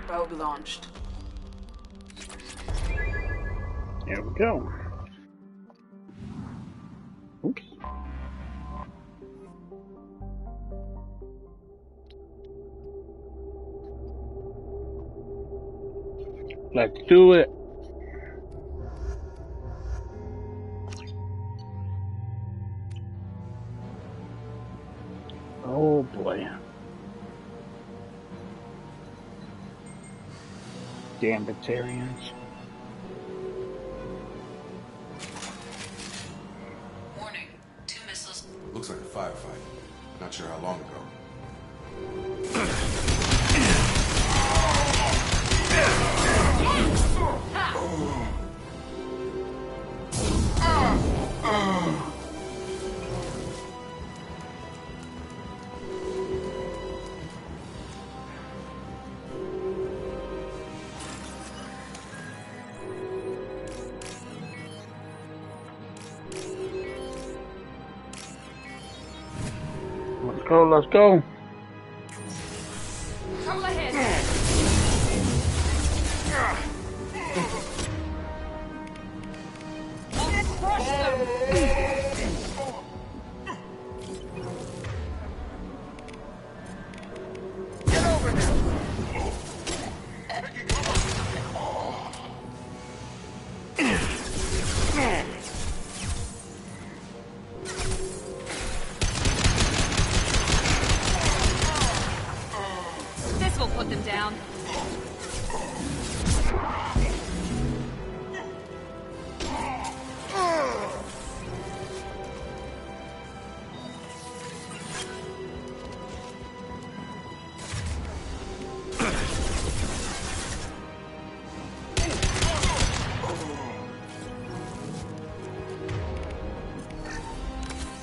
Probe launched. There we go. Oops. Let's do it. Oh boy. Damn Batarians. Warning. 2 missiles. Looks like a firefight. Not sure how long ago. Let's go. Trouble ahead. Crush them. Get over there. This will put them down.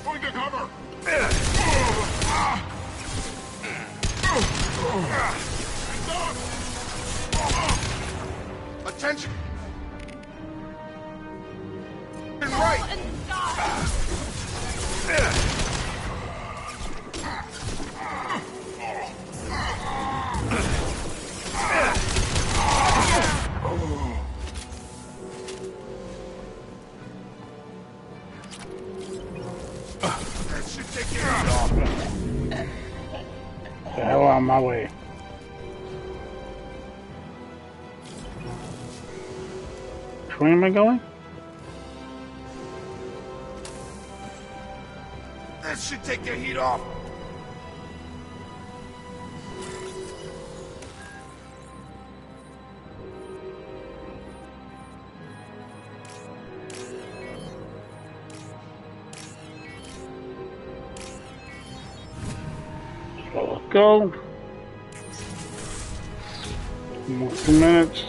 Going to cover! Attention! Right! That should take your head off. The hell out of my way. Which way am I going? That should take the heat off. go. More 2 minutes.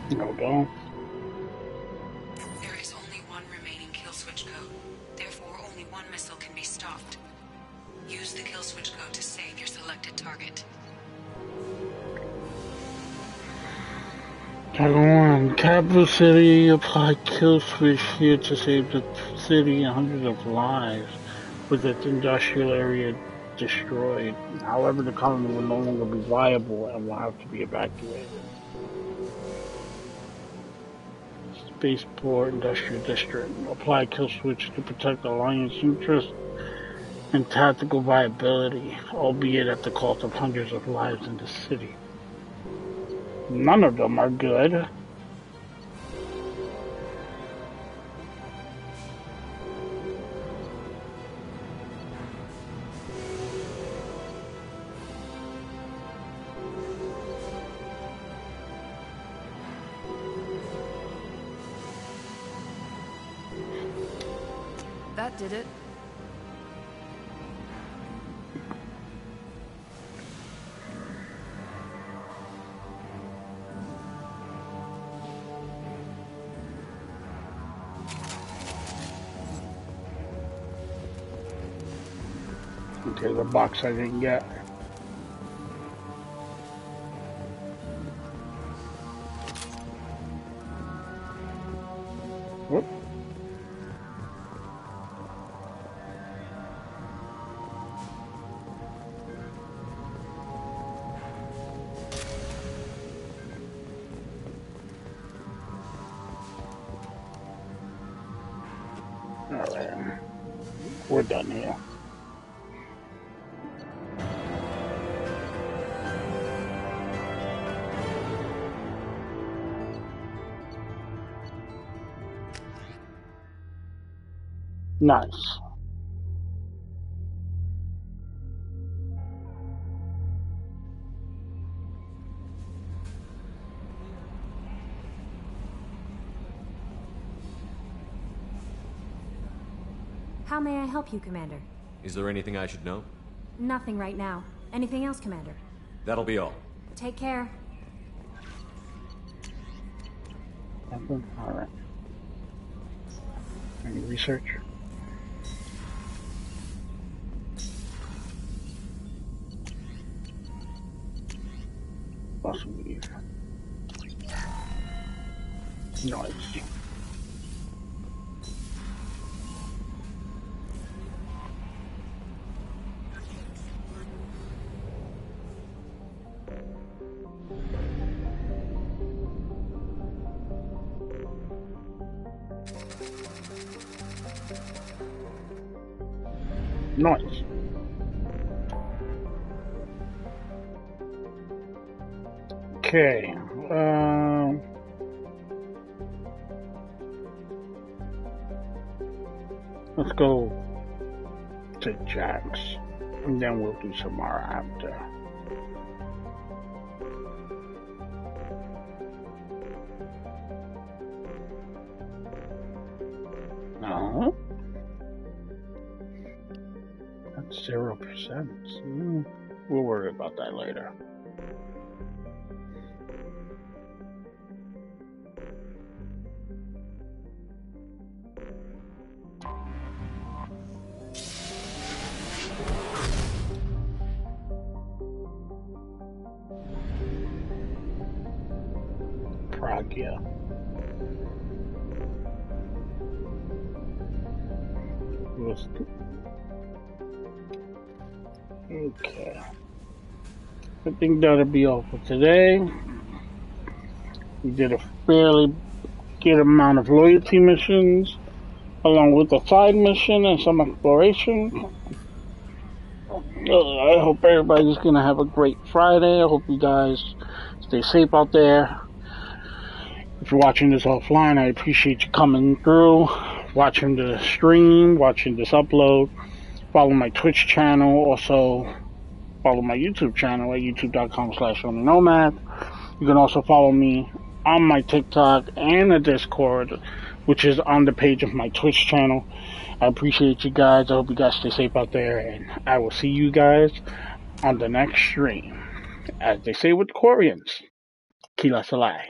There we go. There is only one remaining kill switch code. Therefore, only one missile can be stopped. Use the kill switch code to save your selected target. Title 1. Capital City. Apply kill switch here to save the city and hundreds of lives with its industrial area destroyed. However, the colony will no longer be viable and will have to be evacuated. Spaceport Industrial District. Apply kill switch to protect Alliance interests and tactical viability, albeit at the cost of hundreds of lives in the city. None of them are good. That did it. Okay, the box I didn't get. Whoop. Alright, we're done here. Nice. How may I help you, Commander? Is there anything I should know? Nothing right now. Anything else, Commander? That'll be all. Take care. Alright. Any research? Awesome leave. Nice. Nice. Okay. Let's go to Jack's, and then we'll do some more after. No. That's 0%. We'll worry about that later. Pragya. Okay. I think that'll be all for today. We did a fairly get amount of loyalty missions, along with a side mission and some exploration. I hope everybody's gonna have a great Friday. I hope you guys stay safe out there. If you're watching this offline, I appreciate you coming through, watching the stream, watching this upload. Follow my Twitch channel. Also, follow my YouTube channel at youtube.com/OnlyNomad. You can also follow me on my TikTok and the Discord, which is on the page of my Twitch channel. I appreciate you guys. I hope you guys stay safe out there, and I will see you guys on the next stream. As they say with the Koreans, Kila Salai.